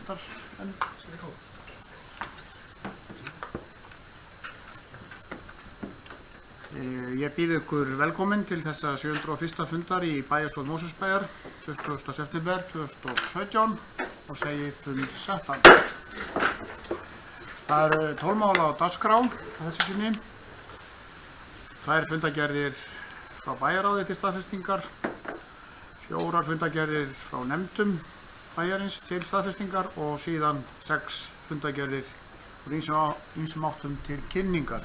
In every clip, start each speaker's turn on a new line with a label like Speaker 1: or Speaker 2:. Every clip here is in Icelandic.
Speaker 1: fundar enn. Ég býð ykkur velkomin til þessa 701. fundar í bæjarstjórn Mosfellsbæjar 20. september 2017 og segi fund settan. Það eru 12 mál á dagskrá þessu sinni. 2 fundagerðir frá bæjarráði til staðfestingar, 4 fundagerðir frá nefndum bæjarins til staðfestingar og síðan 6 fundagerðir úr ýmsum áttum til kynningar.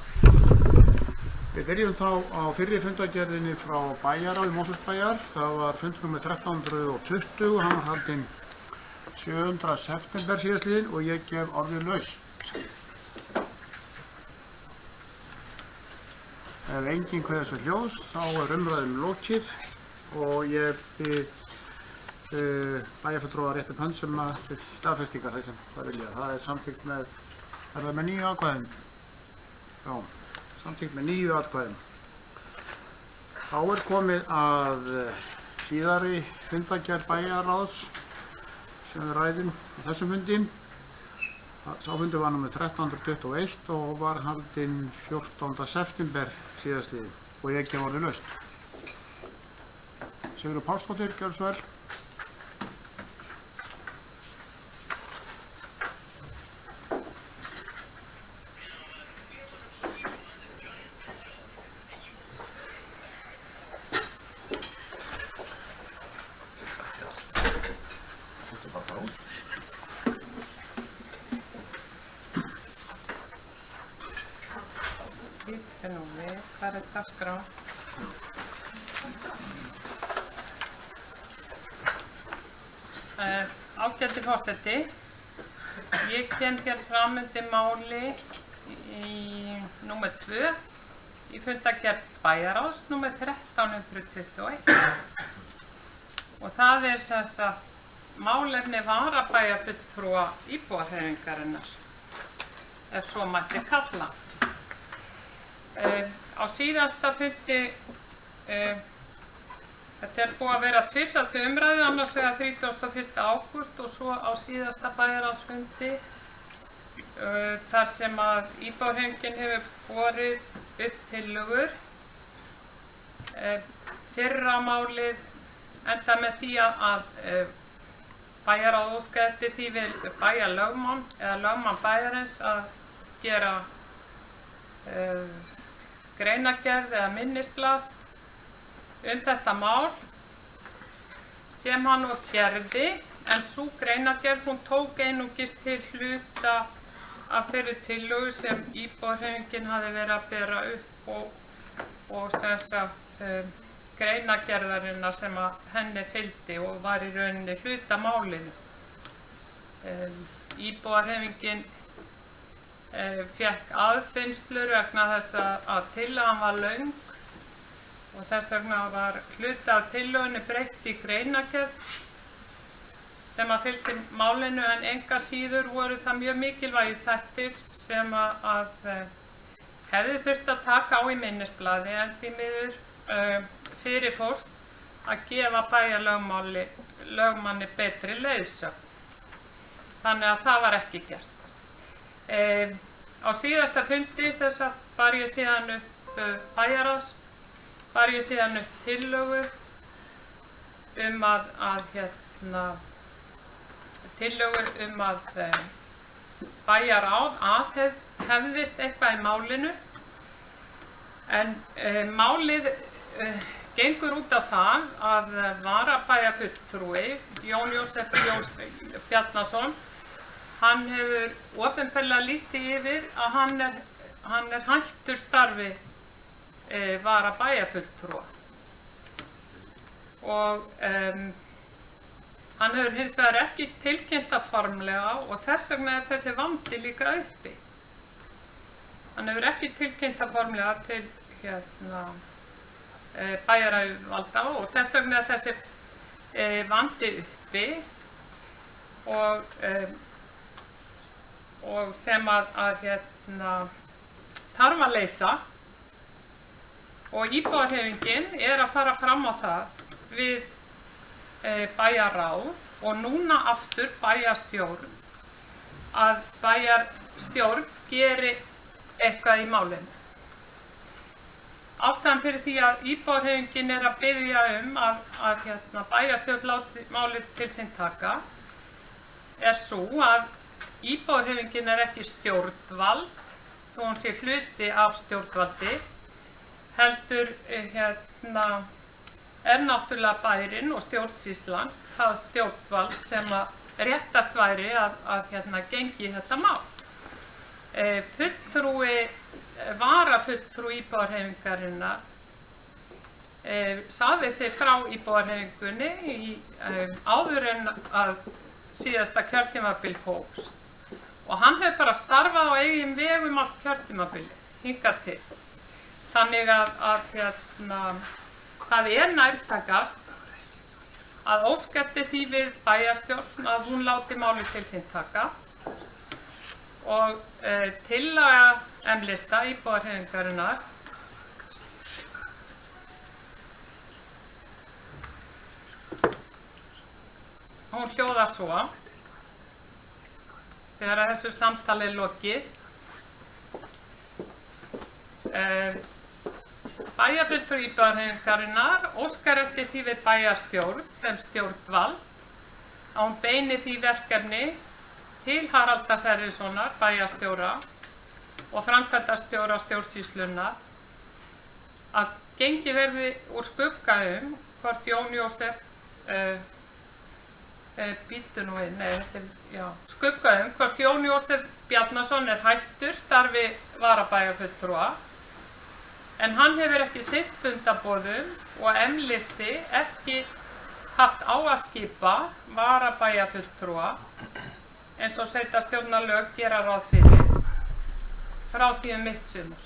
Speaker 1: Við byrjum þá á fyrri fundagerðinni frá bæjarráði Mosfellsbæjar. Það var fundur nr. 1320, hann var haldinn 7. september síðastliðinn og ég gef orðið laust. Ef enginn kveður sér hljóðs, þá er umræðum lokið og ég bið bæjarfulltrúa rétt upp hönd sem til staðfestingar þeir sem það vilja. Það er samþykkt með, er það með 9 atkvæðum? Já, samþykkt með 9 atkvæðum. Þá er komið að síðari fundagerð bæjarráðs sem við ræðum á þessum fundi. Sá fundur var nr. 1321 og var haldinn 14. september síðastliðinn og ég gef orðið laust. Sigurður Pálsdóttir, gjörðu svo vel.
Speaker 2: Það er dagskrá. Ágæti forseti, ég kem hér fram undir máli í nr. 2 í fundagerð bæjarráðs nr. 1321 og það er sem sagt málefni varabæjarfulltrúa íbúahreyfingarinnar, ef svo mætti kalla. Á síðasta fundi, þetta er búið að vera tvisvar til umræðu, annars vegar 31. ágúst og svo á síðasta bæjarráðsfundi þar sem að íbúahreyfingin hefur borið upp tillögur. Fyrra málið enda með því að bæjarráð óskaði eftir því við bæjarlögmann eða lögmann bæjarins að gera greinargerð eða minnisblað þetta mál sem hann og gerði, en sú greinargerð hún tók einungis til hluta af þeirri tillögu sem íbúahreyfingin hafði verið að bera upp og sem sagt greinargerðarinnar sem að henni fylgdi og var í rauninni hluta málinu. Íbúahreyfingin fékk aðfinnslur vegna þess að tillagan var löng og þess vegna var hluti af tillögunni breytt í greinargerð sem að fylgdi málinu, en enga síður voru það mjög mikilvægir þættir sem að hefði þurft að taka á í minnisblaði, en því miður fyrirfórst að gefa bæjarlögmanni betri leiðsögn. Þannig að það var ekki gert. Á síðasta fundi bar ég síðan upp bæjarráðs, bar ég síðan upp tillögu að bæjarráð aðhefðist eitthvað í málinu, en málið gengur út af það að varabæjarfulltrúi Jón Jósef Bjarnason, hann hefur opinberlega lýst yfir að hann er hættur starfi varabæjarfulltrúa og hann hefur hins vegar ekki tilkynnt það formlega og þess vegna er þessi vandi líka uppi. Hann hefur ekki tilkynnt það formlega til bæjaryfirvalda og þess vegna er þessi vandi uppi og sem að þarf að leysa, og íbúahreyfingin er að fara fram á það við bæjarráð og núna aftur bæjarstjórn að bæjarstjórn geri eitthvað í málinu. Ástæðan fyrir því að íbúahreyfingin að biðja að bæjarstjórn láti málið til sín taka sú að íbúahreyfingin ekki stjórnvald, þó hún sé hluti af stjórnvaldi, heldur náttúrulega bærinn og stjórnsýslan það stjórnvald sem að réttast væri að gengi þetta mál. Varafulltrúi íbúahreyfingarinnar sagði sig frá íbúahreyfingunni áður en að síðasta kjörtímabil hófst og hann hefur bara starfað á eigin vegum allt kjörtímabili hingað til. Þannig að það nærtækast að óska eftir því við bæjarstjórn að hún láti málið til sín taka og tillaga M-lista íbúahreyfingarinnar hún hljóðar svo þegar þessu samtali lokið. Bæjarfulltrúi íbúahreyfingarinnar óskar eftir því við bæjarstjórn sem stjórnvald að hún beini því verkefni til Haraldar Sverrissonar, bæjarstjóra og framkvæmdastjóra stjórnsýslunnar að gengið verði úr skugga hvort Jón Jósef skugga hvort Jón Jósef Bjarnason hættur starfi varabæjarfulltrúa en hann hefur ekki sinnt fundarboðum og M-listi ekki haft á að skipa varabæjarfulltrúa eins og sveitarstjórnarlög gera ráð fyrir frá því mitt sumar.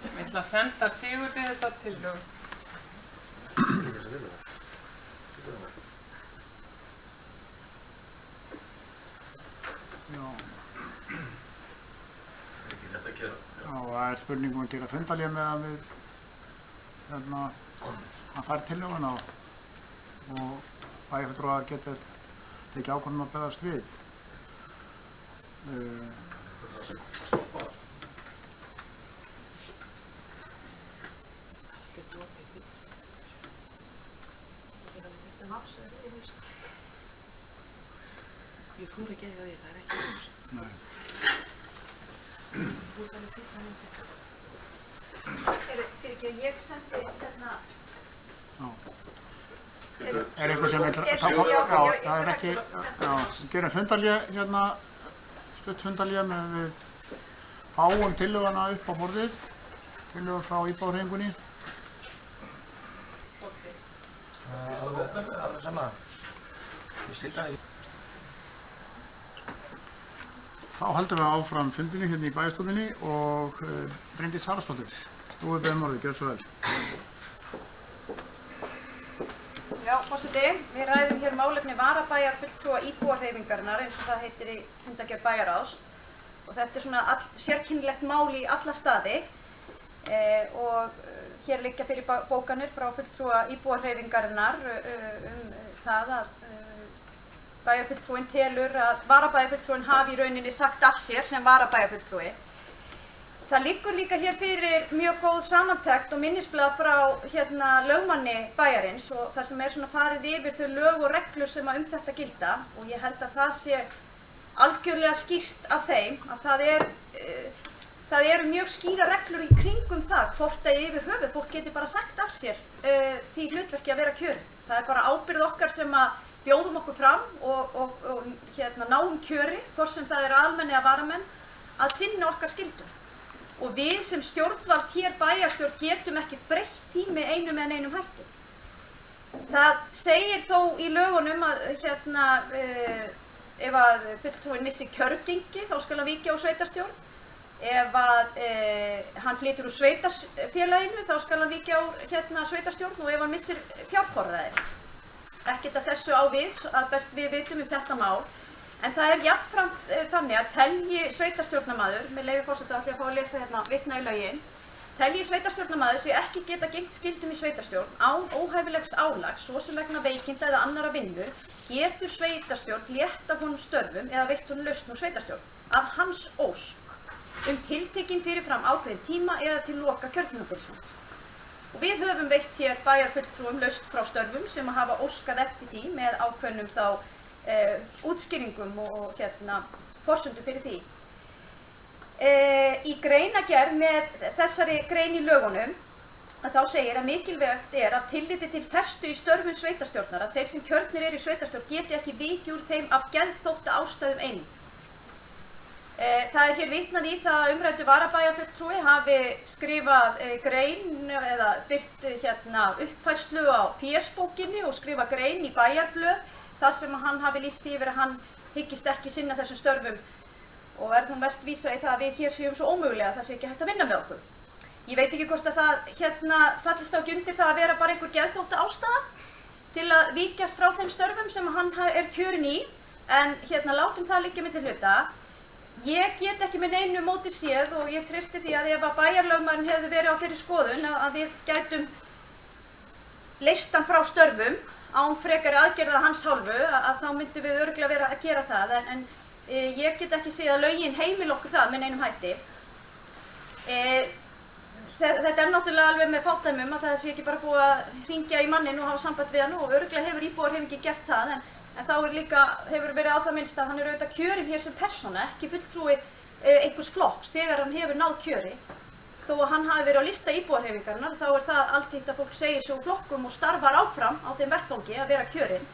Speaker 2: Ég ætla að senda Sigurði þessa tillögu.
Speaker 1: Það spurning að gera fundarhlé meðan við að fara tillöguna og bæjarfulltrúar getur tekið ákvörðun að bregðast við.
Speaker 3: Ég fór ekki að því, það ekki ljóst.
Speaker 1: Nei.
Speaker 3: Þú ert alveg fyrir að mynda.
Speaker 4: Fyrir ekki að ég sendi
Speaker 1: Eitthvað sem það ekki, við gerum fundarhlé stutt fundarhlé með við fáum tillöguna upp á borðið, tillögur frá íbúahreyfingunni.
Speaker 5: Alveg sama. Ég stilla því.
Speaker 1: Þá höldum við áfram fundinni hérna í bæjarstjórninni og Bryndís Haraldsdóttir, þú beðum orðið, gjörðu svo vel.
Speaker 4: Já, forseti, við ræðum hér málefni varabæjarfulltrúa íbúahreyfingarinnar eins og það heitir í fundargerð bæjarráðs og þetta svona sérkennilegt mál í alla staði og hér liggja fyrir bókanir frá fulltrúa íbúahreyfingarinnar það að bæjarfulltrúinn telur að varabæjarfulltrúinn hafi í rauninni sagt af sér sem varabæjarfulltrúi. Það liggur líka hér fyrir mjög góð samantekt og minnisblað frá lögmanni bæjarins og þar sem svona farið yfir þau lög og reglur sem um þetta gilda og ég held að það sé algjörlega skýrt af þeim að það eru mjög skýra reglur í kringum það hvort að yfir höfuð fólk geti bara sagt af sér því hlutverki að vera kjörin. Það er bara ábyrgð okkar sem að bjóðum okkur fram og náum kjöri, hvort sem það eru almenni eða varamenn, að sinna okkar skyldum. Og við sem stjórnvald hér bæjarstjórn getum ekki breytt því með einum eða neinum hætti. Það segir þó í lögunum að ef að fulltrúinn missi kjörgengi þá skal hann víkja úr sveitarstjórn. Ef að hann flytur úr sveitarfélaginu þá skal hann víkja úr sveitarstjórn og ef hann missir fjárforræði. Ekkert að þessu á við, að best við vitum þetta mál. En það er jafnframt þannig að telji sveitarstjórnarmaður, með leyfi forseta ætla ég að fá að lesa vitna í lögin, Telji sveitarstjórnarmaður sig ekki geta gegnt skyldum í sveitarstjórn án óhæfilegs álags, svo sem vegna veikinda eða annarra vinnu, getur sveitarstjórn létta honum störfum eða veitt honum lausn úr sveitarstjórn að hans ósk tiltekinn fyrirfram ákveðin tíma eða til loka kjörtímabilsins. Og við höfum veitt hér bæjarfulltrúum lausn frá störfum sem hafa óskað eftir því með ákveðnum þá útskýringum og forsendum fyrir því. Í greinargerð með þessari grein í lögunum þá segir að mikilvægt að tilliti til festu í störfum sveitarstjórnar að þeir sem kjörnir eru í sveitarstjórn geti ekki vikið úr þeim af geðþótta ástæðum einum. Það er hér vitnað í það að umræddu varabæjarfulltrúi hafi skrifað grein eða birt uppfærslu á fésbókinni og skrifað grein í bæjarblöð þar sem hann hafi lýst yfir að hann hyggist ekki sinna þessum störfum og er þá mest vísa í það að við hér séum svo ómögulega að það sé ekki hægt að vinna með okkur. Ég veit ekki hvort að það fallist á ekki undir það að vera bara einhver geðþótta ástæða til að víkjast frá þeim störfum sem hann er kjörinn í, en látum það liggja milli hluta. Ég get ekki með neinu móti séð og ég treysti því að ef að bæjarlögmaðurinn hefði verið á þeirri skoðun að við gætum leyst hann frá störfum án frekari aðgerða hans hálfu að þá myndum við örugglega vera að gera það, en ég get ekki séð að lögin heimil okkur það með neinum hætti. Þetta er náttúrulega alveg með fádæmum að það sé ekki bara búið að hringja í mannin og hafa samband við hann og örugglega hefur íbúarhreyfingin gert það, en þá hefur verið á það minnst að hann er auðvitað kjörinn hér sem persóna, ekki fulltrúi einhvers flokks þegar hann hefur náð kjöri. Þó að hann hafi verið á lista íbúarhreyfingarinnar þá er það altítt að fólk segir sig úr flokkum og starfar áfram á þeim vettvangi að vera kjörinn.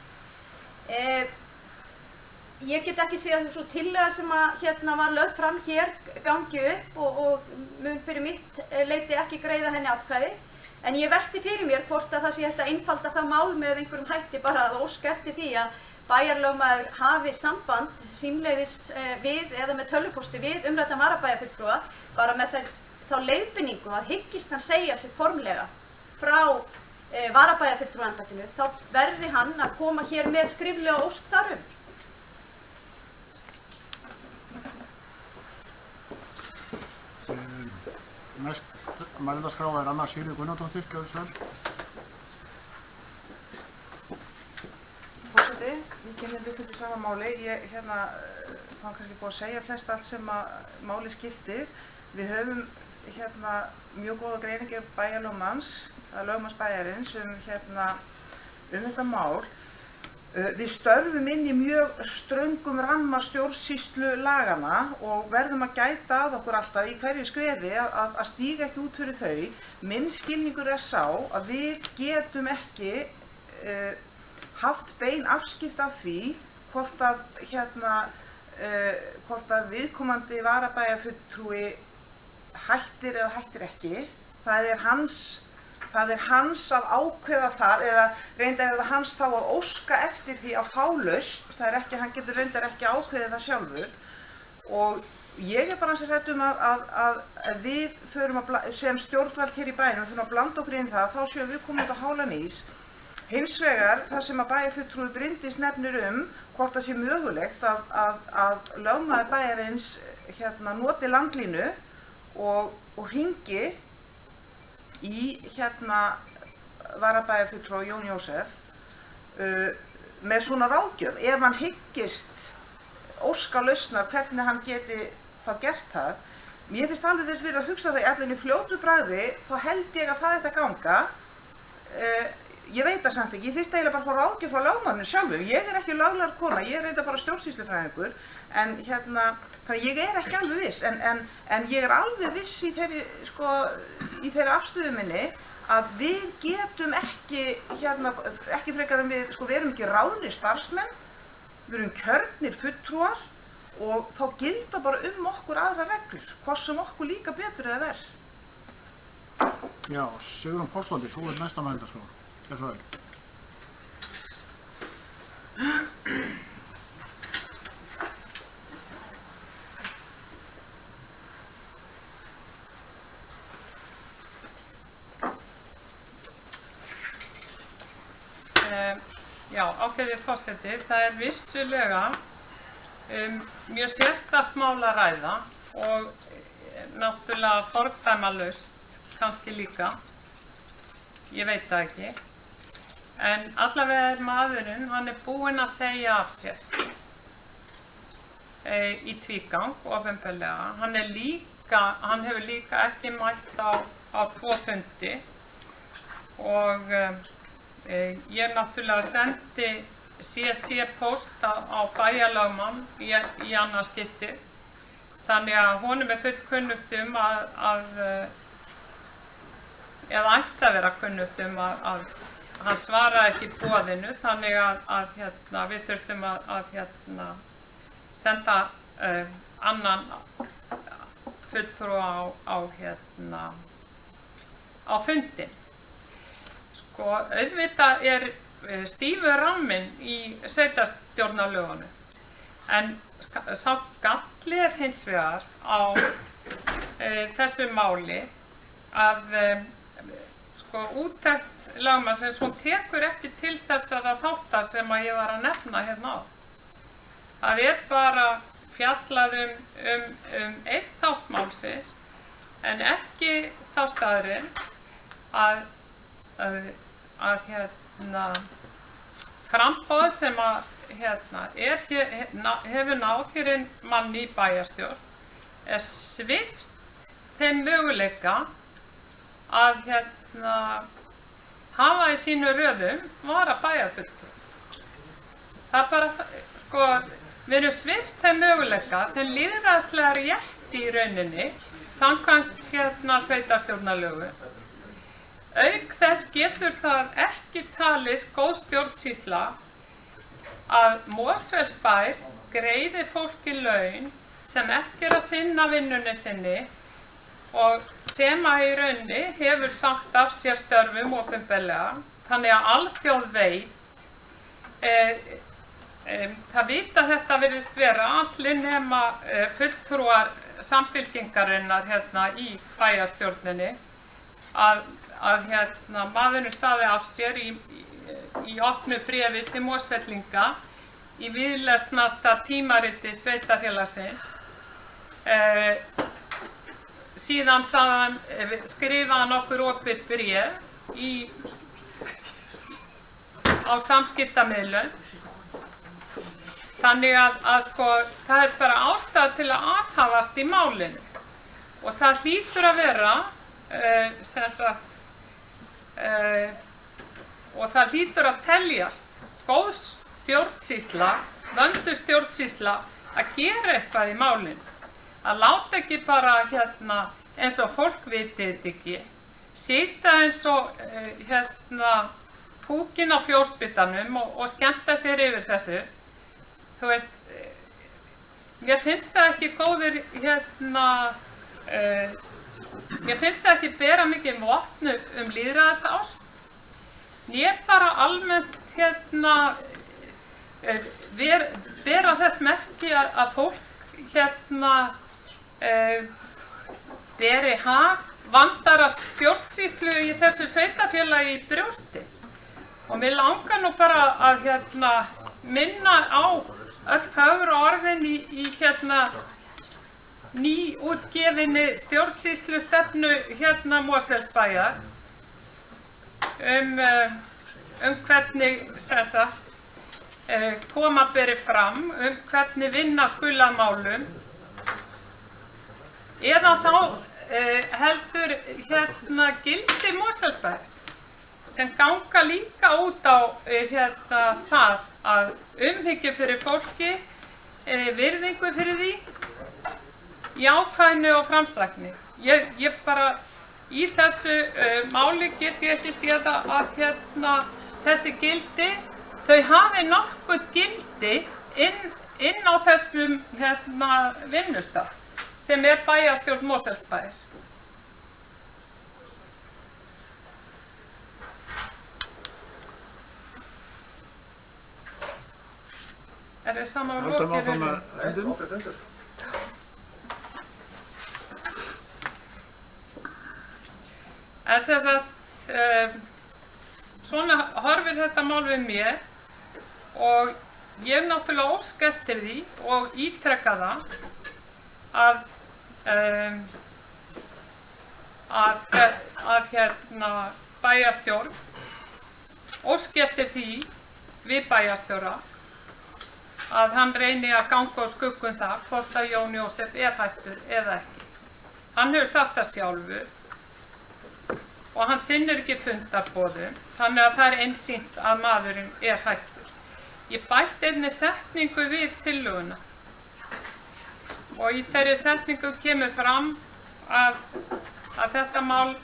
Speaker 4: Ég get ekki séð að svo tillaga sem að var lögð fram hér gangi upp og mun fyrir mitt leyti ekki greiða henni atkvæði. En ég velti fyrir mér hvort að það sé hægt að einfalda það mál með einhverjum hætti bara að óska eftir því að bæjarlögmaður hafi samband símleiðis við eða með tölvupósti við umræddan varabæjarfulltrúa bara með þá leiðbeiningu að hyggist hann segja sig formlega frá varabæjarfulltrúaembættinu, þá verði hann að koma hér með skriflega ósk þar um.
Speaker 1: Næst mælendaskrá er Anna Sigríður Gunnardóttir, gjörðu svo vel.
Speaker 3: Forseti, við kemum upp til sama máli. Ég þá kannski búið að segja flest allt sem að máli skiptir. Við höfum mjög góða greiningar bæjarlögmanns, lögmanns bæjarins þetta mál. Við störfum inn í mjög ströngum ramma stjórnsýslu lagana og verðum að gæta að okkur alltaf í hverju skrefi að stíga ekki út fyrir þau. Minn skilningur er sá að við getum ekki haft bein afskipti af því hvort að viðkomandi varabæjarfulltrúi hættir eða hættir ekki. Það er hans að ákveða það, eða reyndar er það hans þá að óska eftir því að fá lausn. Það er ekki, hann getur reyndar ekki ákveðið það sjálfur. Og ég er bara hrædd að við förum sem stjórnvald hér í bænum, förum að blanda okkur inn í það, þá séum við komum út á hálan ís. Hins vegar, það sem að bæjarfulltrúi Bryndís nefnir hvort það sé mögulegt að lögmaður bæjarins noti landlínu og hringi í varabæjarfulltrúa Jón Jósef með svona ráðgjöf. Ef hann hyggist óska lausnar hvernig hann geti þá gert það. Mér finnst alveg þess virði að hugsa það í allinni fljótu bragði, þá held ég að það ætti að ganga. Ég veit það samt ekki, ég þyrfti eiginlega bara að fá ráðgjöf frá lögmannum sjálfu. Ég er ekki löglærð kona, ég er reynda bara stjórnsýslufræðingur, en þannig ég er ekki alveg viss, en ég er alveg viss í þeirri afstöðu minni að við getum ekki frekar en við erum ekki ráðnir starfsmenn, við erum kjörnir fulltrúar og þá gilda bara okkur aðra reglur, hvort sem okkur líka betur eða verð.
Speaker 1: Já, Sigrún Pálsdóttir, þú ert næsta mælendaskrá. Gjörðu svo vel.
Speaker 2: Já, ágæti forseti, það er vissulega mjög sérstakt mál að ræða og náttúrulega fordæmalaust kannski líka, ég veit það ekki. En allavega er maðurinn, hann er búinn að segja af sér í tvígang, opinberlega. Hann hefur líka ekki mætt á 2 fundi og ég náttúrulega sendi CC-post á bæjarlögmann í annað skipti. Þannig að honum er fullkunnugt eða ætti að vera kunnugt að hann svaraði ekki boðinu, þannig að við þurftum að senda annan fulltrúa á fundin. Sko, auðvitað er stífur ramminn í sveitarstjórnarlögunum, en sá galli er hins vegar á þessu máli að úttekt lögmannsins, hún tekur ekki til þessara þátta sem að ég var að nefna hérna á. Það er bara fjallað um einn þátt málsins, en ekki þá staðurinn að framboð sem að hefur náð fyrir manni í bæjarstjórn er svipt þeim möguleika að hafa í sínu röðum varabæjarfulltrúa. Það er bara, við erum svipt þeim möguleika, þeim lýðræðislega rétti í rauninni, samkvæmt sveitarstjórnarlögum. Auk þess getur það ekki talist góð stjórnsýsla að Mosfellsbær greiði fólki laun sem ekki er að sinna vinnunni sinni og sem að í rauninni hefur sagt af sér störfum opinberlega, þannig að alþjóð veit, það vita þetta virðist vera allir nema fulltrúar samfylkingarinnar í bæjarstjórninni, að maðurinn sagði af sér í opnu bréfi til Mosfellinga í viðlesnasta tímariti sveitarfélagsins. Síðan skrifaði hann okkur opið bréf á samskiptamiðlum. Þannig að það er bara ástæða til að aðhafast í málinu og það hlýtur að vera og það hlýtur að teljast góð stjórnsýsla, vönduð stjórnsýsla að gera eitthvað í málinu. Að láta ekki bara eins og fólk viti þetta ekki, sita eins og púkinn á fjósbitanum og skemmta sér yfir þessu. Þú veist, mér finnst það ekki góðir mér finnst það ekki bera mikið vopnu lýðræðisást. Ég bara almennt bera þess merki að fólk beri hag vandara stjórnsýslu í þessu sveitarfélagi í brjósti. Og mér langar nú bara að minna á öll fögru orðin í nýútgefinni stjórnsýslustefnu Mosfellsbæjar hvernig koma beri fram, hvernig vinna skuli að málum. Eða þá heldur gildi Mosfellsbæjar sem ganga líka út á það að umhyggju fyrir fólki, virðingu fyrir því, jákvæðni og framsækni. Ég bara í þessu máli get ég ekki séð að þessi gildi, þau hafi nokkuð gildi inn á þessum vinnustað sem er bæjarstjórn Mosfellsbæjar. Er það saman að lokið fyrir? En svona horfir þetta mál við mér og ég er náttúrulega ósk eftir því og ítreka það að bæjarstjórn óski eftir því við bæjarstjóra að hann reyni að ganga á skuggum það hvort að Jón Jósef hættur eða ekki. Hann hefur sagt það sjálfur og hann sinnir ekki fundarboðum, þannig að það er einsýnt að maðurinn hættur. Ég bætti einni setningu við tillöguna og í þeirri setningu kemur fram að þetta mál,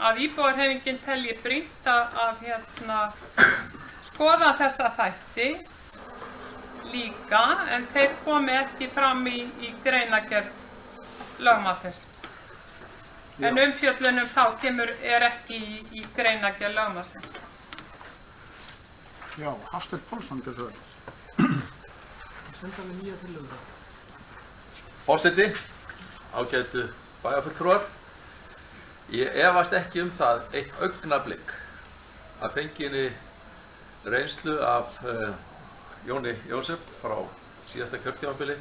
Speaker 2: að íbúahreyfingin telji brýnt að skoða þessa þætti líka, en þeir komi ekki fram í greinargerð lögmannsins. En umfjöllunum þá ekki í greinargerð lögmannsins.
Speaker 1: Já, Hafsteinn Pálsson, gjör svo vel.
Speaker 5: Ég sendi alveg nýja tillögu.
Speaker 6: Forseti, ágætu bæjarfulltrúar, ég efast ekki það eitt augnablik að fenginni reynslu af Jóni Jósef frá síðasta kjörtímabili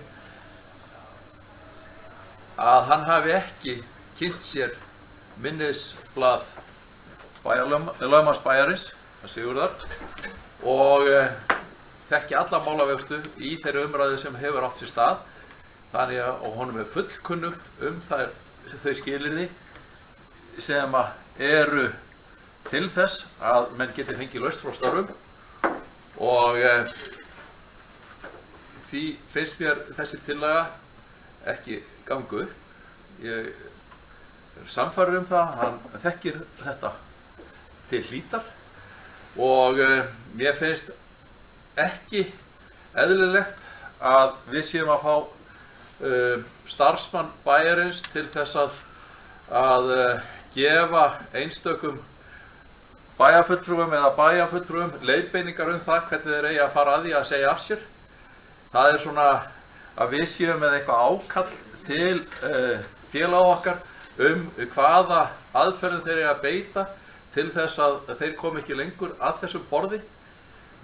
Speaker 6: að hann hafi ekki kynnt sér minnisblað lögmanns bæjarins, Sigurðar, og þekki alla málavextu í þeirri umræðu sem hefur átt sér stað, þannig að honum fullkunnugt þau skilyrði sem eru til þess að menn geti fengið laust frá störfum og því finnst mér þessi tillaga ekki gangu. Ég er sannfærður það, hann þekkir þetta til hlítar og mér finnst ekki eðlilegt að við séum að fá starfsmann bæjarins til þess að gefa einstökum bæjarfulltrúum eða bæjarfulltrúum leiðbeiningar það hvernig þeir eigi að fara að því að segja af sér. Það er svona að við séum með eitthvað ákall til félaga okkar hvaða aðferðum þeir eiga að beita til þess að þeir komi ekki lengur að þessu borði.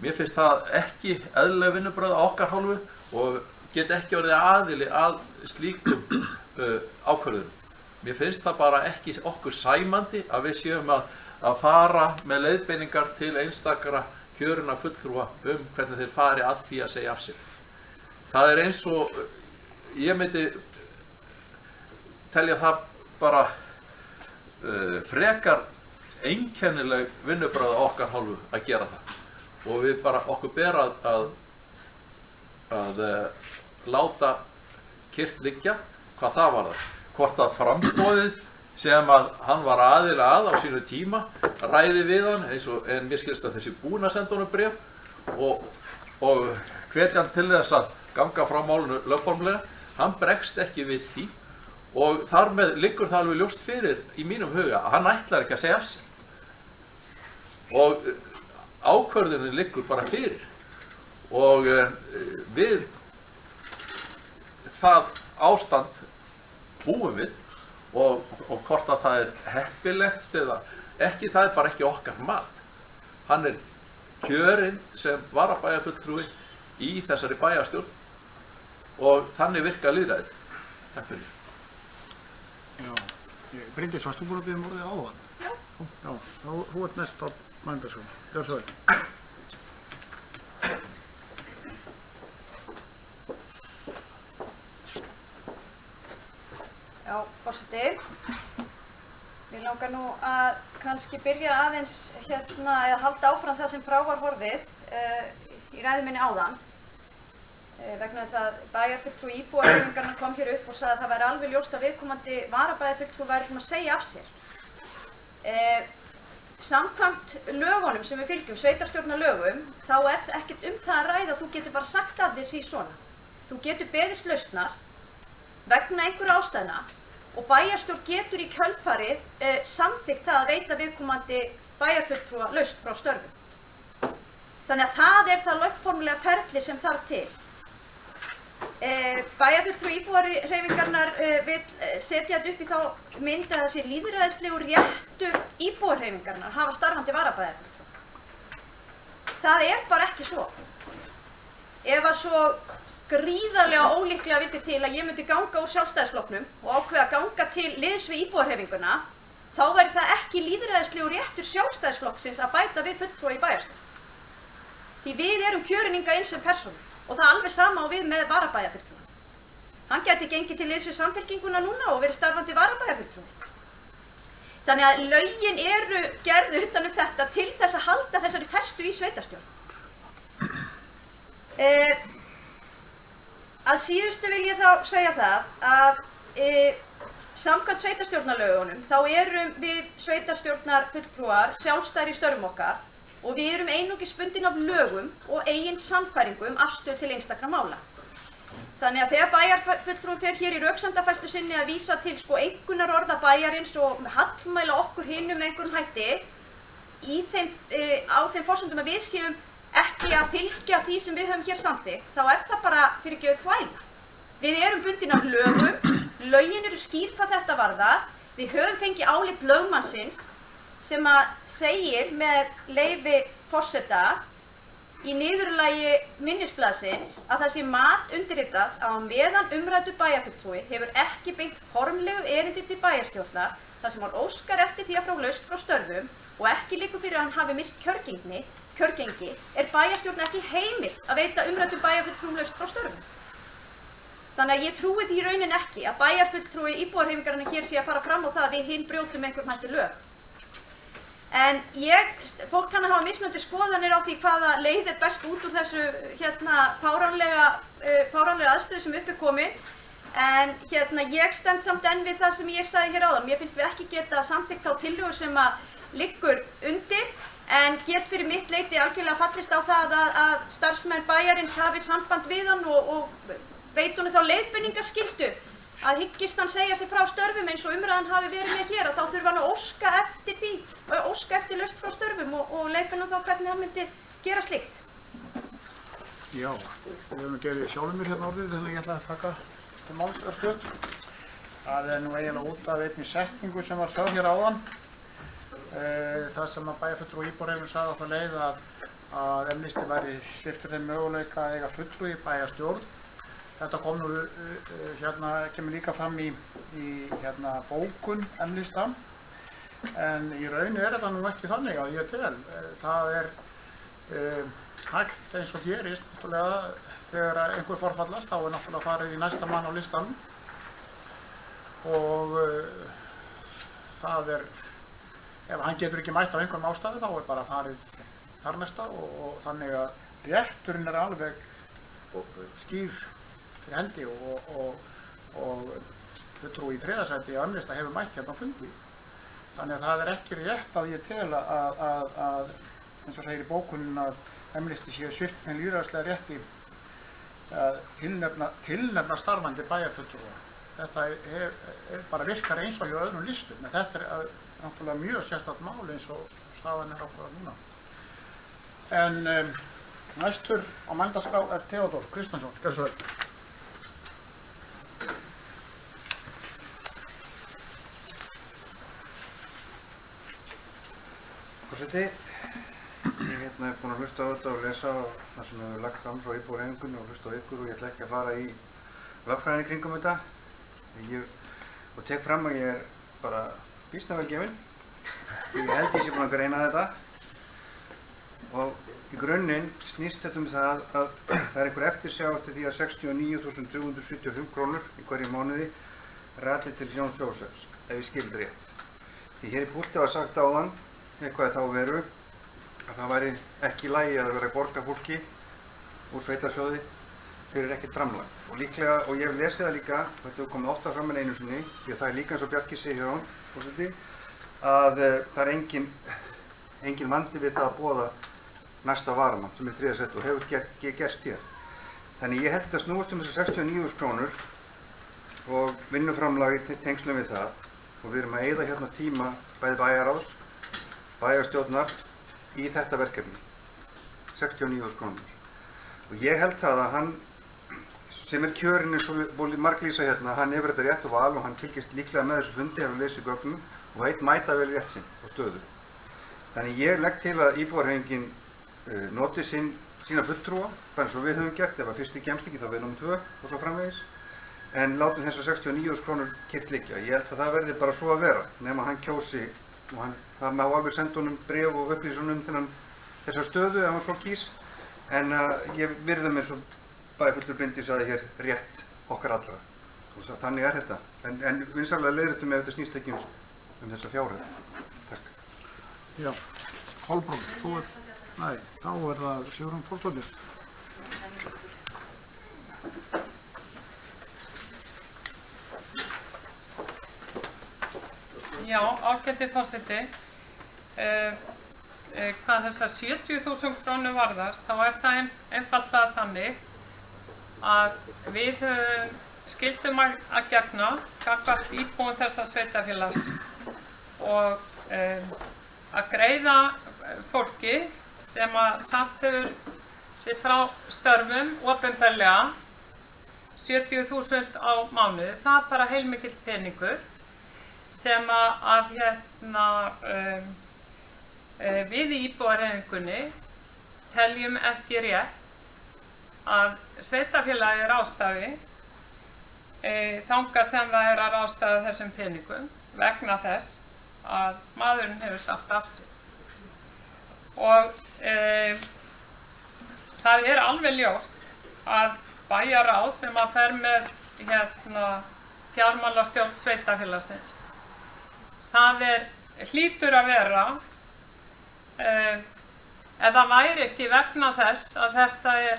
Speaker 6: Mér finnst það ekki eðlileg vinnubrögð á okkar hálfu og get ekki orðið aðili að slíkum ákvörðunum. Mér finnst það bara ekki okkur sæmandi að við séum að fara með leiðbeiningar til einstakra kjörinna fulltrúa hvernig þeir fari að því að segja af sér. Það er eins og ég myndi telja það bara frekar einkennileg vinnubrögð á okkar hálfu að gera það og við bara okkur ber að láta kyrrt liggja hvað það varðar. Hvort að framboðið sem að hann var aðili að á sínu tíma ræði við hann en mér skilst að þessi búin að senda honum bréf og hvetja hann til þess að ganga frá málinu lögformlega. Hann bregst ekki við því og þar með liggur það alveg ljóst fyrir í mínum huga að hann ætlar ekki að segja af sér og ákvörðunin liggur bara fyrir og við það ástand búum við og hvort að það er heppilegt eða ekki, það er bara ekki okkar mat. Hann er kjörinn sem varabæjarfulltrúi í þessari bæjarstjórn og þannig virka lýðræðið. Takk fyrir.
Speaker 1: Já, Bryndís, varst þú búin að biðja orðið áðan?
Speaker 4: Já.
Speaker 1: Já, þú ert næst á Magnússon. Gjör svo vel.
Speaker 4: Já, forseti. Mér langar nú að kannski byrja aðeins eða halda áfram það sem frá var horfið í ræðu minni áðan. Vegna þess að bæjarfulltrúi íbúahreyfingarinnar kom hér upp og sagði að það væri alveg ljóst að viðkomandi varabæjarfulltrúi væri að segja af sér. Samkvæmt lögunum sem við fylgjum, sveitarstjórnarlögum, þá er ekkert það að ræða að þú getur bara sagt af þér svona. Þú getur beðist lausnar vegna einhverja ástæðna og bæjarstjórn getur í kjölfarið samþykkt það að veita viðkomandi bæjarfulltrúa lausn frá störfum. Þannig að það er það lögformlega ferli sem þarf til. Bæjarfulltrúi íbúahreyfingarinnar vill setja þetta upp í þá mynd að þessi lýðræðislegur réttur íbúahreyfingarinnar hafa starfandi varabæjarfulltrúa. Það er bara ekki svo. Ef að svo gríðarlega ólíklega vildi til að ég myndi ganga úr Sjálfstæðisflokknum og ákveða að ganga til liðs við íbúahreyfinguna, þá væri það ekki lýðræðislegur réttur Sjálfstæðisflokksins að bæta við fulltrúa í bæjarstjórn. Því við erum kjörin hingað inn sem persónur og það alveg sama á við með varabæjarfulltrúa. Hann gæti gengið til liðs við Samfylkinguna núna og verið starfandi varabæjarfulltrúi. Þannig að lögin eru gerð utan þetta til þess að halda þessari festu í sveitarstjórn. Að síðustu vil ég þá segja það að samkvæmt sveitarstjórnarlögunum þá erum við sveitarstjórnarfulltrúar sjálfstæðir í störfum okkar og við erum einungis bundin af lögum og eigin sannfæringu afstöðu til einstakra mála. Þannig að þegar bæjarfulltrúin fer hér í röksemdafærslu sinni að vísa til einkunnarorða bæjarins og hallmæla okkur hinum með einhverjum hætti á þeim forsendum að við séum ekki að fylgja því sem við höfum hér samþykkt, þá það bara fyrirgefið þvæla. Við erum bundin af lögum, lögin eru skýr hvað þetta varðar, við höfum fengið álit lögmannsins sem að segir með leyfi forseta í niðurlagi minnisblaðsins að það sé mat undirritast að á meðan umræddur bæjarfulltrúi hefur ekki beint formlegu erindi til bæjarstjórnar þar sem hann óskar eftir því að frá lausn frá störfum og ekki liggur fyrir að hann hafi mist kjörgengi bæjarstjórn ekki heimilt að veita umræddum bæjarfulltrúum lausn frá störfum. Þannig að ég trúi því í raunin ekki að bæjarfulltrúi íbúahreyfingarinnar hér sé að fara fram á það að við hinn brjótum einhverjum hætti lög. En fólk kann að hafa mismunandi skoðanir á því hvaða leið best út úr þessu fáránlega aðstöðu sem upp komin. En ég stend samt enn við það sem ég sagði hér áðan. Mér finnst við ekki geta samþykkt þá tillögu sem að liggur undir, en get fyrir mitt leyti algjörlega fallist á það að starfsmenn bæjarins hafi samband við hann og veit honum þá leiðbeiningarskyldu að hyggist hann segja sig frá störfum eins og umræðan hafi verið með hér, að þá þurfa hann að óska eftir því, óska eftir lausn frá störfum og leiðbeina þá hvernig hann myndi gera slíkt.
Speaker 1: Já, við höfum gefið sjálfum mér hérna orðið þegar ég ætla að taka til máls örstöð. Það nú eiginlega út af einni setningu sem var sögð hér áðan. Það sem að bæjarfulltrúi íbúahreyfingarinnar sagði á þá leið að M-listi væri sviptur þeim möguleika að eiga fulltrúi í bæjarstjórn. Þetta kom nú kemur líka fram í bókun M-lista, en í raun þetta nú ekki þannig að ég tel. Það hægt eins og gerist náttúrulega þegar einhver forfallast, þá náttúrulega farið í næsta mann á listan og það ef hann getur ekki mætt af einhverjum ástæðu þá bara farið þar næsta og þannig að rétturinn alveg skýr fyrir hendi og fulltrúi í þriðasæti á M-lista hefur mætt hérna á fundi. Þannig að það ekki rétt að ég tel að eins og segir í bókunin að M-listi séu sviptur þeim lýðræðislega rétti að tilnefna starfandi bæjarfulltrúa. Þetta bara virkar eins og hjá öðrum listum, en þetta náttúrulega mjög sérstakt mál eins og staðan okkur núna. En næstur á mælendaskrá Theodór Kristjánsson. Gjörðu svo vel.
Speaker 7: Forseti, ég búinn að hlusta á þetta og lesa það sem hefur lagt fram frá íbúahreyfingunni og hlusta á ykkur og ég ætla ekki að fara í lögfræðinni kringum þetta. Og tek fram að ég bara býsna vel gefinn. Ég held ég sé búinn að greina þetta. Og í grunninn snýst þetta það að það einhver eftirsjá til því að 69.375 krónur í hverju mánuði rati til Jóns Jósefs, ef ég skildi rétt. Því hér í púlti var sagt áðan eitthvað þá veru að það væri ekki í lagi að vera að borga fólki úr sveitarsjóði fyrir ekkert framlag. Og líklega, og ég hef lesið það líka, og þetta hefur komið ofta fram en einu sinni, því að það líka eins og Bjarki segir hér án, forseti, að það engin vandi við það að boða næsta varamann sem þriðja sett og hefur gerst hér. Þannig ég held að snúast þessar 69.000 krónur og vinnuframlagi tengslum við það og við erum að eyða hérna tíma bæði bæjarráðs, bæjarstjórnar í þetta verkefni, 69.000 krónur. Og ég held það að hann, sem kjörinn eins og marglýsa hérna, hann hefur þetta rétt og val og hann fylgist líklega með þessu fundi, hefur lesið gögnum og veit mæta vel rétt sinn og stöðu. Þannig ég legg til að íbúahreyfingin noti sinn sína fulltrúa, bara eins og við höfum gert, ef að fyrsti kemst ekki þá við númer 2 og svo framvegis. En látum þessar 69.000 krónur kyrrt liggja. Ég held að það verði bara svo að vera, nema hann kjósi og það má alveg senda honum bréf og upplýsa honum þessa stöðu ef hann svo kýs. En ég virðum eins og bæjarfulltrúi Bryndís sagði hér rétt okkar allra. Og þannig er þetta. En vinsamlega leiðréttum ef þetta snýst ekki þessa fjárhæð. Takk.
Speaker 1: Já, Kolbrún, þú ert, nei, þá er það Sigrún Pálsdóttir.
Speaker 2: Já, ágæti forseti, hvað þessar 70.000 krónur varðar, þá er það einfaldlega þannig að við skyldum að gegna gagnvart íbúum þessa sveitarfélags og að greiða fólki sem að samt hefur sig frá störfum opinberlega 70.000 á mánuði, það er bara heilmikill peningur sem að við í íbúahreyfingunni teljum ekki rétt að sveitarfélagið ráðstafi þangað sem það er að ráðstafa þessum peningum vegna þess að maðurinn hefur sagt af sig. Og það er alveg ljóst að bæjarráð sem að fer með fjármálastjórn sveitarfélagsins, það hlýtur að vera, eða væri ekki vegna þess að þetta er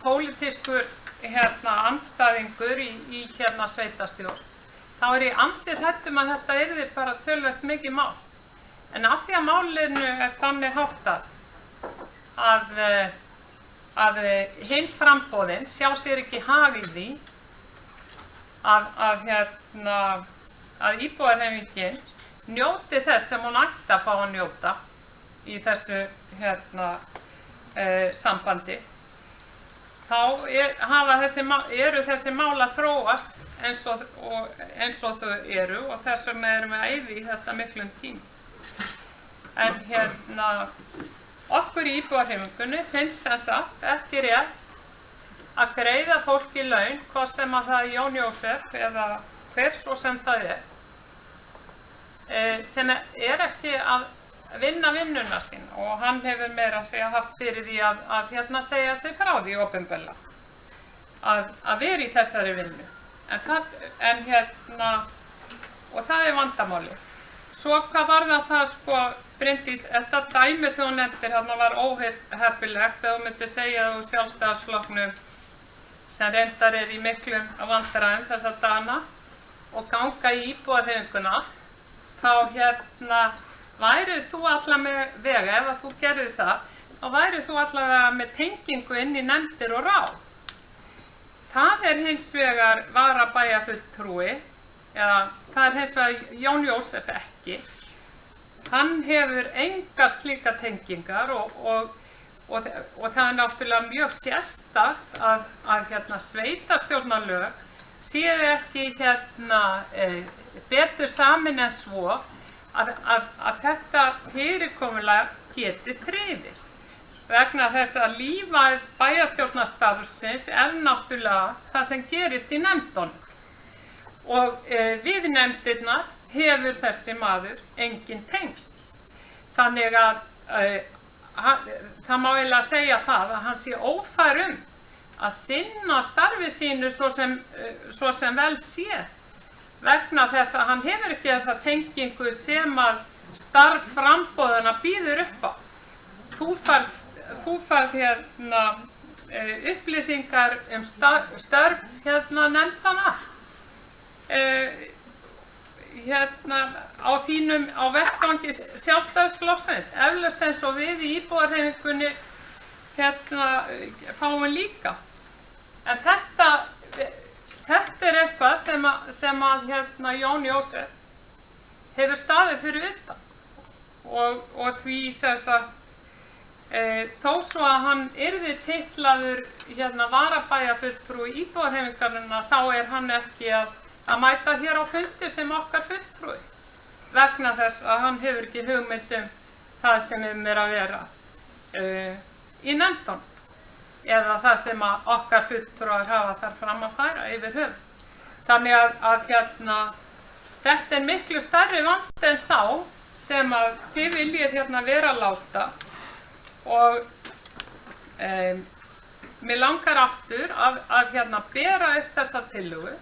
Speaker 2: pólitískur andstæðingur í sveitarstjórn, þá er ég ansi hrædd að þetta yrði bara töluvert mikið mál. En af því að málinu er þannig háttað að hinn framboðin sjá sér ekki hag í því að íbúahreyfingin njóti þess sem hún ætti að fá að njóta í þessu sambandi, þá eru þessi mál að þróast eins og þau eru og þess vegna erum við að eyða í þetta miklum tíma. En okkur í íbúahreyfingunni finnst sem sagt ekki rétt að greiða fólki laun, hvað sem að það er Jón Jósef eða hver svo sem það sem er ekki að vinna vinnuna sín, og hann hefur meira að segja haft fyrir því að segja sig frá því opinberlega að vera í þessari vinnu. Og það er vandamáli. Svo hvað var það Bryndís, þetta dæmi sem hún nefndir var óheppilegt þegar hún myndi segja það úr Sjálfstæðisflokknum sem reyndar er í miklum vandræðum þessa dagana og ganga í íbúahreyfinguna, þá værið þú allavega með vega, ef að þú gerðir það, þá værið þú allavega með tengingu inn í nefndir og ráð. Það er hins vegar varabæjarfulltrúi, eða það er hins vegar Jón Jósef ekki. Hann hefur engar slíka tengingar og það er náttúrulega mjög sérstakt að sveitarstjórnarlög séu ekki betur samin en svo að þetta fyrirkomulag geti þrifist. Vegna þess að lífæð bæjarstjórnarstarfsins er náttúrulega það sem gerist í nefndunum. Og við nefndirnar hefur þessi maður engin tengsl. Þannig að það má eiginlega segja það að hann sé ófær að sinna starfi sínu svo sem vel sé, vegna þess að hann hefur ekki þessa tengingu sem að starf framboðana býður upp á. Þú færð upplýsingar störf nefndana á vettvangi Sjálfstæðisflokksins, eflaust eins og við í íbúahreyfingunni fáum líka. En þetta er eitthvað sem að Jón Jósef hefur staðið fyrir utan og því sem sagt þó svo að hann yrði titlaður varabæjarfulltrúi íbúahreyfingarinnar, þá er hann ekki að mæta hér á fundi sem okkar fulltrúi, vegna þess að hann hefur ekki hugmynd það sem er að vera í nefndunum eða það sem að okkar fulltrúar hafa þar fram að færa yfir höfuð. Þannig að þetta er miklu stærri vandi en sá sem að þið viljið vera að láta og mér langar aftur að bera upp þessa tillögu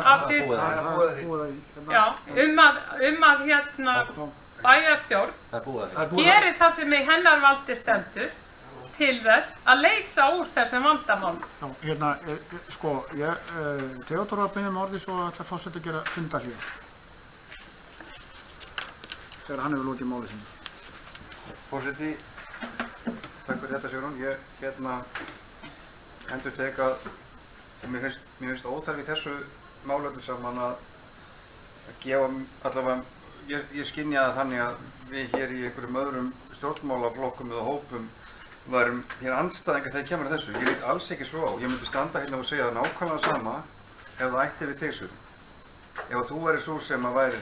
Speaker 2: að bæjarstjórn geri það sem í hennar valdi stendur til þess að leysa úr þessum vandamálum.
Speaker 1: Já, Theodór var að byrja með orði svo að það fórst að gera fundarhlé þegar hann hefur lokið máli sinni.
Speaker 7: Forseti, takk fyrir þetta Sigrún. Ég endurtek að mér finnst óþarfi þessu máli öllu saman að gefa allavega, ég skynja það þannig að við hér í einhverjum öðrum stjórnmálaflokkum eða hópum varum hér andstæðingar þegar kemur að þessu. Ég lít alls ekki svo á. Ég myndi standa hérna og segja það nákvæmlega sama ef það ætti við þig Sigrún. Ef að þú væri svo sem að væri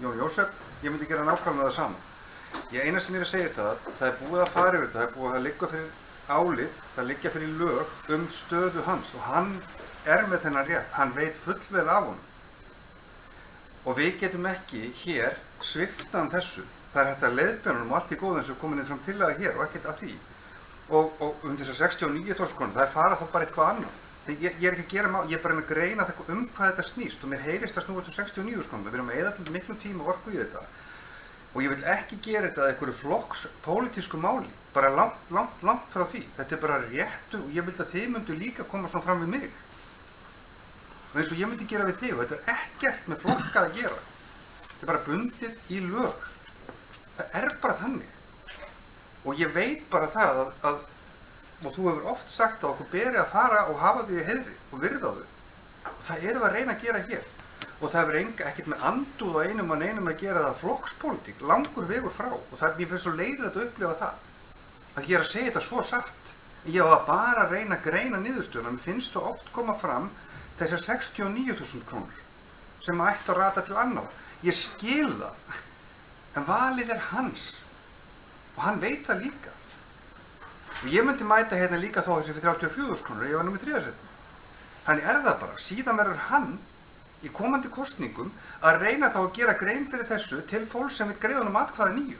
Speaker 7: Jón Jósef, ég myndi gera nákvæmlega það sama. Ég eina sem ég er að segja það er búið að fara yfir þetta, það liggja fyrir álit, það liggja fyrir lög stöðu hans og hann með þennan rétt, hann veit fullvel af honum. Og við getum ekki hér svipta þessu. Það er hægt að leiðbjörnum og allt í góðu eins og komin fram tillaga hér og ekkert að því. Og þessar 69.000 krónur, það fara þá bara eitthvað annað. Ég er ekki að gera ég er bara með greina hvað þetta snýst og mér heyrist að snúast 69.000 krónur. Við erum að eyða til miklu tíma og orku í þetta. Og ég vil ekki gera þetta að einhverju flokks pólitísku máli, bara langt frá því. Þetta er bara réttur og ég vil að þið myndu líka koma svona fram við mig. Og eins og ég myndi gera við þig og þetta er ekkert með flokkað að gera. Þetta er bara bundið í lög. Það er bara þannig. Og ég veit bara það og þú hefur oft sagt að okkur beri að fara og hafa þau í heiðri og virða þau. Og það erum við að reyna að gera hér. Og það hefur ekkert með andúð á einum að gera það flokkspólitík, langur vegur frá. Og mér finnst svo leiðilegt að upplifa það. Að ég er að segja þetta svo satt. Ég var bara að reyna að greina niðurstöðuna. Mér finnst svo oft koma fram þessar 69.000 krónur sem ætti að rata til annarra. Ég skil það. En valið er hans. Og hann veit það líka. Og ég myndi mæta hérna líka þá þessi fyrir 34.000 krónur, ég var númer 3. seti. Þannig er það bara. Síðan verður hann í komandi kosningum að reyna þá að gera grein fyrir þessu til fólks sem vil greiða honum atkvæða nýju.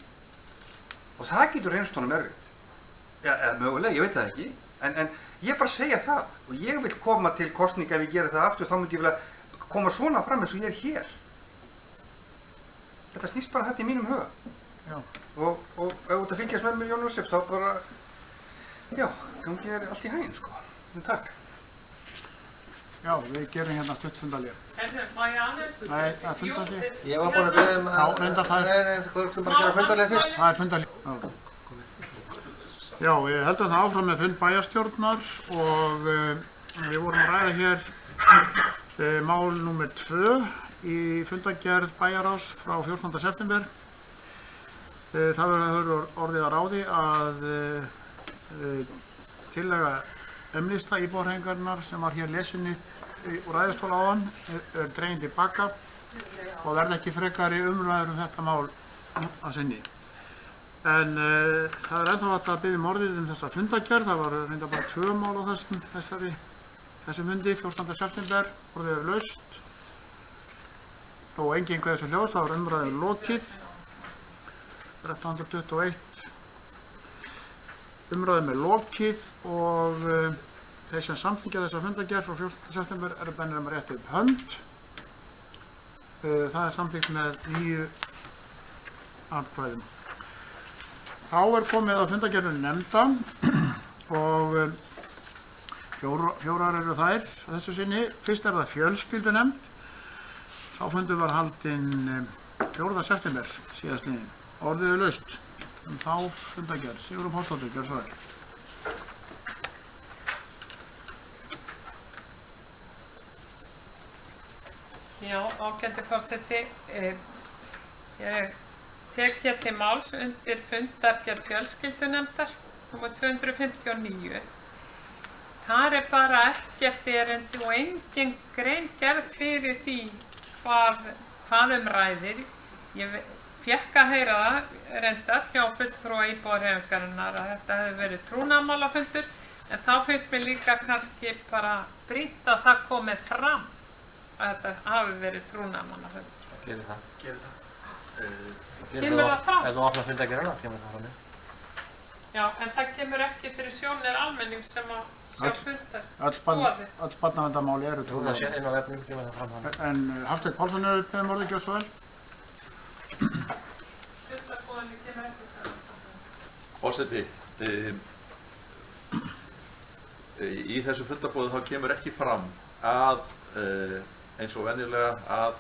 Speaker 7: Og það getur reynst honum erfitt. Eða mögulega, ég veit það ekki. En ég bara segja það. Og ég vil koma til kosninga ef ég gera það aftur, þá myndi ég vilja koma svona fram eins og ég er hér. Þetta snýst bara þetta í mínum huga.
Speaker 1: Já.
Speaker 7: Og ef þú ert að fylgjast með Jón Jósef, þá bara, já, gangi þér allt í haginn, sko. Takk.
Speaker 1: Já, við gerum hérna stuttfundarhlé.
Speaker 2: Má ég aðeins?
Speaker 1: Nei, það er fundarhlé.
Speaker 7: Ég var búinn að beðja um
Speaker 1: Já, reyndar það.
Speaker 7: Nei, sko, þú bara gera fundarhlé fyrst.
Speaker 1: Það er fundarhlé. Já, við heldum það áfram með fund bæjarstjórnar og við vorum að ræða hér mál númer 2 í fundargerð bæjarráðs frá 14. september. Það verður orðið að ráði að tillaga lista íbúðarhreyfingarinnar sem var hér lesin úr ræðustóli áðan er dregin til baka og verða ekki frekari umræður þetta mál að sinni. En það er ennþá hægt að biðja orðið þessa fundargerð. Það var reynda bara 2 mál á þessum fundi 14. september. Orðið er laust og enginn kveður sér ljós. Það var umræðin lokið. 1321 umræðum er lokið og þeir sem samþykkja þessa fundargerð frá 14. september eru bennir að rétta upp hönd. Það er samþykkt með 9 atkvæðum. Þá er komið að fundargerðum nefnda og 4 eru þær að þessu sinni. Fyrst er það fjölskyldunefnd. Sá fundur var haldinn 4. september síðastliðinn. Orðið er laust þá fundargerð. Sigurður Pálsdóttir, gjörðu svo vel.
Speaker 2: Já, ágæti forseti. Ég tek hér til máls undir fundargerð fjölskyldunefndar nr. 259. Þar er bara ekkert erindi og engin grein gerð fyrir því hvað ræðir. fékk að heyra það reyndar hjá fulltrúa íbúðarhreyfingarinnar að þetta hefði verið trúnaðarmálafundur, en þá finnst mér líka kannski bara brýnt að það komi fram að þetta hafi verið trúnaðarmálafundur.
Speaker 8: Gerir það.
Speaker 2: Kemur það fram?
Speaker 8: Ef þú opnar fundargerðina, kemur það fram.
Speaker 2: Já, en það kemur ekki fyrir sjónir almenning sem að sjá fundar.
Speaker 1: Öll barnaverndarmál eru
Speaker 8: Þú það sé inn á vefnum, kemur það fram þannig.
Speaker 1: En Hafsteinn Pálsson hefur beðið orðið, gjör svo vel.
Speaker 2: Fundarboðinu kemur ekki fram.
Speaker 6: Forseti, í þessu fundarbóði þá kemur ekki fram að eins og venjulega að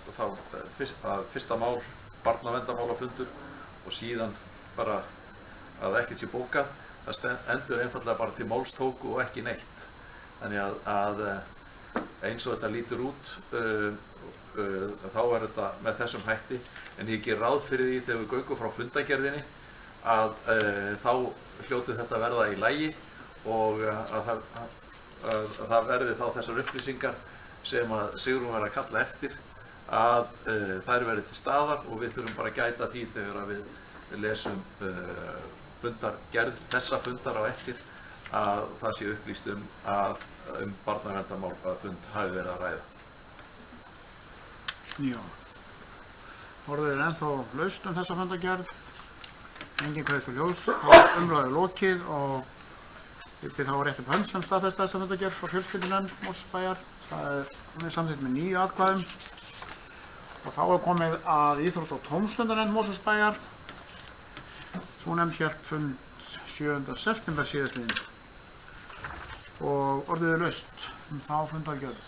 Speaker 6: fyrsta mál barnaverndarmálafundur og síðan bara að ekkert sé bókað, það endur einfallega bara til málstóku og ekki neitt. Þannig að eins og þetta lítur út þá þetta með þessum hætti, en ég ger ráð fyrir því þegar við göngum frá fundargerðinni að þá hljóti þetta verða í lagi og að það verði þá þessar upplýsingar sem að Sigrún var að kalla eftir að þær verði til staðar og við þurfum bara að gæta því þegar að við lesum fundargerð þessa fundar á eftir að það sé upplýst að barnaverndarmálafund hafi verið að ræða.
Speaker 1: Já. Orðið er ennþá laust þessa fundargerð, engin kveðs og ljós, umræðu lokið og ég bið þá rétt hönd sem staðfesta þessa fundargerð frá fjölskyldunefnd Mosfellsbæjar. Hún er samþykkt með 9 atkvæðum og þá er komið að íþrótta- og tómstundanefnd Mosfellsbæjar. Sú nefnd hélt fund 7. september síðastliðinn og orðið er laust þá fundargerð.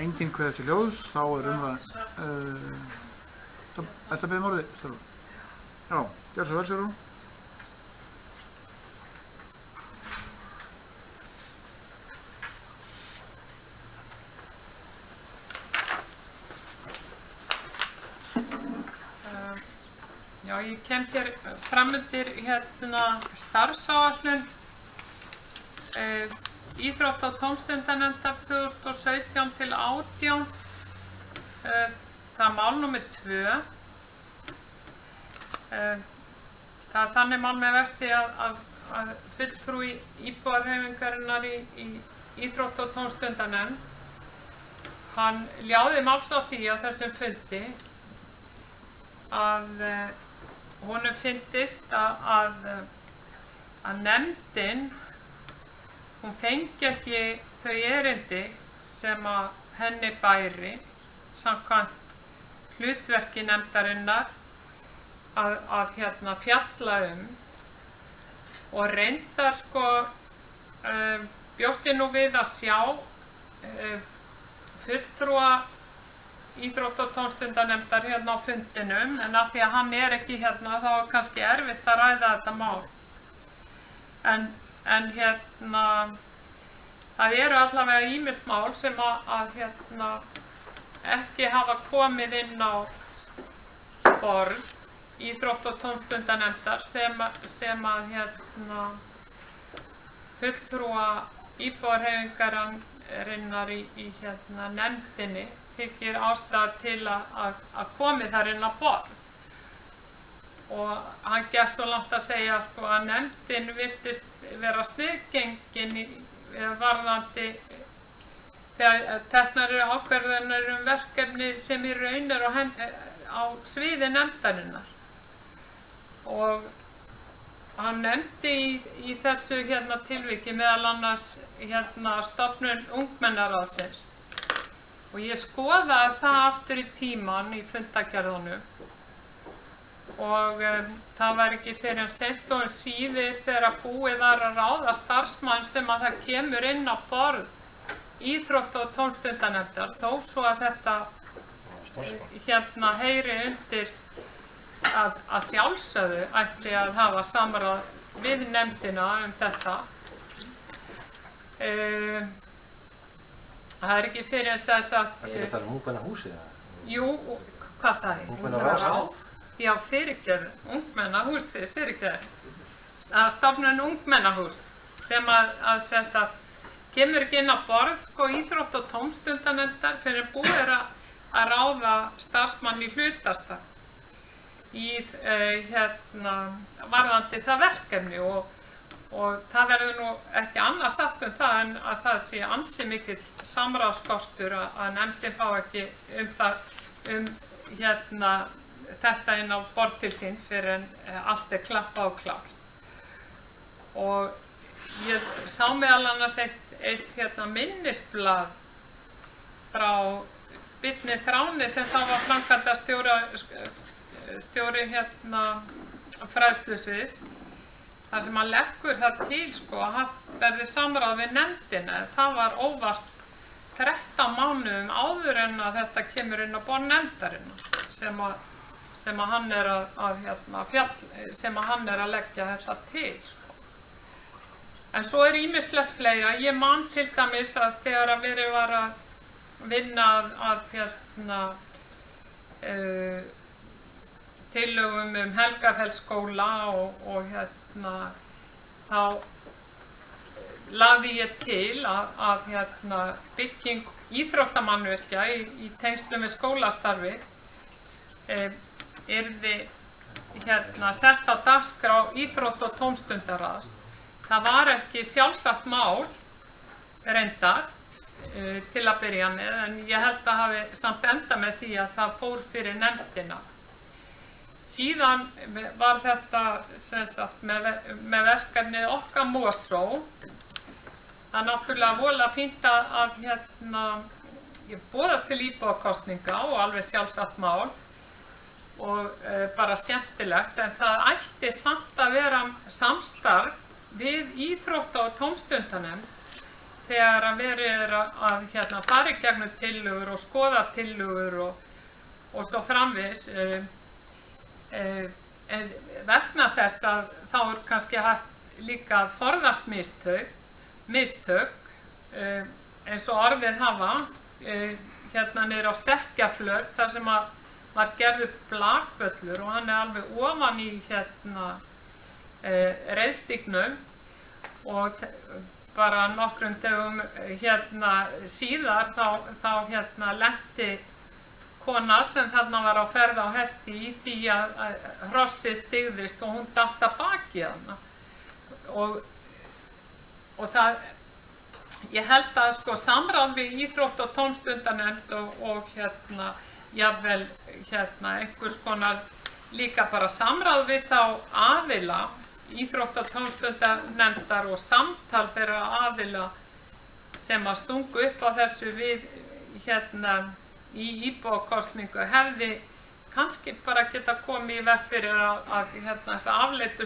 Speaker 1: Engin kveður til ljóðs, þá er umræð. Þetta beðum orðið, Sigrún. Já, gjör svo vel, Sigrún.
Speaker 2: Já, ég kem hér framundir starfsáætlun íþrótta- og tómstundanefndar 2017 til 18. Það er mál númer 2. Það er þannig mál með vexti að fulltrúi íbúðarhreyfingarinnar í íþrótta- og tómstundanefnd, hann ljáði máls á því á þessum fundi að honum fyndist að nefndin, hún fengi ekki þau erindi sem að henni bæri samkvæmt hlutverki nefndarinnar að fjalla og reyndar bjóst ég nú við að sjá fulltrúa íþrótta- og tómstundanefndar á fundinum, en af því að hann er ekki þá er kannski erfitt að ræða þetta mál. En það eru allavega ýmis mál sem að ekki hafa komið inn á borð íþrótta- og tómstundanefndar sem að fulltrúa íbúðarhreyfingarinnar í nefndinni þykir ástæða til að komi þar inn á borð. Og hann gekk svo langt að segja að nefndin virtist vera sniðgengin varðandi þegar teknar eru ákvarðanir verkefni sem í raun er á sviði nefndarinnar. Og hann nefndi í þessu tilviki meðal annars stofnun ungmennaráðsins. Og ég skoðaði það aftur í tíman í fundargerðunum og það var ekki fyrir seint og síðir þegar búið var að ráða starfsmann sem að það kemur inn á borð íþrótta- og tómstundanefndar, þó svo að þetta heyri undir að sjálfsögðu ætti að hafa samráð við nefndina þetta. Það er ekki fyrir þess að...
Speaker 8: Þetta er að tala ungmennahúsið?
Speaker 2: Jú, hvað sagði ég?
Speaker 8: Ungmennaráð?
Speaker 2: Já, fyrirgefðu, ungmennahúsið, fyrirgefðu. Að stofnun ungmennahús sem að kemur ekki inn á borð íþrótta- og tómstundanefndar fyrir búið að að ráða starfsmann í hlutastarf í varðandi það verkefni og það verður nú ekki annað sagt um það en að það sé ansi mikill samráðsskortur að nefndin fá ekki þetta inn á borð til sín fyrir en allt klappa og klárt. Og ég sá meðal annars eitt minnisblað frá Birni Þráni sem þá var framkvæmdastjóri fræðslusviðs, þar sem hann leggur það til að haft verði samráð við nefndina. Það var óvart 13 mánuðum áður en að þetta kemur inn á borð nefndarinnar sem hann er að leggja þessa til. En svo er ýmislegt fleira. Ég man til dæmis að þegar að verið var að vinna að tillögum Helgafeldsskóla og þá lagði ég til að bygging íþróttamannvirkja í tengslum við skólastarfi yrði sett á dagskrá íþrótt- og tómstundaráðs. Það var ekki sjálfsagt mál reyndar til að byrja með, en ég held að hafi samt enda með því að það fór fyrir nefndina. Síðan var þetta með verkefnið Okkar Mosó. Það er náttúrulega voðalega fínt að ég boða til íbúakosninga og alveg sjálfsagt mál og bara skemmtilegt, en það ætti samt að vera samstarf við íþrótta- og tómstundanefnd þegar að verið er að fara í gegnum tillögur og skoða tillögur og svo framvegis. Vegna þess að þá er kannski hægt líka að forðast mistök eins og orðið hafa niður á Stekkjaflöt þar sem var gerður blakvöllur og hann er alveg ofan í reiðstígnum og bara nokkrum dögum síðar þá lenti kona sem þarna var á ferð á hesti í því að hrossi stigðist og hún datt að baki hana. Og það, ég held að samráð við íþrótt- og tómstundanefnd og jafnvel einhvers konar líka bara samráð við þá aðila íþrótt- og tómstundanefndar og samtal þeirra aðila sem að stungu upp á þessu við í íbúakosningu hefði kannski bara geta komið í veg fyrir að þessa afleiddu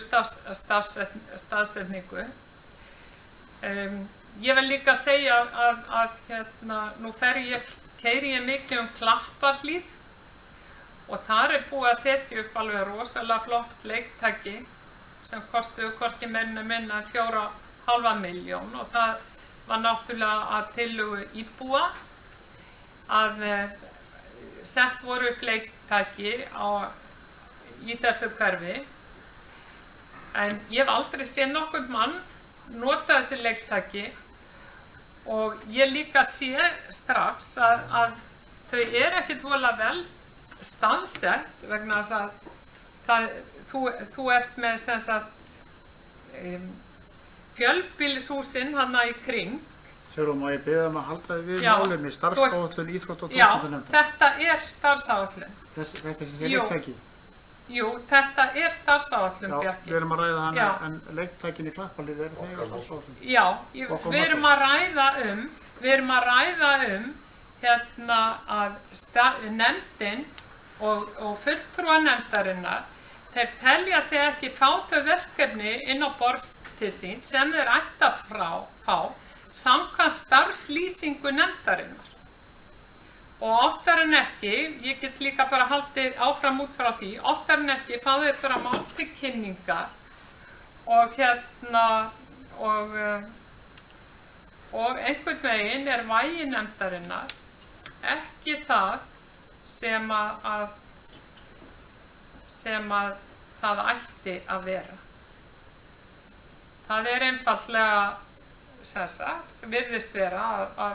Speaker 2: staðsetningu. Ég vil líka segja að nú keyri ég mikið Klapparhlíð og þar er búið að setja upp alveg rosalega flott leiktæki sem kostuðu hvorki minna en 4,5 milljón og það var náttúrulega að tillögu íbúa að sett voru upp leiktæki í þessu hverfi, en ég hef aldrei séð nokkurn mann nota þessi leiktæki og ég líka sé strax að þau ekkert voðalega vel staðsett vegna þess að þú ert með fjölbýlishúsin hana í kring.
Speaker 1: Sigrún, má ég biðja að halda við málefni, starfsáætlun, íþrótt- og tómstundanefndar?
Speaker 2: Já, þetta er starfsáætlun.
Speaker 1: Þetta er þessi leiktæki?
Speaker 2: Jú, þetta er starfsáætlun, Bjarki.
Speaker 1: Já, við erum að ræða hana, en leiktækin í Klapparhlíð eru þegar starfsáætlun?
Speaker 2: Já, við erum að ræða um að nefndin og fulltrúa nefndarinnar, þeir telja sig ekki fá þau verkefni inn á borð til sín sem þeir ætti að fá samkvæmt starfslýsingu nefndarinnar. Og oftar en ekki, ég get líka bara haldið áfram út frá því, oftar en ekki fá þeir bara mál til kynningar og einhvern veginn er vægi nefndarinnar ekki það sem það ætti að vera. Það er einfaldlega virðist vera að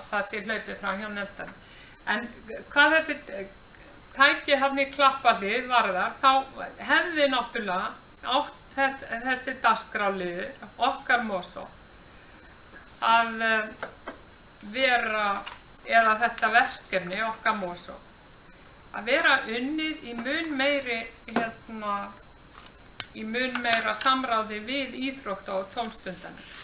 Speaker 2: það sé hlaupið frá hjá nefndarinnar. En hvað þessi tæki hann í Klapparhlíð varðar, þá hefði náttúrulega átt þessi dagskrárliður, okkar Mosó, að vera, eða þetta verkefni, okkar Mosó, að vera unnið í mun meira samráði við íþrótta- og tómstundanefnd.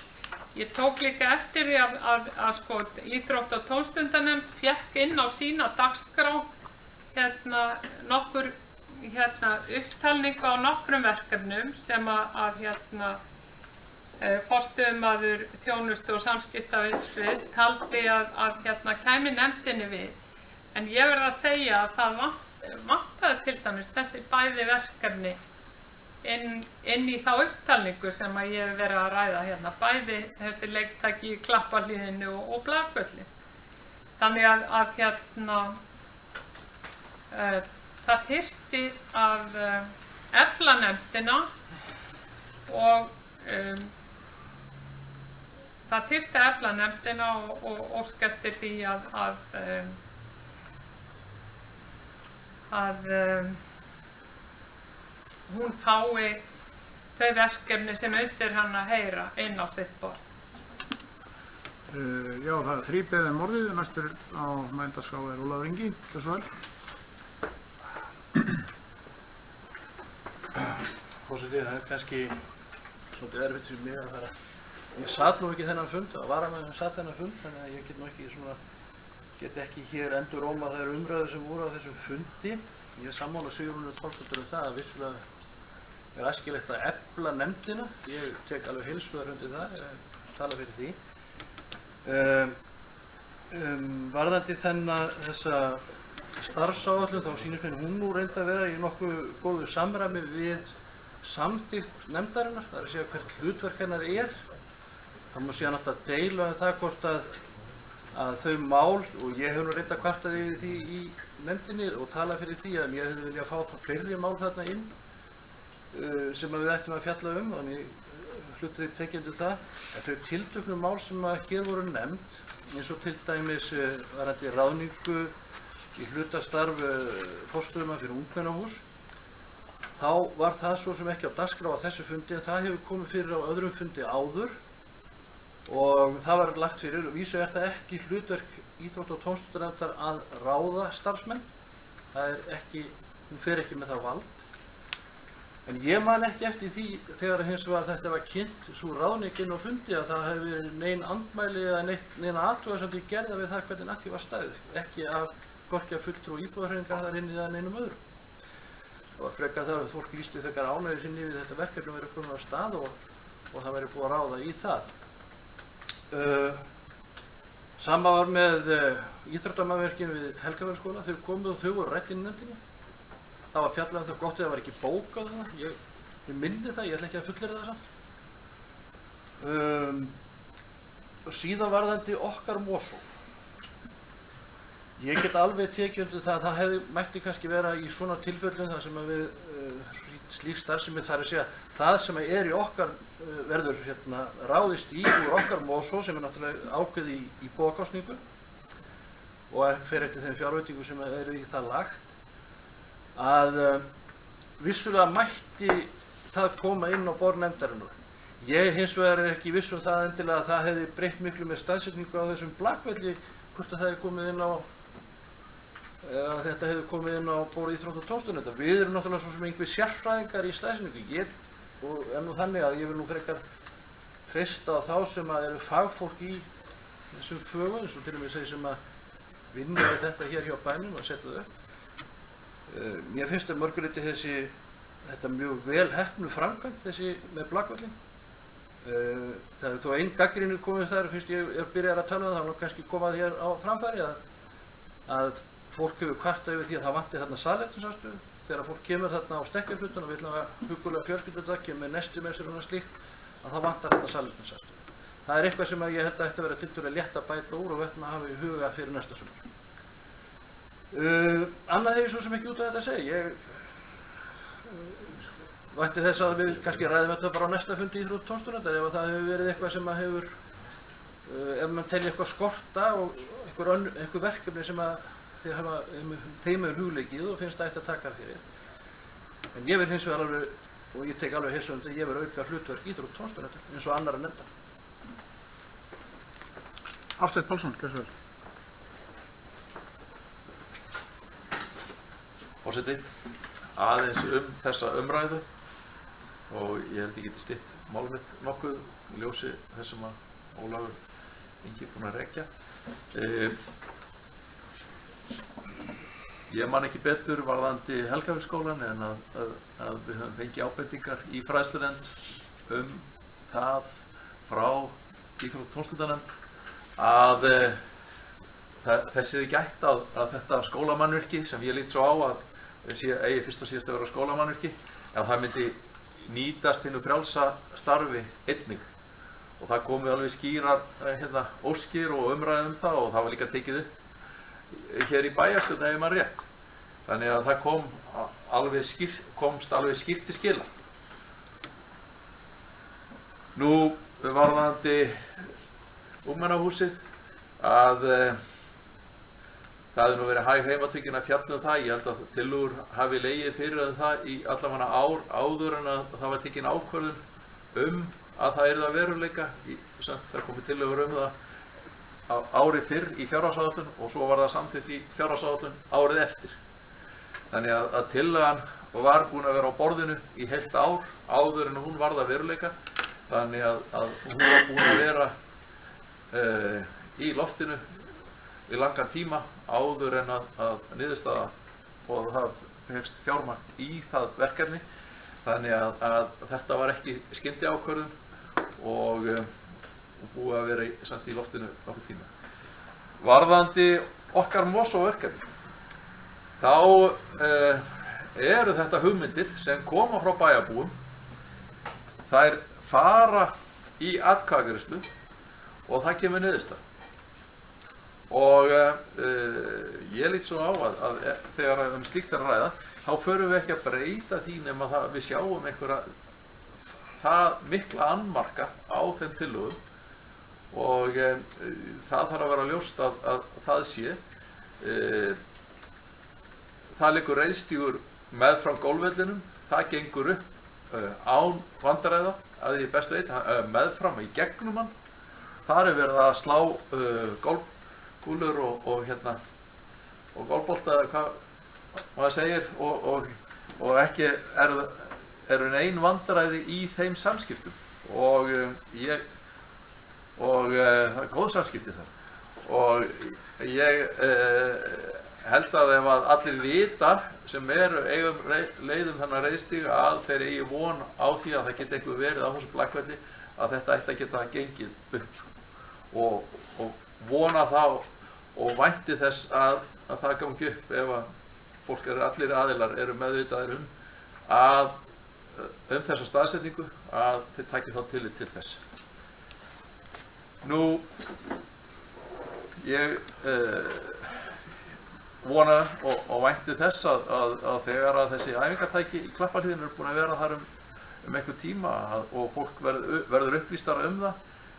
Speaker 2: Ég tók líka eftir því að sko, íþrótta- og tómstundanefnd fékk inn á sína dagskrá nokkur upptalningu á nokkrum verkefnum sem forstöðumaður þjónustu og samskiptasviðs taldi að kæmi nefndinni við. En ég verð að segja að það vantaði til dæmis þessi bæði verkefni inn í þá upptalningu sem að ég hef verið að ræða hérna, bæði þessi leiktæki í Klapparhlíðinu og Blakvölli. Þannig að það þyrfti að efla nefndina og óska eftir því að hún fái þau verkefni sem undir hann að heyra inn á sitt borð.
Speaker 1: Já, það er 3 beðið morðið, næstur á mælendaskrá er Ólafur Ingi, þessu vel.
Speaker 8: Forseti, það er kannski svolítið erfitt fyrir mig að fara. Ég satt nú ekki þennan fund, það var að maður sem satt þennan fund, þannig að ég get nú ekki get ekki hér enduróma þær umræður sem voru á þessum fundi. Ég er sammála Sigrúnu Pálsdóttur það að vissulega er æskilegt að efla nefndina. Ég tek alveg heils hugar undir það, tala fyrir því. Varðandi þessa starfsáætlun, þá sýnir mér hún nú reyndi að vera í nokkuð góðu samræmi við samþykkt nefndarinnar, það er að segja hvert hlutverk hennar er. Það má síðan alltaf deila um það hvort að þau mál, og ég hef nú reyndað kvartað yfir því í nefndinni og talað fyrir því að ég hefði viljað fá fleiri mál þarna inn sem við ættum að fjalla þannig hlutið tekið undir það. En þau tilteknu mál sem að hér voru nefnd, eins og til dæmis varðandi ráðningu í hlutastarf forstöðumann fyrir ungmennahús, þá var það svo sem ekki á dagskrá á þessu fundi, en það hefur komið fyrir á öðrum fundi áður. Og það var lagt fyrir, og vísu er það ekki hlutverk íþrótta- og tómstundanefndar að ráða starfsmenn. Það er ekki, hún fer ekki með það vald. En ég man ekki eftir því þegar hins vegar þetta var kynnt, svo ráðningin á fundi, að það hefði verið nein andmæli eða neina athugasemd gerða við það hvernig að því var staðið. Ekki af hvorki af fulltrúa íbúðarhreyfingar þar inni eða neinum öðrum. Og frekar það að fólk lýsti frekar ánægju sinni við þetta verkefni verið komið á stað og það verið búið að ráða í það. Sama var með íþróttamannverkin við Helgavæðarskóla, þau komu og þau voru rædd inn í nefndinni. Það var fjallað um það gott eða það var ekki bók á það, ég minni það, ég ætla ekki að fullyrða það samt. Síðan varðandi okkar Mosó. Ég get alveg tekið undir það að það mætti kannski vera í svona tilfellum þar sem að við slík starfsemi, þar að segja það sem er í okkar verður ráðist í úr okkar Mosó sem er náttúrulega ákveði í bókostningu og fer eftir þeim fjárveitingu sem eru í það lagt, að vissulega mætti það koma inn á borð nefndarinnar. Ég hins vegar er ekki viss um það endilega að það hefði breytt miklu með staðsetningu á þessum Blakvelli, hvort að það hefði komið inn á að þetta hefði komið inn á borð íþrótta- og tómstundanefndar. Við erum náttúrulega svo sem einhver sérfræðingar í staðsetningu. Og er nú þannig að ég vil nú frekar treysta á þá sem eru fagfólk í þessum fögum, eins og til og með þeir sem að vinna við þetta hér hjá bænum og setja það upp. Mér finnst að mörguleyti þetta mjög vel heppnu framkvæmd þessi með Blakvöllin. Það er þó einn gagnrýni komið þar, fyrst ég byrjar að tala um það, þá kannski komað hér á framfæri að fólk hefur kvartað yfir því að það vanti þarna salernisaðstöðu. Þegar fólk kemur þarna á stekkjarflutun og vill hafa huggulega fjölskyldudag með nestumessur og slíkt, að það vantar þarna salernisaðstöðu. Það er eitthvað sem ég held að ætti að vera tiltölulega létt að bæta úr og við ættum að hafa í huga fyrir næsta sumar. Annað hef ég svo sem ekki út af þetta að segja. Ég vænti þess að við kannski ræðum þetta bara á næsta fundi íþrótta- og tómstundanefndar ef það hefur verið eitthvað sem að hefur, ef mann telji eitthvað skorta og einhver verkefni sem að þeim er hugleikið og finnst það ætti að taka fyrir. En ég vil hins vegar alveg, og ég tek alveg hins vegar, ég vil auka hlutverk íþrótt- og tómstundastarfs eins og annarra nefnda.
Speaker 1: Hafsteinn Pálsson, gjörðu svo vel.
Speaker 6: Forseti, aðeins þessa umræðu og ég held ég geti stytt mál mitt nokkuð í ljósi þessum að Ólafur Ingi er búinn að rekja. Ég man ekki betur varðandi Helgavíkurskólann en að við höfum fengið ábendingar í fræðslunefnd það frá íþrótt- og tómstundanefnd að þessi er gætt að þetta skólamannvirki sem ég lít svo á að eigi fyrst og síðast að vera skólamannvirki, að það myndi nýtast hinnu frjálsa starfi einnig. Og það komu alveg skýrar óskir og umræði það og það var líka tekið upp hér í bæjarstjórn ef maður rétt. Þannig að það komst alveg skýrt til skila. Nú varðandi ungmennahúsið að það hefði nú verið hæg heimatökin að fjalla það. Ég held að tillögur hafi legið fyrir það í allavega ár áður en að það var tekin ákvörðun að það yrði að veruleika. Það komið tillögur það árið fyrr í fjárhagsáætlun og svo var það samþykkt í fjárhagsáætlun árið eftir. Þannig að tillagan var búin að vera á borðinu í heilt ár áður en hún varð að veruleika. Þannig að hún var búin að vera í loftinu í langan tíma áður en að niðurstaða og það fegst fjármagn í það verkefni. Þannig að þetta var ekki skyndiákvörðun og búið að vera samt í loftinu nokkuð tíma. Varðandi okkar Mosó-verkefni, þá eru þetta hugmyndir sem koma frá bæjarbúum. Þær fara í atkvæðagreiðslu og það kemur niðurstaða. Og ég lít svo á að þegar slíkt er að ræða, þá förum við ekki að breyta því nema það við sjáum einhverja það mikla annmarka á þeim tillögum og það þarf að vera ljóst að það sé. Það liggur reiðstígur meðfram gólfvellinum, það gengur upp án vandræða, að ég best veit, meðfram í gegnum hann. Þar er verið að slá golfkúlur og golfbolta eða hvað maður segir og ekki eru nein vandræði í þeim samskiptum og það er góð samskipti þar og ég held að ef að allir vita sem eigum leiðum þennan reiðstíg að þeir eigi von á því að það geti einhver verið á þessu blakvelli að þetta ætti að geta gengið upp og vona þá og vænti þess að það gangi upp ef að fólk allir aðilar eru meðvitaðir að þessa staðsetningu að þeir taki þá tillit til þess. Nú, ég vona og vænti þess að þegar að þessi æfingartæki í Klapparhlíðinni eru búin að vera þar einhver tíma og fólk verður upplýstara það,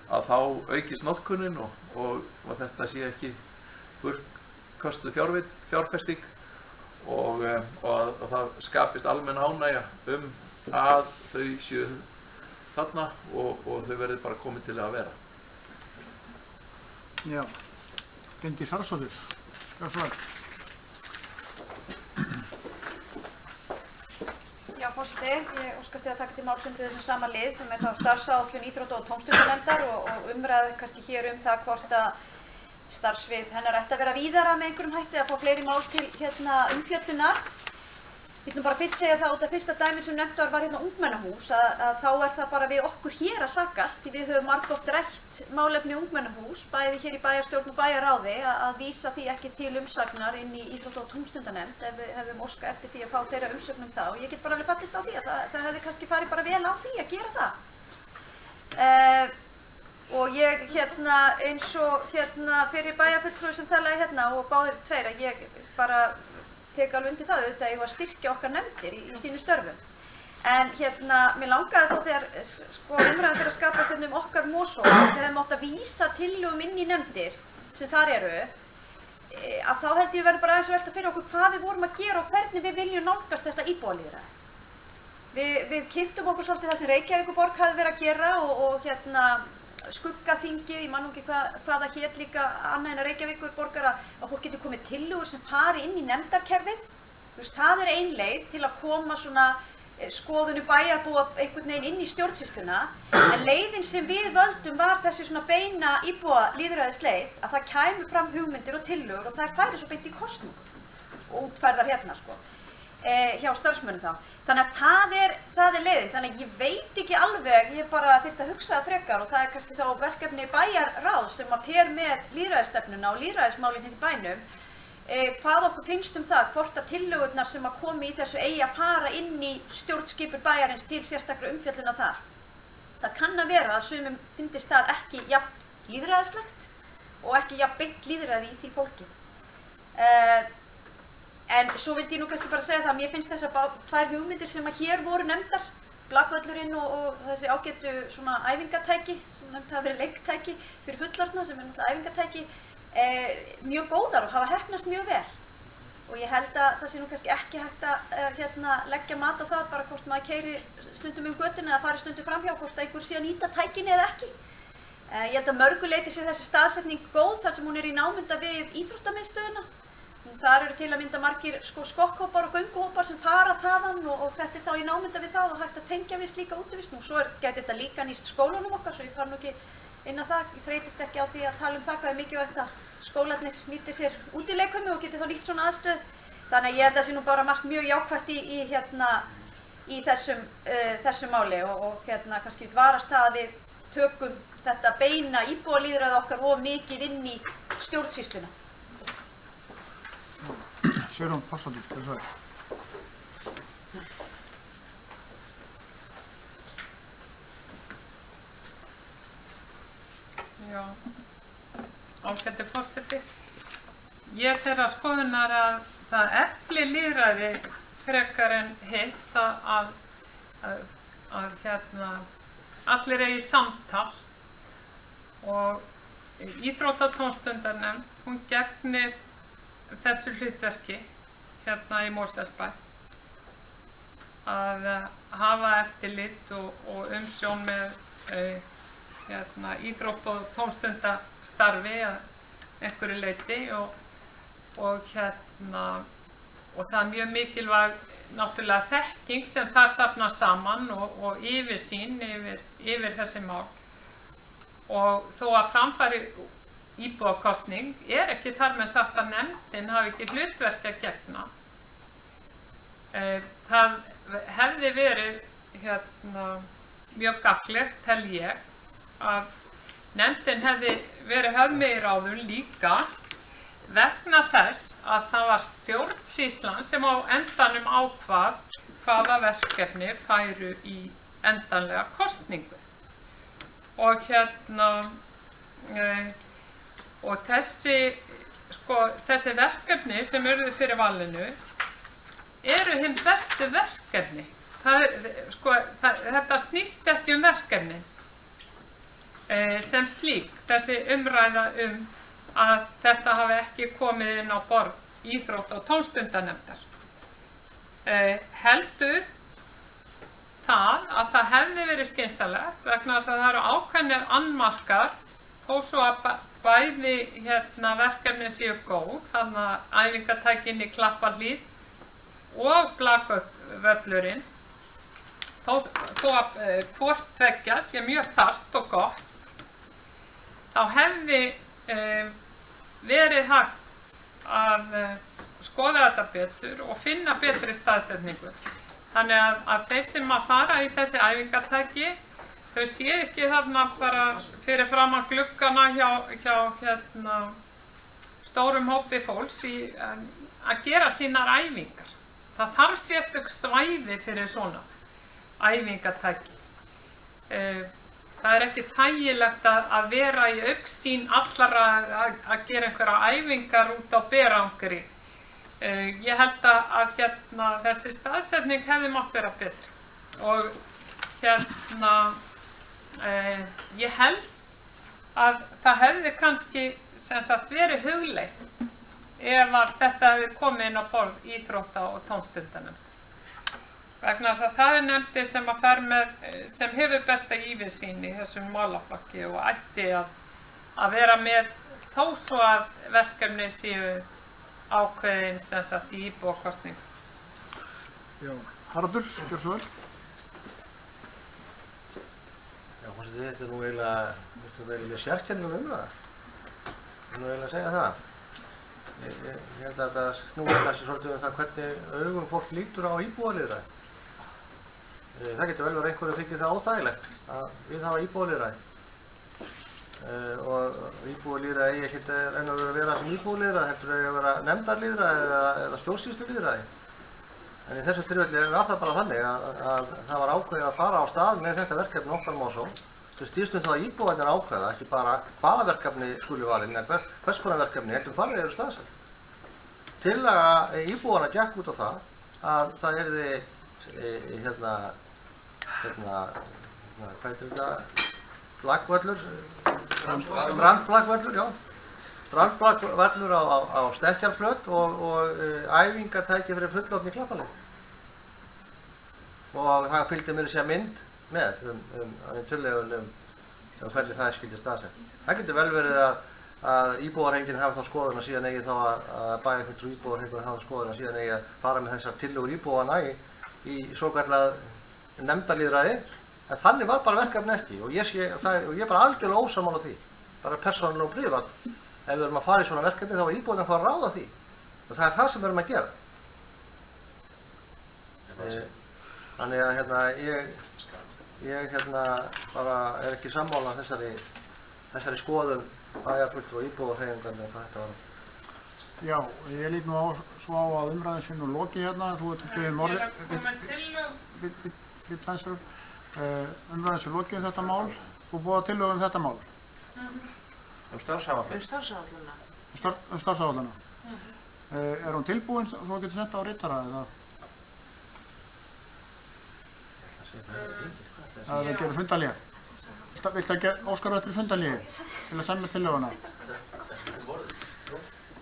Speaker 6: að þá aukist notkunin og þetta sé ekki burtköstuð fjárfesting og að það skapist almenn ánægja að þau séu þarna og þau verði bara komið til að vera.
Speaker 1: Já, Bryndís Haraldsdóttir, gjörðu svo vel.
Speaker 4: Já, forseti, ég óska eftir að taka til máls undir þessum sama lið sem er þá starfsáætlun íþrótta- og tómstundanefndar og umræðu kannski hér það hvort að starfsvið hennar ætti að vera víðara með einhverjum hætti að fá fleiri mál til umfjöllunar. Ég ætlum bara fyrst að segja það út af fyrsta dæmi sem nefnt var ungmennahús að þá er það bara við okkur hér að sakast því við höfum margoft rætt málefni ungmennahús bæði hér í bæjarstjórn og bæjarráði að vísa því ekki til umsagnar inn í íþrótta- og tómstundanefnd ef við hefðum óskað eftir því að fá þeirra umsögnum þá. Ég get bara alveg fallist á því að það hefði kannski farið bara vel á því að gera það. Og ég eins og fyrir bæjarfulltrúi sem talaði og báðir tveir að ég bara tek alveg undir það auðvitað eigum að styrkja okkar nefndir í sínu störfum. En mér langaði þá þegar umræðan fyrir að skapast okkar Mosó þegar þeim átt að vísa tillögum inn í nefndir sem þar eru að þá held ég verður bara aðeins að velta fyrir okkur hvað við vorum að gera og hvernig við viljum nálgast þetta íbúalýðræði. Við kynntum okkur svolítið það sem Reykjavíkurborg hafði verið að gera og skuggaþingið, ég man nú ekki hvað það hét líka annað en að Reykjavíkurborgar að fólk getur komið tillögur sem fari inn í nefndarkerfið. Þú veist, það er ein leið til að koma svona skoðunum bæjarbúa einhvern veginn inn í stjórnsýsluna, en leiðin sem við völdum var þessi svona beina íbúalýðræðisleið að það kæmu fram hugmyndir og tillögur og þær færi svo beint í kosningu og útfærðar hérna hjá starfsmönnum þá. Þannig að það er leiðin, þannig að ég veit ekki alveg, ég bara þyrfti að hugsa það frekar og það er kannski þá verkefni bæjarráðs sem að fer með lýðræðisstefnuna og lýðræðismálin hérna í bænum, hvað okkur finnst það, hvort að tillögurnar sem að komi í þessu eigi að fara inn í stjórnskipun bæjarins til sérstakra umfjölluna þar. Það kann að vera að sumum finnist það ekki jafn lýðræðislegt og ekki jafn beint lýðræði í því fólki. En svo vildi ég nú kannski bara segja það að mér finnst þessar tvær hugmyndir sem að hér voru nefndar, Blakvöllurinn og þessi ágætu svona æfingatæki, sem nefnt hafa verið leiktæki fyrir fullorðna sem náttúrulega æfingatæki, mjög góðar og hafa heppnast mjög vel. Og ég held að það sé nú kannski ekki hægt að leggja mat á það, bara hvort maður keyri stundum götuna eða fari stundum framhjá, hvort einhver sé að nýta tækin eða ekki. Ég held að mörgu leyti sé þessi staðsetning góð þar sem hún er í námunda við íþróttamiðstöðina. Þar eru til að mynda margir skokkhópar og gönguhópar sem fara þaðan og þetta er þá í námunda við það og hægt að tengja við slíka útivist. Nú svo gæti þetta líka nýst skólunum okkar, svo ég fari nú ekki inn á það. Ég þreytist ekki á því að tala það hvað er mikilvægt að skólarnir nýti sér útileikfimi og geti þá nýtt svona aðstöð. Þannig að ég held að það sé nú bara margt mjög jákvætt í þessu máli og kannski varast það að við tökum þetta beina íbúalýðræði okkar of mikið inn í stjórnsýsluna.
Speaker 1: Sigrún Pálsdóttir, þessu er.
Speaker 2: Já, ágæti forseti. Ég er þeirrar skoðunar að það efli lýðræði frekar en hitt að allir eigi samtal og íþrótta- og tómstundanefnd, hún gegnir þessu hlutverki hérna í Mosfellsbæ að hafa eftirlit og umsjón með íþrótt- og tómstundastarfi að einhverju leyti og það er mjög mikilvæg náttúrulega þekking sem það safnar saman og yfirsýn yfir þessi mál og þó að framfæri íbúakosning er ekki þar með sagt að nefndin hafi ekki hlutverk að gegna. Það hefði verið mjög gagnlegt, tel ég, að nefndin hefði verið höfð með í ráðum líka vegna þess að það var stjórnsýslan sem á endanum ákvað hvaða verkefni færu í endanlega kosningu. Og þessi verkefni sem urðu fyrir valinu eru hinn bestu verkefni. Þetta snýst ekki verkefni sem slík, þessi umræða að þetta hafi ekki komið inn á borð íþrótta- og tómstundanefndar. Heldur að það hefði verið skynsamlegt vegna þess að það eru ákveðnir annmarkar þó svo að bæði verkefni séu góð, þannig að æfingatækin í Klapparhlíð og Blakvöllurinn, þó að hvort tveggja sé mjög þarft og gott, þá hefði verið hægt að skoða þetta betur og finna betri staðsetningu. Þannig að þeir sem að fara í þessi æfingatæki, þau séu ekki þarna bara fyrir framan gluggana hjá stórum hópi fólks að gera sínar æfingar. Það þarf sérstök svæði fyrir svona æfingatæki. Það er ekki þægilegt að vera í augsýn allara að gera einhverja æfingar út á berangri. Ég held að þessi staðsetning hefði mátt vera betri og ég held að það hefði kannski verið hugleitt ef að þetta hefði komið inn á borð íþrótta- og tómstundanefndar. Vegna þess að það er nefndin sem að fer með, sem hefur besta yfirsýn í þessum málaflokki og ætti að vera með þó svo að verkefni séu ákveðin sem sagt í íbúakosningu.
Speaker 1: Já, Haraldur, gjör svo vel.
Speaker 8: Já, forseti, þetta er nú eiginlega mjög sérkennileg umræða. Ég er nú eiginlega að segja það. Ég held að þetta snúi kannski svolítið um það hvernig augum fólk lítur á íbúalýðræði. Það getur vel verið einhverju að þykja það óþægilegt að við hafa íbúalýðræði. Og íbúalýðræði eigi ekkert enn að vera sem íbúalýðræði, heldur eigi að vera nefndarlýðræði eða stjórnsýslulýðræði. En í þessu tilfelli var það bara þannig að það var ákveðið að fara á stað með þetta verkefni okkar Mosó. Það snýst þá að íbúarnir ákveða, ekki bara hvaða verkefni skuli valin, en hvers konar verkefni heldur farið eru staðsett. Tillaga íbúarna gekk út á það að það yrði hvað heitir þetta, blakvöllur, strandblakvöllur, já. Strandblakvöllur á Stekkjarflöt og æfingatæki fyrir fullorðna í Klappalið. Og það fylgdi mér að segja mynd með tillögunum hvernig það skyldi staðsett. Það getur vel verið að íbúarhengin hafa þá skoðun og síðan eigi þá að bæjarfulltrúi íbúarhengur hafa þá skoðun og síðan eigi að fara með þessar tillögur íbúarna í svokallað nefndarlýðræði, en þannig var bara verkefni ekki og ég er bara algjörlega ósammála því, bara persónulega og prívat. Ef við erum að fara í svona verkefni þá er íbúarnir að fara að ráða því og það er það sem við erum að gera. Þannig að ég bara er ekki sammála þessari skoðun bæjarfulltrúa og íbúahreyfingarnar um hvað þetta var.
Speaker 1: Já, ég lít nú svo á að umræðin sé nú lokið hérna, þú ert ekki við morði... Umræðin sé lokið um þetta mál, þú búið að tillögu um þetta mál?
Speaker 8: Starfsáætlun.
Speaker 1: Starfsáætluna. Er hún tilbúin svo getur senda á ritara eða? Það gerir fundarlíða. Viltu ekki óskar eftir fundarlíði til að semja tillöguna?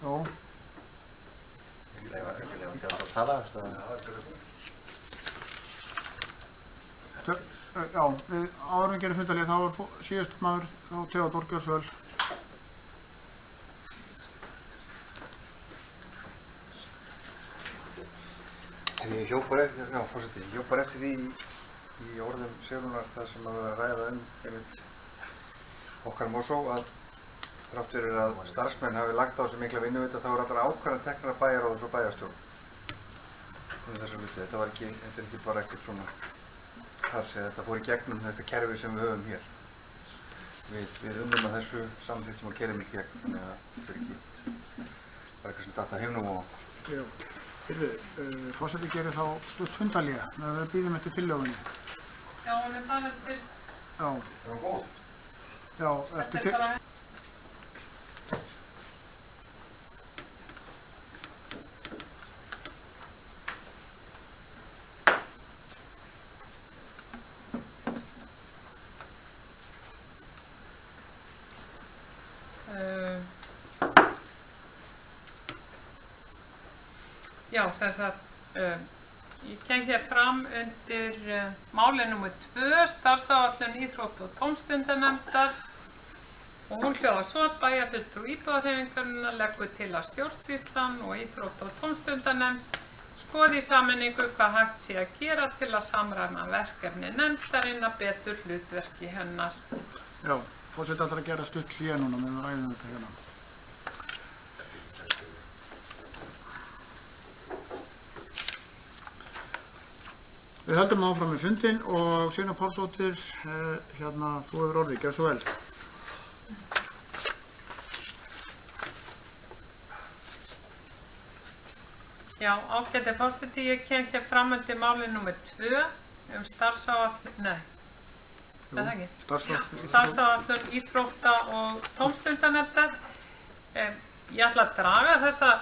Speaker 1: Jó. Já, áður en gerir fundarlíði þá er síðast maður þá Theodór Gjörsvöl.
Speaker 7: Ég hjó bara eftir því í orðum Sigrúnar það sem að ræða einmitt okkar Mosó að þrátt fyrir að starfsmenn hafi lagt á sig mikla vinnu þá eru allar ákvarðanir teknar af bæjarráðs og bæjarstjórn. Þetta er ekki bara ekkert svona þetta fór í gegnum þetta kerfi sem við höfum hér. Við unnum að þessu samþykktum og kerfum í gegn, þannig að þetta er ekki bara eitthvað sem datt af himnum og
Speaker 1: Já, forseti gerir þá stutt fundarlíða með við býðum eftir tillögunni.
Speaker 2: Já, hún er bara til...
Speaker 1: Já.
Speaker 7: Það var góð.
Speaker 1: Já, eftir til...
Speaker 2: Já, þess að ég kem hér fram undir máli nr. 2, starfsáætlun íþrótta- og tómstundanefndar og hún hljóðar svo: bæjarfulltrúi íbúahreyfingarinnar leggur til að stjórnsýslan og íþrótta- og tómstundanefnd skoði í sameiningu hvað hægt sé að gera til að samræma verkefni nefndarinnar betur hlutverki hennar.
Speaker 1: Já, forseti ætlar að gera stutt hlé núna með að ræða þetta hérna. Við höldum áfram með fundinn og Signa Pálsdóttir, hérna, þú hefur orðið, gjör svo vel.
Speaker 2: Já, ágæti forseti, ég kem hér fram undir máli nr. 2 starfsáætlun, er það ekki? Starfsáætlun íþrótta- og tómstundanefndar. Ég ætla að draga þessa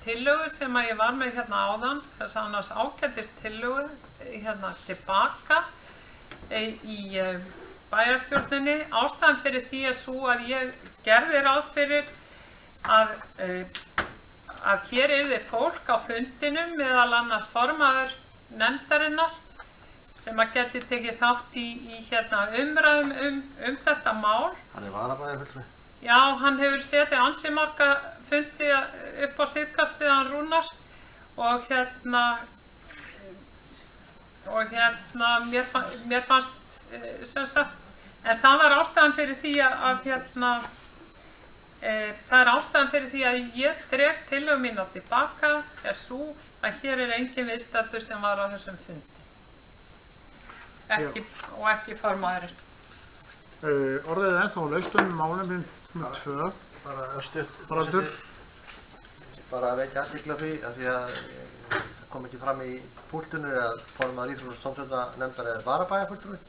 Speaker 2: tillögu sem að ég var með hérna áðan, þess að annars ágætist tillögu hérna tilbaka í bæjarstjórninni. Ástæðan fyrir því er svo að ég gerði ráð fyrir að að hér yrði fólk á fundinum, meðal annars formaður nefndarinnar, sem að geti tekið þátt í hérna umræðum um þetta mál.
Speaker 8: Hann varabæjarfulltrúi.
Speaker 2: Já, hann hefur setið ansi marga fundi upp á síðkastið hann Rúnar og hérna mér fannst sem sagt, en það var ástæðan fyrir því að hérna það er ástæðan fyrir því að ég dreg tillögu mína tilbaka er sú að hér er engin viðstaddur sem var á þessum fundi. Ekki formaðurinn.
Speaker 1: Orðið er ennþá laust málefni nr. 2.
Speaker 8: Bara stutt.
Speaker 9: Bara að vekja athygli á því að það kom ekki fram í púltinu að formaður Íþrótta- og tómstundasnefndar er varabæjarfulltrúi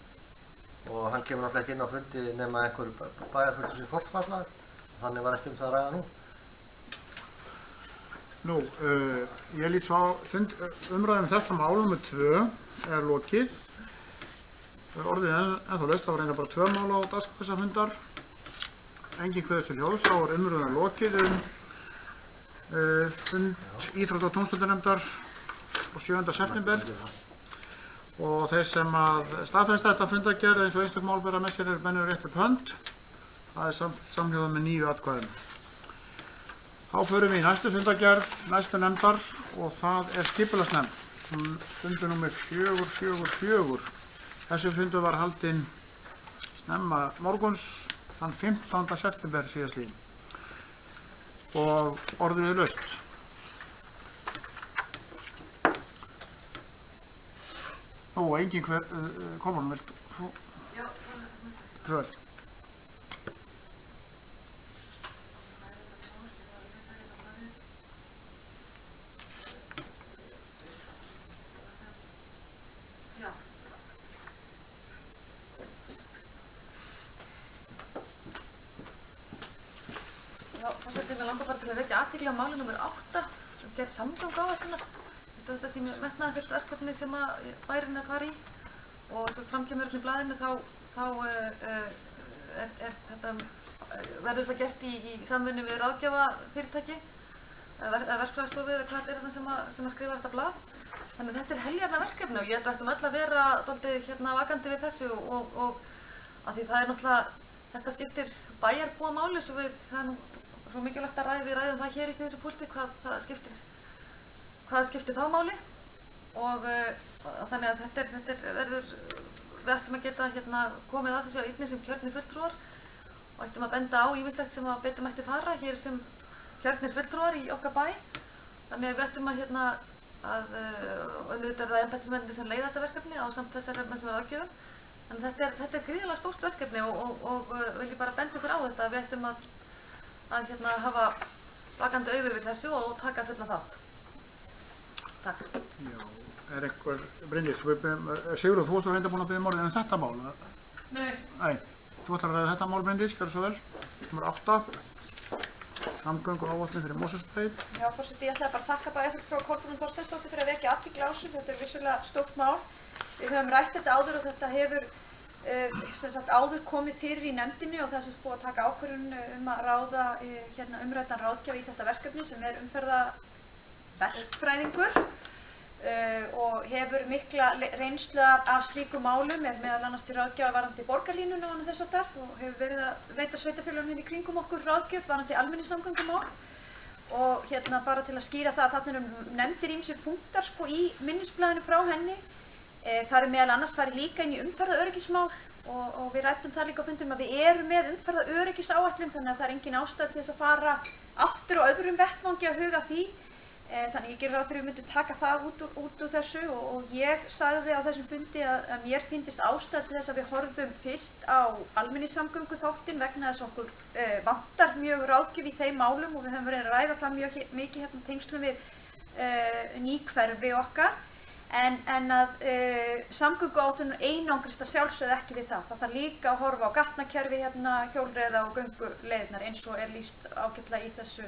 Speaker 9: og hann kemur náttúrulega ekki inn á fundi nema einhver bæjarfulltrúi sem forfallaður. Þannig var ekki það að ræða nú.
Speaker 1: Nú, ég lít svo á umræðum þetta mál nr. 2 er lokið. Orðið er ennþá laust, það var reynda bara 2 mál á dagskrá þessa fundar. Engin kveður til hljóðs, þá var umræðan lokið fund Íþrótta- og tómstundanefndar á 7. september. Og þeir sem að staðfesta þetta fundargerð eins og einstök mál bera með sér er bennur rétt upp hönd. Það er samhljóðað með 9 atkvæðum. Þá förum við í næstu fundargerð, næstu nefndar og það er skipulagsnefnd. Fundur númer 444. Þessi fundur var haldinn snemma morguns þann 15. september síðastliðinn og orðið er laust. Nú, engin Kolbrún, vilt þú? Já, hröð.
Speaker 10: Mér langar bara til að vekja athygli á máli nr. 8 sem gerð samgönguáætlunar. Þetta sem metnaðarfullt verkefni sem að bærinn er að fara í og svo framkemur í blaðinu þá verður þetta gert í samvinnu við ráðgjafafyrirtæki eða verkfræðistofu eða hvað er þetta sem að skrifa þetta blað. Þannig að þetta er heljarna verkefni og ég held að við ættum öll að vera dálítið vakandi við þessu og að því það er náttúrulega, þetta skiptir bæjarbúa máli svo það er nú svo mikilvægt að við ræðum það hér upp í þessu púlti hvað skiptir þá máli og þannig að þetta verður, við ættum að geta komið að þessu einnig sem kjörnir fulltrúar og ættum að benda á ýmislegt sem að betur mætti fara hér sem kjörnir fulltrúar í okkar bæ. Þannig að við ættum að auðvitað er það embættismennirnir sem leiða þetta verkefni ásamt þessar menn sem er aðgjöfum. En þetta er gríðarlega stórt verkefni og vil ég bara benda ykkur á þetta að við ættum að hafa vakandi augu við þessu og taka fullan þátt. Takk.
Speaker 1: Já, er einhver Bryndís, Sigurður, þú varst reynda búin að biðja orðið þetta mál?
Speaker 2: Nei.
Speaker 1: Nei, þú ætlar að ræða þetta mál, Bryndís, gjörðu svo vel. Númer 8, samgönguáætlun fyrir Mosfellsbæ.
Speaker 4: Já, forseti, ég ætlaði bara að þakka bæjarfulltrúa Kolbrúnu Þorsteinsdóttur fyrir að vekja athygli á þessu. Þetta er vissulega stórt mál. Við höfum rætt þetta áður og þetta hefur áður komið fyrir í nefndinni og það er búið að taka ákvörðun að ráða umræddan ráðgjafa í þetta verkefni sem er umferðarverkfræðingur og hefur mikla reynslu af slíkum málum, er meðal annars til ráðgjafa varðandi borgarlínuna og annað þess háttar og hefur verið að veita sveitarfélögunum í kringum okkur ráðgjöf varðandi almenningssamgöngumál og bara til að skýra það að þarna eru nefndir ýmsir punktar í minnisblaðinu frá henni. Það er meðal annars farið líka inn í umferðaröryggismál og við ræddum það líka á fundum að við erum með umferðaröryggisáætlun þannig að það er engin ástæða til þess að fara aftur á öðrum vettvangi að huga því. Þannig ég gerir ráð fyrir að við myndum taka það út úr þessu og ég sagði á þessum fundi að mér fyndist ástæða til þess að við horfum fyrst á almenningssamgönguþáttinn vegna þess að okkur vantar mjög ráðgjöf í þeim málum og við höfum verið að ræða það mjög mikið tengslum við ný hverfi okkar. En að samgönguáætlunin einangrist að sjálfsögðu ekki við það. Það þarf líka að horfa á gatnakerfi hjólreiða og gönguleiðirnar eins og er lýst ágætlega í þessu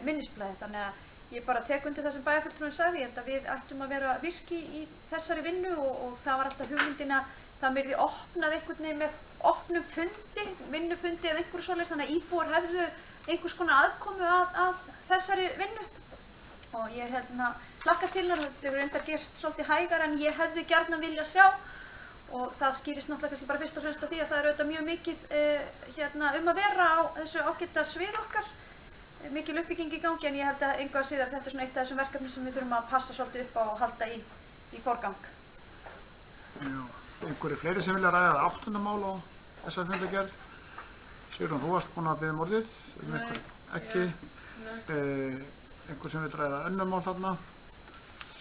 Speaker 4: minnisblaði. Þannig að ég bara tek undir það sem bæjarfulltrúinn sagði, ég held að við ættum að vera virki í þessari vinnu og það var alltaf hugmyndin að það myrði opnað einhvern veginn með opnum fundi, vinnufundi eða einhverju svoleiðis, þannig að íbúar hefðu einhvers konar aðkomu að þessari vinnu. Og ég hlakka til og þetta hefur reyndar gerst svolítið hægar en ég hefði gjarnan viljað sjá, og það skýrist náttúrulega kannski bara fyrst og fremst af því að það er auðvitað mjög mikið að vera á þessu ágæta svið okkar, mikil uppbygging í gangi, en ég held að engu að síðar þetta er svona eitt af þessum verkefnum sem við þurfum að passa svolítið upp á og halda í forgang.
Speaker 1: Já, einhverju fleiri sem vilja ræða 8. mál á þessari fundargerð? Sigrún, þú varst búin að biðja orðið, einhver ekki. Einhver sem vil ræða önnur mál þarna?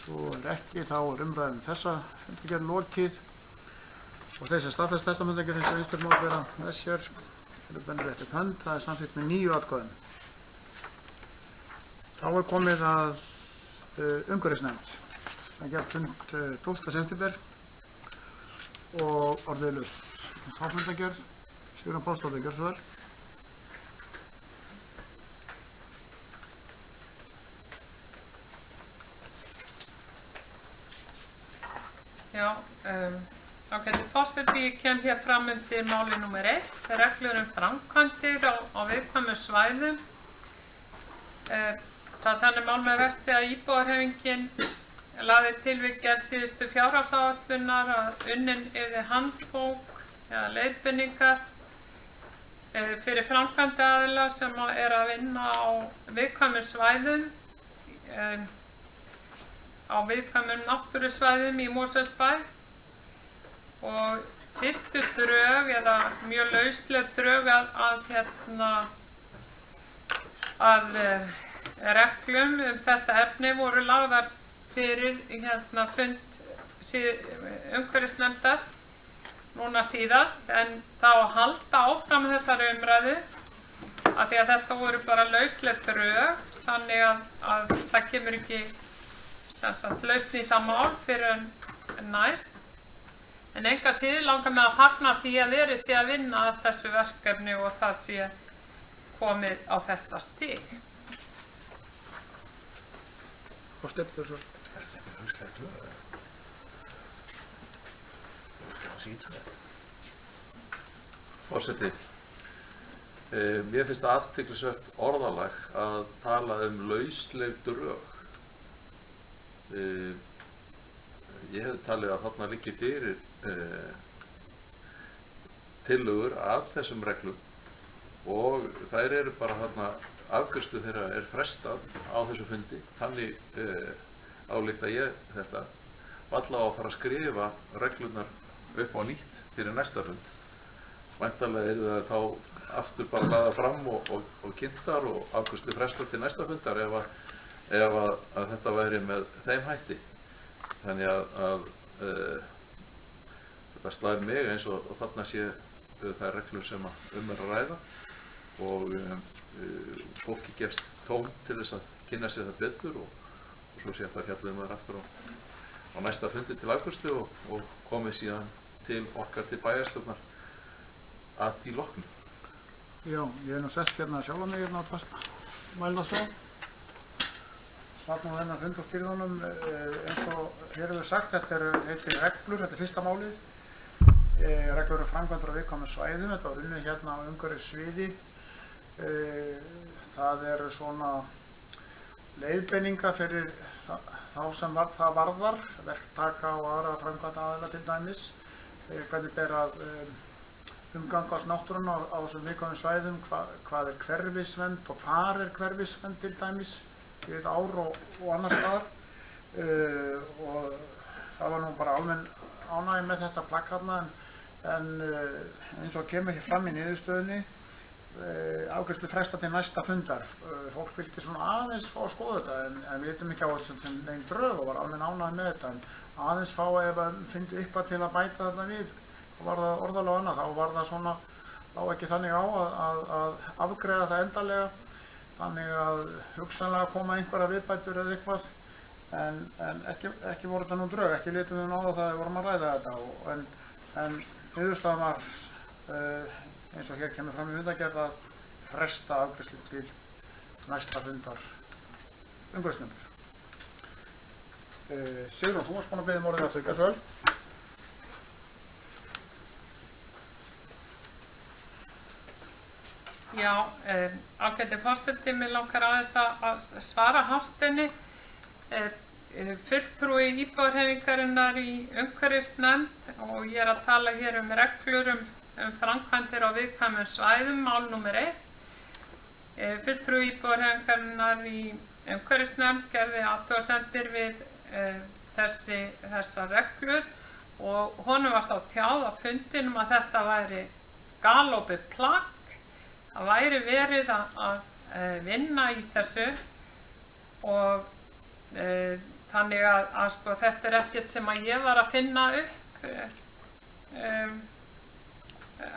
Speaker 1: Svo ekki, þá umræðum þessa fundargerð lokið. Og þessi staðfest þessa fundargerð eins og einstaklega má vera með sér. Það bennir rétt upp hönd, það samþykkt með 9 atkvæðum. Þá komið að umhverfisnefnd sem hélt fund 12. september og orðið laust. Þá fundargerð, Sigrún Pálsdóttir, gjörðu svo vel.
Speaker 2: Já, ágæti forseti, ég kem hér fram undir máli númer 1, reglur framkvæmdir á viðkvæmum svæðum. Það er þannig mál með vexti að íbúahreyfingin lagði til við gerð síðustu fjárhagsáætlunar að unnin yrði handbók eða leiðbeiningar fyrir framkvæmdaraðila sem er að vinna á viðkvæmum svæðum, á viðkvæmum náttúrusvæðum í Mosfellsbæ, og fyrstu drög eða mjög lausleg drög að reglum þetta efni voru lagðar fyrir fund umhverfisnefndar núna síðast, en þá að halda áfram þessari umræðu af því að þetta voru bara lausleg drög, þannig að það kemur ekki lausn í það mál fyrir en næst. En enga síður langar mig að fagna því að verið sé að vinna að þessu verkefni og það sé komið á þetta stig.
Speaker 1: Og stefnir svo.
Speaker 6: Forseti, mér finnst það athyglisvert orðalag að tala lausleg drög. Ég hef talið að þarna liggi fyrir tillögur að þessum reglum og þær eru bara þarna, afgreiðslu þeirra er frestað á þessu fundi. Þannig álykta ég þetta. Varla á að fara að skrifa reglurnar upp á nýtt fyrir næsta fund. Væntanlega eru það þá aftur bara lagðar fram og kynntar og afgreiðslu frestað til næsta fundar ef að þetta væri með þeim hætti. Þannig að þetta slær mig eins og þarna sé þær reglur sem er að ræða og fólki gefst tóm til þess að kynna sér það betur og svo sé það fjallum þar aftur á næsta fundi til afgreiðslu og komið síðan til okkar til bæjarstjórnar að því loknu.
Speaker 1: Já, ég hef nú sett hérna sjálf mig hérna á mælnaskrá. Satt nú þennan fund og skýrðunum eins og hér hefur sagt, þetta heitir reglur, þetta er fyrsta málið. Reglur framkvæmdir á viðkvæmum svæðum, þetta var unnið hérna á umhverfissviði. Það eru svona leiðbeiningar fyrir þá sem það varðar, verktaka og aðra framkvæmdaraðila til dæmis. Hvernig ber að umgangast náttúruna á þessum viðkvæmum svæðum, hvað er hverfisvernd og hvar er hverfisvernd til dæmis. Í eitt ár og annars staðar og það var nú bara almenn ánægja með þetta plagg hérna en eins og kemur hér fram í niðurstöðunni afgreiðslu frestað til næsta fundar. Fólk vildi svona aðeins fá að skoða þetta en við vitum ekki á þetta sem neinn drög og var almenn ánægja með þetta en aðeins fá ef að fyndi eitthvað til að bæta þetta við og var það orðalega annað þá var það svona þá ekki þannig á að afgreiða það endanlega. Þannig að hugsanlega koma einhverja viðbætur eða eitthvað en ekki voru þetta nú drög, ekki litum við náða það að við vorum að ræða þetta en niðurstaðan var eins og hér kemur fram í fundargerð að fresta afgreiðslu til næsta fundar umhverfisnefndar. Sigrún, þú varst búin að biðja orðið aftur, gjörðu svo vel.
Speaker 2: Já, ágæti forseti, mig langar aðeins að svara Hafsteini. Fulltrúi íbúðarhreyfingarinnar í umhverfisnefnd og ég að tala hér reglur um framkvæmdir á viðkvæmum svæðum, mál númer 1. Fulltrúi íbúðarhreyfingarinnar í umhverfisnefnd gerði athugasemdir við þessar reglur og honum var þá tjáð á fundinum að þetta væri galopið plagg. Það væri verið að vinna í þessu og þannig að sko, þetta ekkert sem að ég var að finna upp,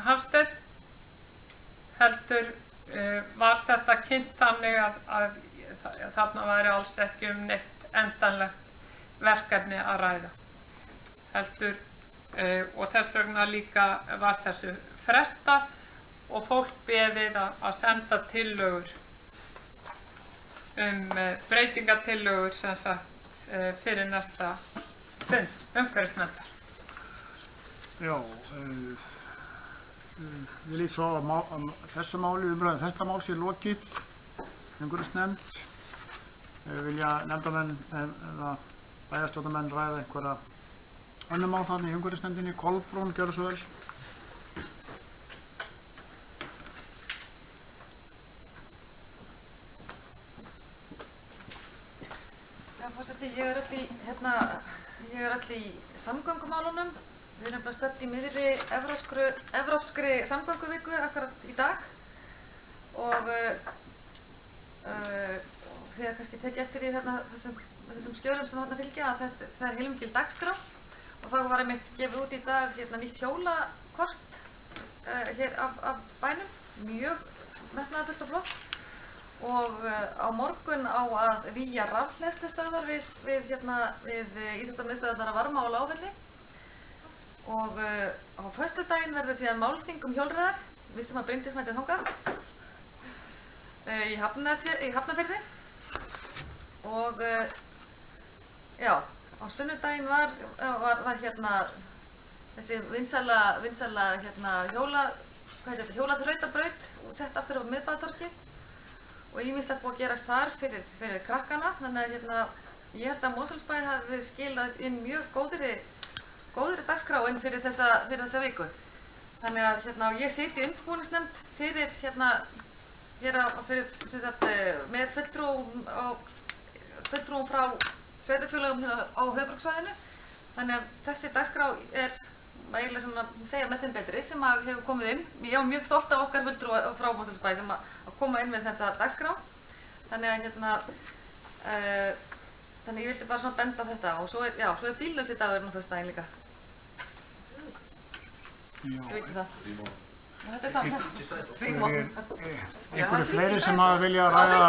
Speaker 2: Hafsteinn, heldur var þetta kynnt þannig að þarna væri alls ekki neitt endanlegt verkefni að ræða. Heldur, og þess vegna líka var þessu frestað og fólk beðið að senda tillögur breytingatillögur sem sagt fyrir næsta fund umhverfisnefndar.
Speaker 1: Já, ég lít svo að þessu máli umræðum þetta mál sé lokið, umhverfisnefnd. Vilja nefndarmenn eða bæjarstjórnarmenn ræða einhverja önnur mál þarna í umhverfisnefndinni? Kolbrún, gjörðu svo vel.
Speaker 10: Forseti, ég er öll í samgöngumálunum. Við erum bara stödd í miðri evrópskri samgönguviku akkurat í dag og þið kannski tekið eftir í þessum skjölum sem þarna fylgja að það er heilmikil dagskrá og þá var einmitt gefið út í dag nýtt hjólakort hér af bænum, mjög metnaðarfullt og flott. Og á morgun á að vígja rafhleðslustöðvar við íþróttamiðstöðvarnar að Varmá og Lágvelli. Og á föstudaginn verður síðan málþing hjólreiðar, við sem að Bryndís mætið þangað, í Hafnarfirði. Og já, á sunnudaginn var þessi vinsæla hjólaþrautabraut sett aftur á miðbæðartorgið. Og ýmislegt búið að gerast þar fyrir krakkana, þannig að ég held að Mosfellsbær hafi skilað inn mjög góðri dagskráin fyrir þessa viku. Þannig að ég sit í undirbúningsnefnd með fulltrúum frá sveitarfélögum á höfuðborgarsvæðinu. Þannig að þessi dagskrá er eiginlega svona segja með þeim betri sem hefur komið inn. Ég var mjög stolt af okkar fulltrúa frá Mosfellsbæ sem að koma inn með þessa dagskrá. Þannig að þannig ég vildi bara svona benda á þetta og svo er bíllausi dagurinn á föstudaginn líka. Ég veit það. Þetta er samt Rímó.
Speaker 1: Einhverju fleiri sem að vilja ræða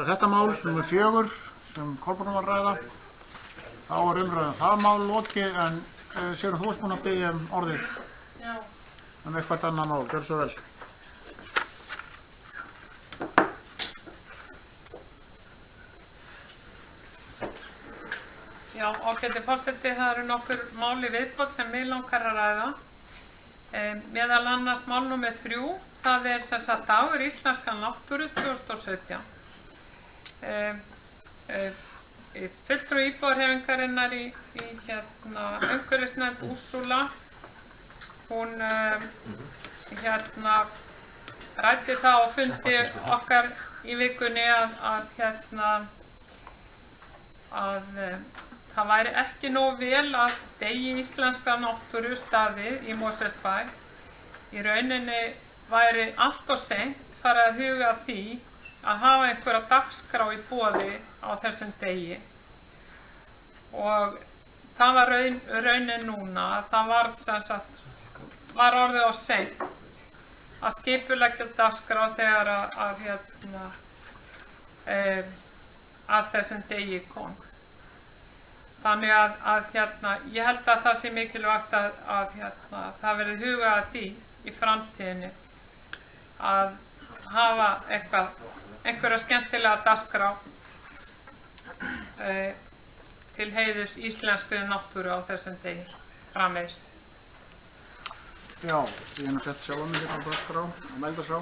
Speaker 1: þetta mál, nummer 4, sem Kolbrún var að ræða. Þá er umræðan það mál lokið, en Sigrún, þú varst búin að biðja orðið.
Speaker 2: Já.
Speaker 1: Eitthvað annað mál, gjörðu svo vel.
Speaker 2: Já, ágæti forseti, það eru nokkur mál í viðbót sem mig langar að ræða. Meðal annars mál númer 3, það er sem sagt dagur íslenskrar náttúru 2017. Fulltrúi íbúðarhreyfingarinnar í umhverfisnefnd Úrsúla, hún ræddi það á fundi okkar í vikunni að það væri ekki nóg vel að degi íslenskrar náttúru staðið í Mosfellsbæ. Í rauninni væri allt of seint farið að huga að því að hafa einhverja dagskrá í boði á þessum degi. Og það var raunin núna að það var orðið of seint að skipuleggja dagskrá þegar að þessum degi kom. Þannig að ég held að það sé mikilvægt að það verði hugað að því í framtíðinni að hafa einhverja skemmtilega dagskrá til heiðurs íslenskri náttúru á þessum degi framvegis.
Speaker 1: Já, ég hef nú sett sjálf mig hérna á dagskrá, á mældarskrá.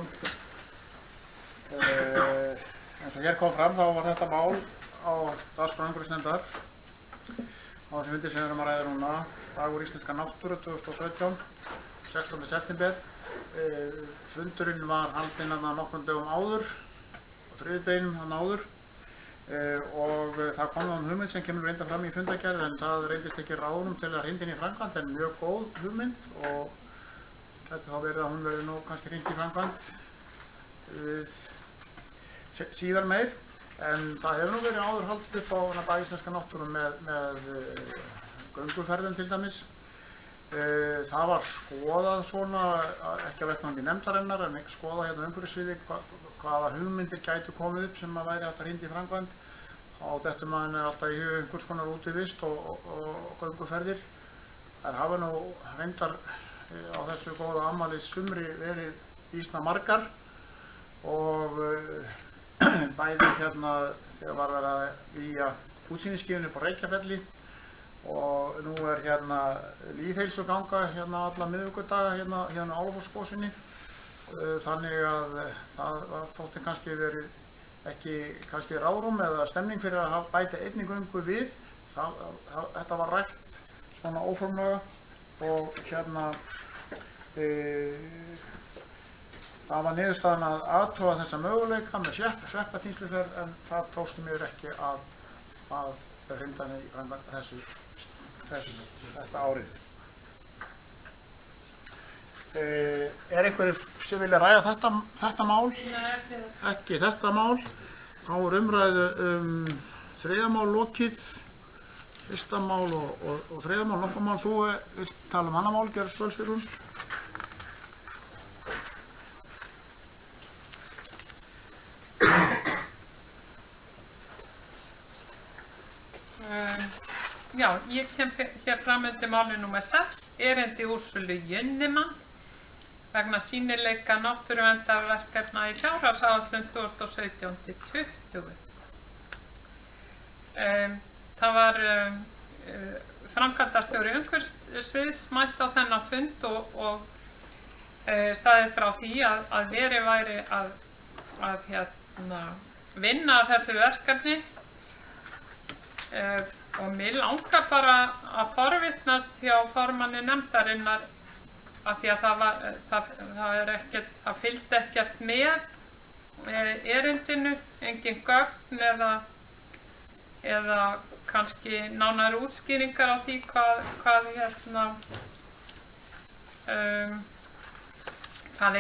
Speaker 1: Eins og hér kom fram þá var þetta mál á dagskrá umhverfisnefndar á þessum fundi sem við erum að ræða núna, Dagur íslenska náttúru 2017, 16. september. Fundurinn var haldinn þarna nokkrum dögum áður, á þriðjudeginum þarna áður, og það kom þá hugmynd sem kemur reynda fram í fundargerð, en það reyndist ekki ráðum til að hrinda inn í framkvæmd, en mjög góð hugmynd og gæti þá verið að hún verið nú kannski hringt í framkvæmd síðar meir. En það hefur nú verið áður haldið upp á Dag íslenska náttúru með gönguferðum til dæmis. Það var skoðað svona, ekki á vettvangi nefndarinnar, en skoðað hérna umhverfissviði hvaða hugmyndir gætu komið upp sem að væri hægt að hrinda í framkvæmd. Á dettur maður alltaf í hug einhvers konar útivist og gönguferðir. Þær hafa nú reyndar á þessu góða afmælis sumri verið býsna margar og bæði hérna þegar var verið að vígja útsýnisskífuna upp á Reykjafelli og nú er hérna lýðheilsuganga hérna alla miðvikudaga hérna á Álafossgosinu, þannig að það þótti kannski verið ekki kannski ráðrúm eða stemning fyrir að bæta einni göngu við. Þetta var rætt svona óformlega og hérna það var niðurstaðan að athuga þessa möguleika með sveppatínsluferð, en það tókst mér ekki að hrinda henni í framkvæmd þetta árið. Er einhverjir sem vilja ræða þetta mál?
Speaker 2: Nei,
Speaker 1: Ekki þetta mál. Þá er umræðu þriðja mál lokið, fyrsta mál og þriðja mál, nokkuð mál. Þú vilt tala annað mál, gerðu svo vel, Sigrún.
Speaker 2: Já, ég kem hér fram undir máli nr. 6, erindi Úrsulu Junnimann vegna sýnileika náttúruverndarverkefna í fjárhagsáætlun 2017-2020. Það var framkvæmdastjóri umhverfissviðs mætt á þennan fund og sagði frá því að verið væri að vinna að þessu verkefni. Og mér langar bara að forvitnast hjá formanni nefndarinnar af því að það fylgdi ekkert með erindinu, engin gögn eða kannski nánari útskýringar á því hvað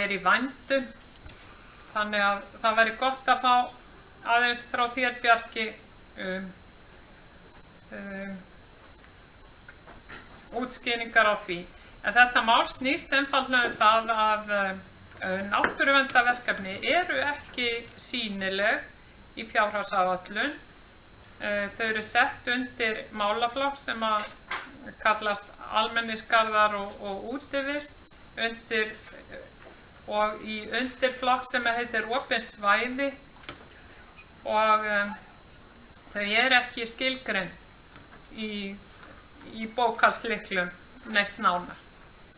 Speaker 2: er í vændum. Þannig að það væri gott að fá aðeins frá þér, Bjarki, útskýringar á því. En þetta mál snýst einfaldlega það að náttúruverndarverkefni eru ekki sýnileg í fjárhagsáætlun. Þau eru sett undir málaflokk sem að kallast almenningsgarðar og útivist og í undirflokk sem heitir opin svæði og þau eru ekki skilgreind í bókhaldslyklum neitt nánar,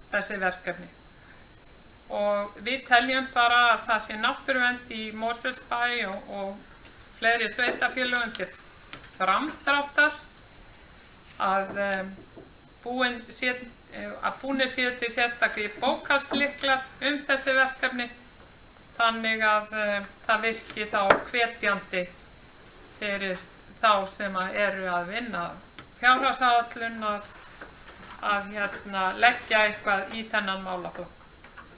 Speaker 2: þessi verkefni. Og við teljum bara að það sé náttúruvernd í Mosfellsbæ og fleiri sveitarfélögum til framdráttar að búnir séu til sérstakir bókhaldslyklar þessi verkefni þannig að það virki þá hvetjandi fyrir þá sem eru að vinna fjárhagsáætlun að leggja eitthvað í þennan málaflokk.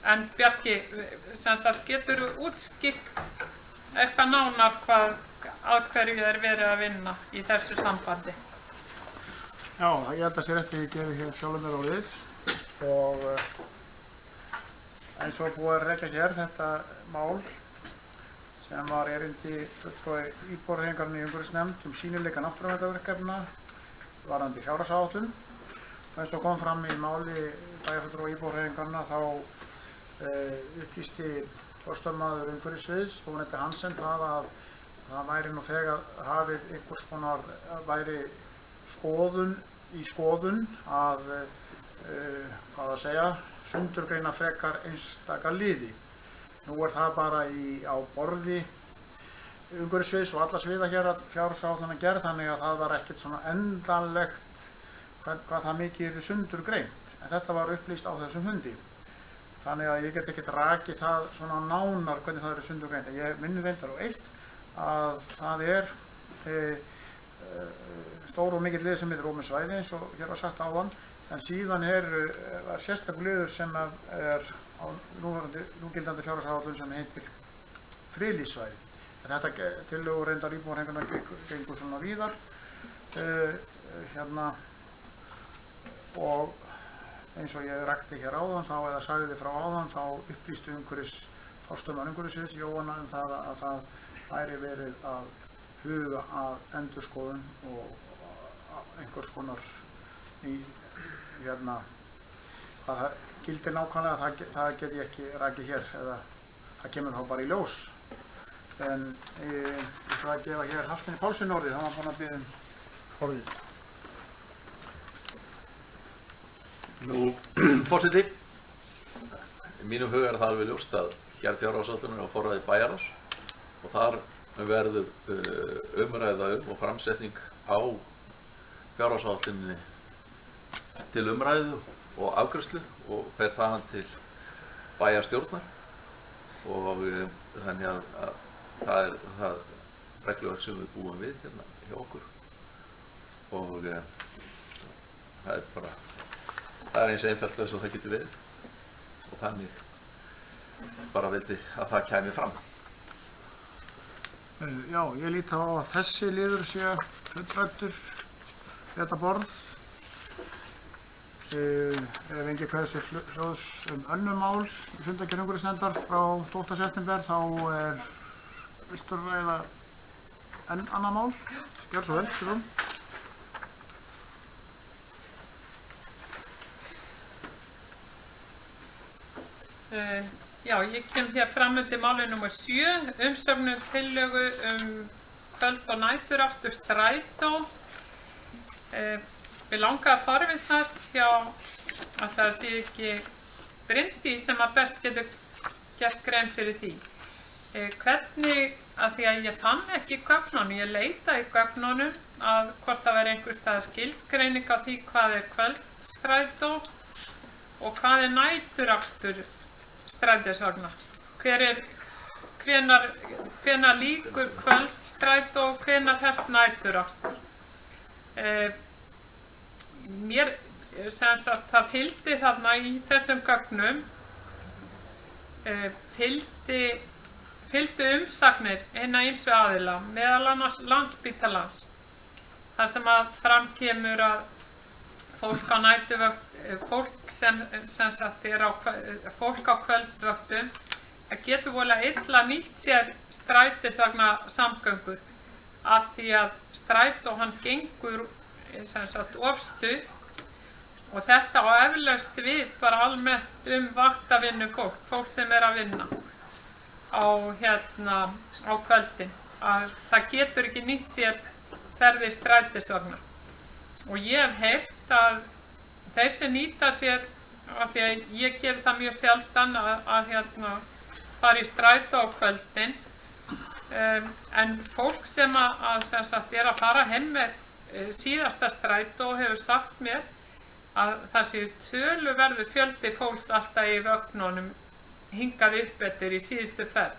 Speaker 2: En Bjarki, sem sagt, getur þú útskýrt eitthvað nánar að hverju er verið að vinna í þessu sambandi?
Speaker 1: Já, ég held að sér eftir ég gefi hér sjálfum mér orðið og eins og búið að rekja hér þetta mál sem var erindi fulltrúi íbúahreyfingarinnar í umhverfisnefnd sýnileika náttúruverndarverkefna varðandi fjárhagsáætlun. Og eins og kom fram í máli bæjarfulltrúa íbúahreyfingarinnar þá upplýsti forstöðumaður umhverfissviðs, Þórunn Hansen, það að það væri nú þegar hafið einhvers konar væri skoðun að sundurgreina frekar einstaka liði. Nú er það bara á borði umhverfissviðs og alla sviða hér að fjárhagsáætlana gerð, þannig að það var ekkert svona endanlegt hvað það mikið yrði sundurgreint. En þetta var upplýst á þessum fundi. Þannig að ég get ekkert rakið það svona nánar hvernig það eru sundurgreint. En ég minni reyndar á eitt að það er stór og mikill liður sem heitir opin svæði eins og hér var sagt áðan, en síðan er sérstakur liður sem er á núgildandi fjárhagsáætlun sem heitir friðlýst. Þetta tillögur reyndar íbúðarhreyfingarinnar gengur svona víðar og eins og ég rakti hér áðan þá, eða sagði frá áðan, þá upplýstu forstöðumaður umhverfissviðs Jóhanna það að það væri verið að huga að endurskoðun og einhvers konar hvað það gildir nákvæmlega, það get ég ekki rakið hér, eða það kemur þá bara í ljós. En ég ætla að gefa hér Hafsteini Pálssyni orðið, hann var búinn að biðja orðið.
Speaker 6: Nú, forseti, í mínum huga er það alveg ljóst að gerð fjárhagsáætlunar á forræði bæjarráðs og þar verður umræða og framsetning á fjárhagsáætluninni til umræðu og afgreiðslu og fer þaðan til bæjarstjórnar og þannig að það er það regluverk sem við búum við hérna hjá okkur og það er eins einfalt þess að það getur verið og þannig bara vildi að það kæmi fram.
Speaker 1: Já, ég lít á að þessi liður sé fullræddur þetta borð. Ef engi kveður sér hljóðs önnur mál í fundargerð umhverfisnefndar frá 12. september þá viltu ræða enn annað mál? Gjör svo vel, Sigrún.
Speaker 2: Já, ég kem hér fram undir máli nr. 7, umsögn tillögu kvöld- og næturakstur strætó. Við langaði að forvitnast hjá að það sé ekki Bryndís sem að best getur gert grein fyrir því. Hvernig, að því að ég fann ekki í gögnunum, ég leitaði í gögnunum að hvort það væri einhvers staðar skilgreining á því hvað er kvöldstrætó og hvað er næturakstur strætisvagna. Hvenær lýkur kvöldstrætó og hvenær hefst næturakstur? Mér sem sagt það fylgdi þarna í þessum gögnum fylgdu umsagnir hinna ýmsu aðila, meðal annars Landspítalans, þar sem að fram kemur að fólk á næturvakt, fólk sem sagt er fólk á kvöldvöktum, að getur volið illa nýtt sér strætisvagna samgöngur af því að strætó hann gengur sem sagt of stutt og þetta á eflaust við bara almennt vaktavinnu fólk sem er að vinna á kvöldin, að það getur ekki nýtt sér ferði strætisvagna og ég hef heyrt að þeir sem nýta sér, af því að ég ger það mjög sjaldan að fara í strætó á kvöldin, en fólk sem sem sagt er að fara heim með síðasta strætó hefur sagt mér að það séu töluverður fjöldi fólks alltaf í vögnunum hingað upp eftir í síðustu ferð.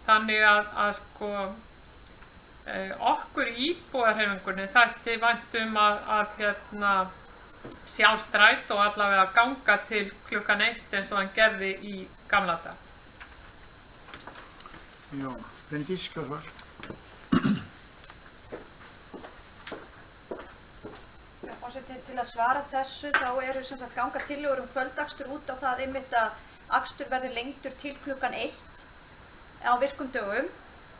Speaker 2: Þannig að sko okkur í íbúðarhreyfingunni þætti vænt að sjá strætó allavega að ganga til klukkan 1 eins og hann gerði í gamla dag.
Speaker 1: Já, Bryndís, gjör svo vel.
Speaker 4: Til að svara þessu þá eru sem sagt ganga tillögur kvöldakstur út á það einmitt að akstur verði lengdur til klukkan 1 á virkum dögum,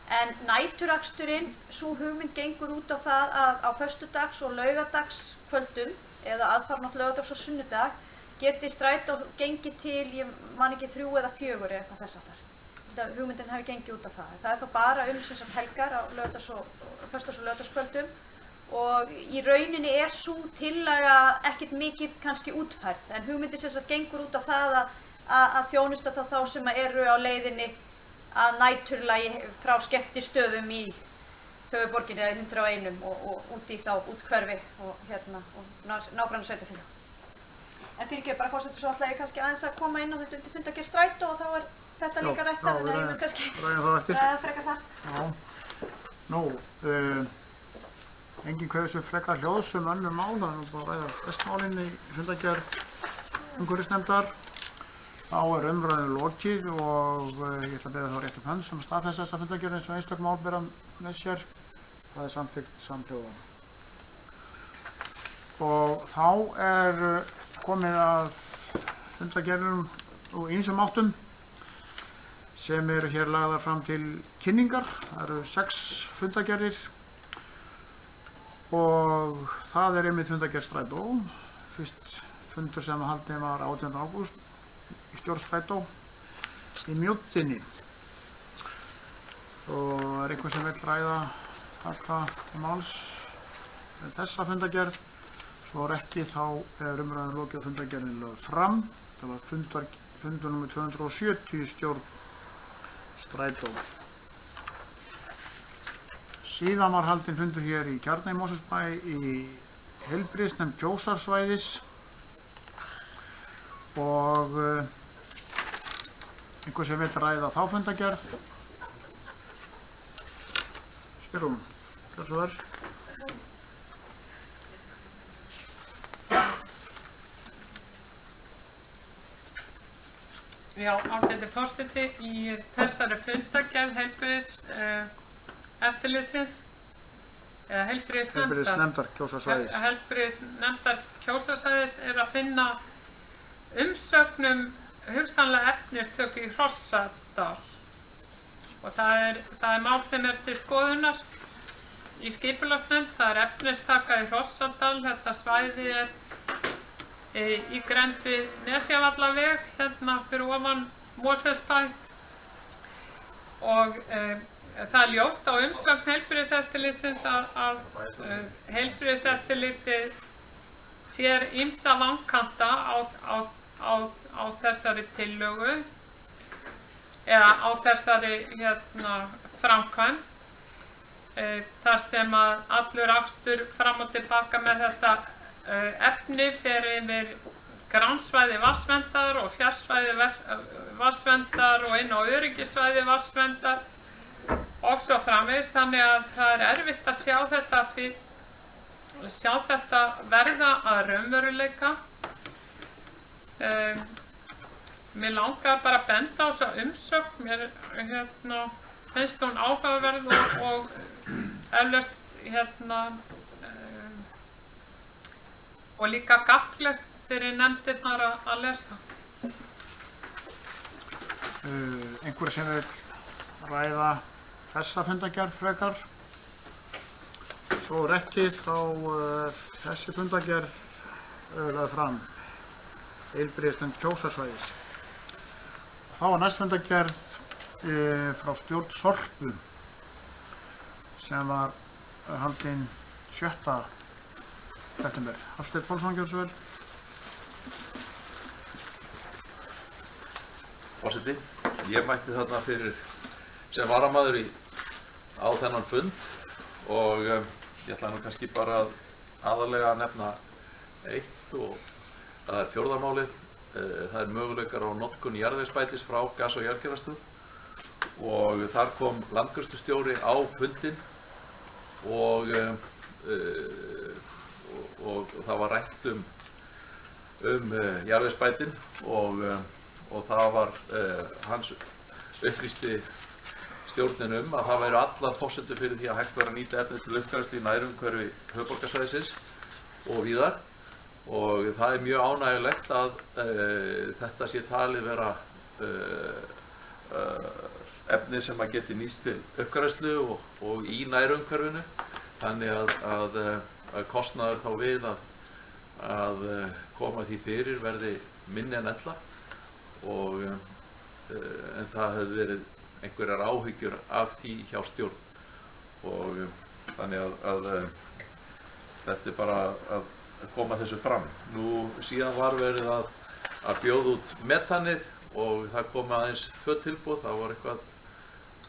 Speaker 4: en næturaksturinn, sú hugmynd gengur út á það að á föstudags- og laugardagskvöldum eða aðfarnátt laugardags og sunnudag geti strætó gengið til, ég man ekki 3 eða 4 eða eitthvað þess aftar. Hugmyndin hefur gengið út á það. Það er þá bara sem sagt helgar á föstudags- og laugardagskvöldum og í rauninni svo tillaga ekkert mikið kannski útfærð, en hugmyndin sem sagt gengur út á það að þjónusta þá sem eru á leiðinni að næturlagi frá skemmtistöðum í höfuðborginni eða 101 og út í þá úthverfi og nágranna sveitarfélög. En fyrirgefðu bara forseti, svo ætla ég kannski aðeins að koma inn á þetta undir fundargerð strætó og þá þetta líka rætt, þannig að ég mun kannski frekar það.
Speaker 1: Já, nú, engin kveður sér frekar hljóðs önnur mál, það nú bara ræða flestmálinn í fundargerð umhverfisnefndar. Þá umræðinu lokið og ég ætla að bera þá rétt upp hönd sem staðfesta þessa fundargerð eins og einstök mál bera með sér. Það samþykkt samhljóða. Og þá komið að fundargerðum og ýmsum áttum sem eru hér lagðar fram til kynningar. Það eru 6 fundargerðir og það einmitt fundargerð strætó. Fyrst fundur sem haldinn var 18. ágúst í stjórn strætó í Mjóddinni. Og einhver sem vill ræða þarna til máls þessa fundargerð. Svo ekki þá umræðan lokið á fundargerðin lögð fram. Það var fundur nr. 270 í stjórn strætó. Síðan var haldinn fundur hér í Kjarney í Mosfellsbæ í heilbrigðisnefnd Kjósarsvæðis og einhver sem vill ræða þá fundargerð. Skýrum, gjör svo vel.
Speaker 2: Já, ágæti forseti, í þessari fundargerð heilbrigðiseftirlitsins eða heilbrigðisnefndar
Speaker 1: Kjósarsvæðis.
Speaker 2: Heilbrigðisnefndar Kjósarsvæðis að finna umsögnum hugsanlega efnistöku í Hrossadal og það mál sem til skoðunar í skipulagsnefnd. Það efnistaka í Hrossadal. Þetta svæði í grennd við Nesjavallaveig fyrir ofan Mosfellsbæ og það ljóst á umsögn heilbrigðiseftirlitsins að heilbrigðiseftirlitið sér ýmsa vankanta á þessari tillögu eða á þessari framkvæmd þar sem að allur akstur fram og tilbaka með þetta efni fer yfir grannsvæði vatnsverndar og fjarsvæði vatnsverndar og inn á öryggissvæði vatnsverndar og svo framvegis, þannig að það erfitt að sjá þetta verða að raunveruleika. Mér langar bara að benda á þessa umsögn. Mér finnst hún áhugaverð og eflaust og líka gagnleg fyrir nefndirnar að lesa.
Speaker 1: Einhverja sem vil ræða þessa fundargerð frekar? Svo ekki þá þessi fundargerð lögð fram. Heilbrigðisnefnd Kjósarsvæðis. Þá var næst fundargerð frá stjórn Sorpu sem var haldinn 7. september. Hafsteinn Pálsson, gjörðu svo vel.
Speaker 6: Forseti, ég mætti þarna fyrir sem varamaður á þennan fund og ég ætla nú kannski bara aðalega að nefna eitt og það 4. málið. Það möguleikar á notkun jarðvegsbætis frá gas- og jarðgerðarstöð og þar kom landgræðslustjóri á fundinn og það var rætt jarðvegsbætin og það var hans upplýsti stjórnin að það væru allar forsendur fyrir því að hægt væri að nýta efni til uppgræðslu í nærumhverfi höfuðborgarsvæðisins og víðar. Og það mjög ánægjulegt að þetta sé talið vera efni sem að geti nýst til uppgræðslu og í nærumhverfinu, þannig að kostnaður þá við að koma því fyrir verði minni en ella en það hefði verið einhverjar áhyggjur af því hjá stjórn og þannig að þetta bara að koma þessu fram. Nú síðan var verið að bjóða út metanið og það kom aðeins 2 tilboð. Það var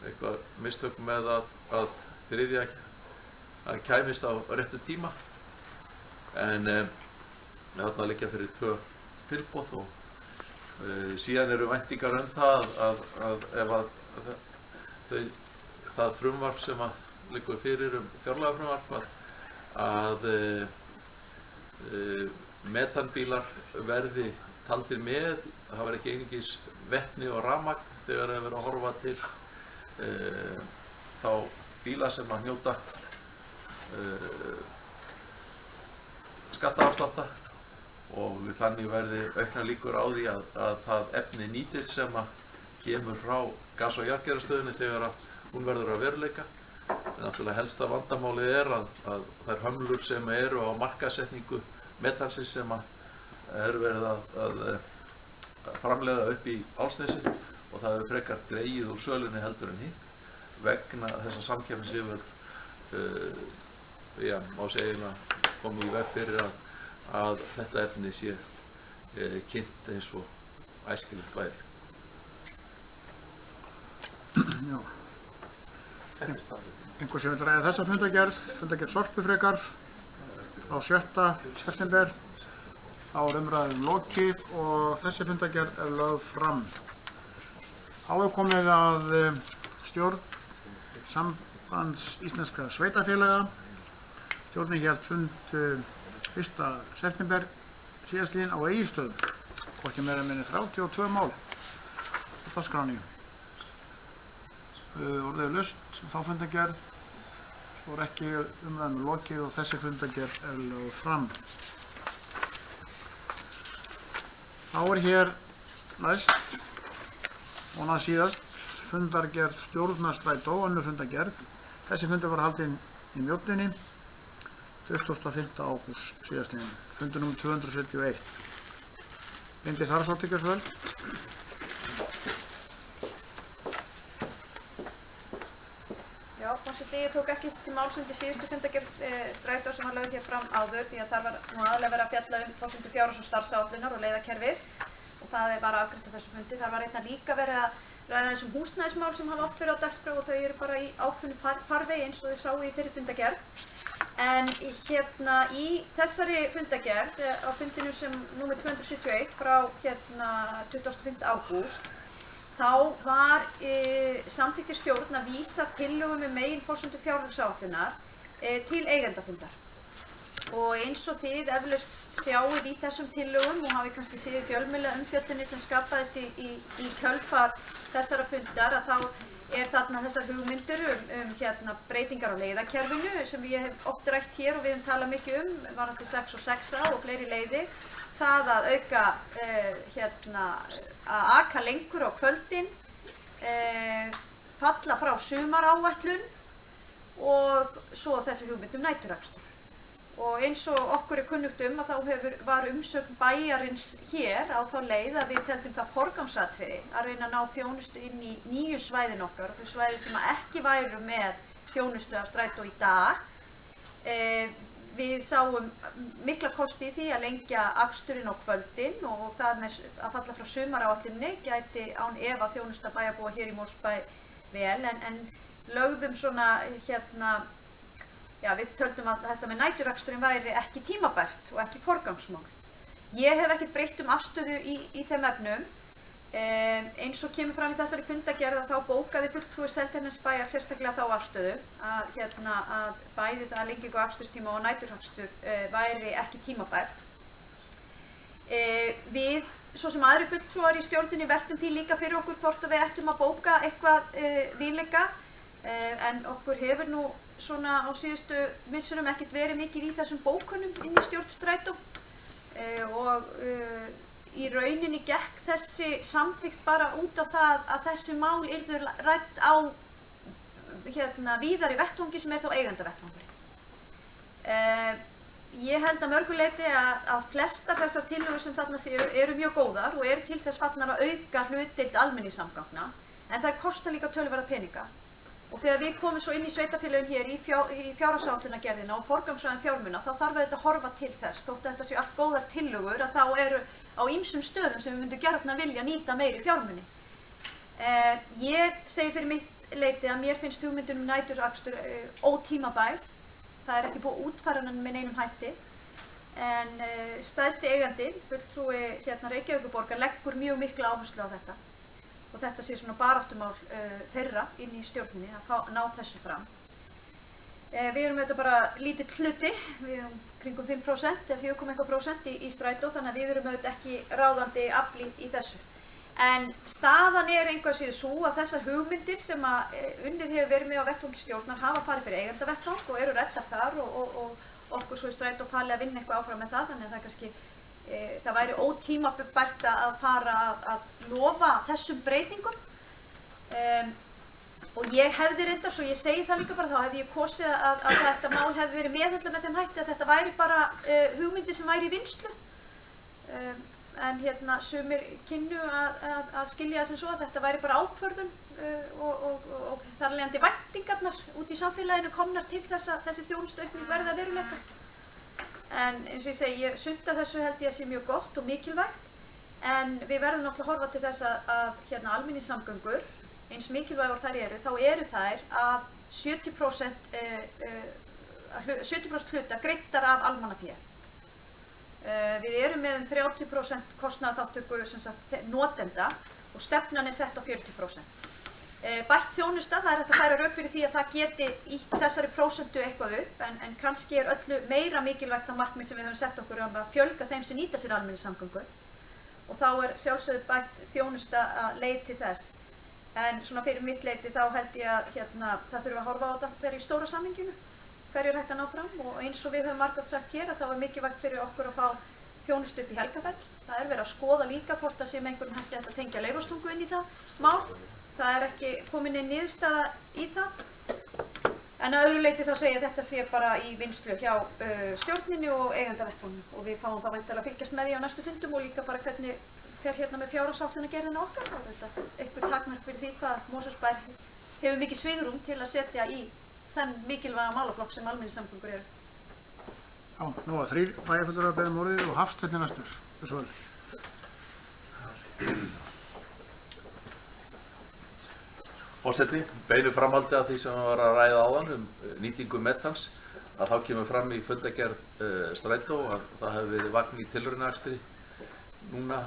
Speaker 6: eitthvað mistök með að þriðja kæmist á réttu tíma. En þarna liggja fyrir 2 tilboð og síðan eru væntingar það að ef það frumvarp sem liggur fyrir fjárlagafrumvarp að metanbílar verði taldir með. Það verði ekki einungis vetni og rafmagn þegar það verður að horfa til þá bíla sem að njóta skattaafslátta og þannig verði auknar líkur á því að það efni nýtist sem að kemur frá gas- og jarðgerðarstöðinni þegar að hún verður að veruleika. En náttúrulega helsta vandamálið að þær hömlur sem eru á markaðssetningu metansins sem er verið að framleiða upp í Álfsnesi og það hefur frekar dregið úr sölunni heldur en hitt vegna þess að samkeppnisyfirvöld má segja komið í veg fyrir að þetta efni sé kynnt eins og æskilegt væri.
Speaker 1: Já. Einhver sem vil ræða þessa fundargerð Sorpufrekar frá 7. september. Þá er umræðum lokið og þessi fundargerð er lögð fram. Þá er komið að stjórn Sambands íslenskra sveitarfélaga. Stjórnin hélt fund 1. september síðastliðinn á Egilsstöðum. Hvorki meira minni 32 mál á dagskránni. Orðið laust þá fundargerð, svo er ekki umræðum lokið og þessi fundargerð er lögð fram. Þá er hér næst og næst síðast fundargerð stjórnarstrætó, önnur fundargerð. Þessi fundur var haldinn í Mjóddinni 25. ágúst síðastliðinn, fundur nr. 271. Bryndís Haraldsdóttir gjörðu svo vel.
Speaker 4: Já, forseti, ég tók ekki til máls undir síðustu fundargerð strætó sem var lögð hér fram áður því að þar var nú aðalega verið að fjalla forsendur fjárhags- og starfsáætlunar og leiðakerfið og það var afgreitt á þessu fundi. Þar var einnig líka verið að ræða eins húsnæðismál sem hafa oft verið á dagskrá og þau eru bara í ákveðnu farvegi eins og þið sáu í þeirri fundargerð. En í þessari fundargerð á fundinu sem nr. 271 frá 25. ágúst þá var samþykkti stjórn að vísa tillögum með meginforsendur fjárhagsáætlunar til eigendafundar. Og eins og þið eflaust sjáið í þessum tillögum og hafið kannski séð fjölmiðla umfjöllunni sem skapaðist í kjölfar þessara fundar að þá þarna þessar hugmyndir breytingar á leiðakerfinu sem ég hef oft rætt hér og við höfum talað mikið varðandi 6 og 6A og fleiri leiðir. Það að auka, að aka lengur á kvöldin, falla frá sumaráætlun og svo þessi hugmynd næturakstur. Og eins og okkur kunnugt að þá var umsögn bæjarins hér á þá leið að við teldum það forgangsatriði að reyna að ná þjónustu inn í nýju svæðin okkar og þau svæði sem ekki væru með þjónustu af strætó í dag. Við sáum mikla kosti í því að lengja aksturinn á kvöldin og það með að falla frá sumaráætluninni gæti án efa þjónusta bæjarbúa hér í Mosfellsbæ vel en lögðum svona við töldum að þetta með næturaksturinn væri ekki tímabært og ekki forgangsmál. Ég hef ekkert breytt afstöðu í þeim efnum. Eins og kemur fram í þessari fundargerð þá bókaði fulltrúi Seltjarnarnesbæjar sérstaklega þá afstöðu að bæði það lengingu aksturstíma og næturakstur væri ekki tímabært. Við, svo sem aðri fulltrúar í stjórninni, veltum því líka fyrir okkur hvort við ættum að bóka eitthvað viðleika en okkur hefur nú svona á síðustu misserum ekkert verið mikið í þessum bókunum inn í stjórn Strætó og í rauninni gekk þessi samþykkt bara út á það að þessi mál yrðu rædd á víðari vettvangi sem þá eigendavettvangurinn. Ég held að mörgu leyti að flestar þessar tillögur sem þarna eru mjög góðar og eru til þess fallnar að auka hlutdeild almenningssamgangna en þær kosta líka töluverða peninga Og þegar við komum svo inn í sveitarfélögin hér í fjárhagsáætlunargerðina og forgangsröðun fjármuna, þá þarf auðvitað að horfa til þess, þótt að þetta séu allt góðar tillögur, að þá eru á ýmsum stöðum sem við myndum gjarnan vilja nýta meiri fjármuni. Ég segi fyrir mitt leyti að mér finnst hugmyndin næturakstur ótímabær. Það ekki búið að útfæra hann með neinum hætti. En stærsti eigandi, fulltrúi Reykjavíkurborgar, leggur mjög mikla áherslu á þetta. Og þetta sé svona baráttumál þeirra inn í stjórninni að ná þessu fram. Við erum auðvitað bara lítill hluti, við erum kringum 5% eða 4,1% í strætó, þannig að við erum auðvitað ekki ráðandi afl í þessu. En staðan engu að síður sú að þessar hugmyndir sem unnið hefur verið með á vettvangi stjórnar hafa farið fyrir eigendavettvang og eru reddar þar og okkur svo í strætó falið að vinna eitthvað áfram með það, þannig að það kannski það væri ótímabært að fara að lofa þessum breytingum. Og ég hefði reyndar, svo ég segi það líka bara, þá hefði ég kosið að þetta mál hefði verið meðhöndlað með þeim hætti að þetta væri bara hugmyndir sem væri í vinnslu. En sumir kynnu að skilja sem svo að þetta væri bara ákvörðun og þar leiðandi væntingarnar út í samfélaginu komnar til þess að þessi þjónustuaukning verði að veruleika. En eins og ég segi, sumt af þessu held ég að sé mjög gott og mikilvægt, en við verðum náttúrulega að horfa til þess að almenningssamgöngur, eins mikilvægur þær eru, þá eru þær að 70% hluta greiddar af almannafé. Við erum með 30% kostnaðarþátttöku notenda og stefnan sett á 40%. Bætt þjónusta, það hægt að færa rök fyrir því að það geti ítt þessari prósentu eitthvað upp, en kannski öllu meira mikilvægt á markmið sem við höfum sett okkur að fjölga þeim sem nýta sér almenningssamgöngur. Og þá sjálfsögðu bætt þjónusta leið til þess. En svona fyrir mitt leyti þá held ég að það þurfa að horfa á þetta vera í stóra samhenginu. Hverju hægt að ná fram, og eins og við höfum margoft sagt hér að þá mikilvægt fyrir okkur að fá þjónustu upp í Helgafell. Það verið að skoða líka hvort það sé með einhverjum hætti að tengja Leirvogstungu inn í það mál. Það ekki komin inn niðurstaða í það. En að öðru leyti þá segja að þetta sé bara í vinnslu hjá stjórninni og eigendavettvangnum, og við fáum það væntanlega að fylgjast með því á næstu fundum og líka bara hvernig fer með fjárhagsáætlunargerðina okkar. Það þetta eitthvað takmark fyrir því hvað Mosfellsbær hefur mikið svigrúm til að setja í þenn mikilvæga málaflokk sem almenningssamgöngur eru.
Speaker 1: Já, nú að 3 bæjarfulltrúar að beða orðið og Hafsteinn næstur. Þessu vel.
Speaker 6: Forseti, beinu framhaldi af því sem við varum að ræða áðan nýtingu metans, að þá kemur fram í fundargerð strætó að það hefur verið vagn í tilraunaakstri núna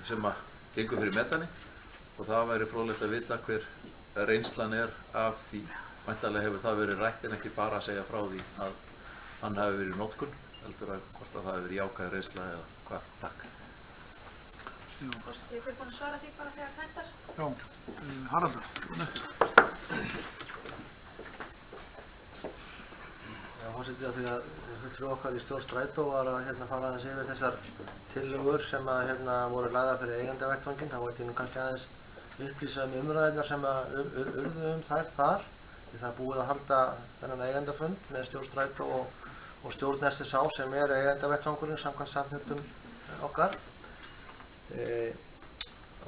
Speaker 6: sem gengur fyrir metani, og það væri fróðlegt að vita hver reynslan af því. Væntanlega hefur það verið rætt en ekki bara að segja frá því að hann hafi verið í notkun, heldur að hvort að það hefur verið jákvæð reynsla eða hvað. Takk.
Speaker 4: Ég er búin að svara því bara þegar þetta.
Speaker 1: Já, Haraldur, næstur.
Speaker 9: Já, forseti, að því að fulltrúi okkar í stjórn Strætó var að fara aðeins yfir þessar tillögur sem voru lagðar fyrir eigendavettvanginn. Það vildi nú kannski aðeins upplýsa umræðurnar sem urðu þær þar. Því það búið að halda þennan eigendafund með stjórn Strætó og stjórn SSA sem eigendavettvangurinn samkvæmt samþykktum okkar.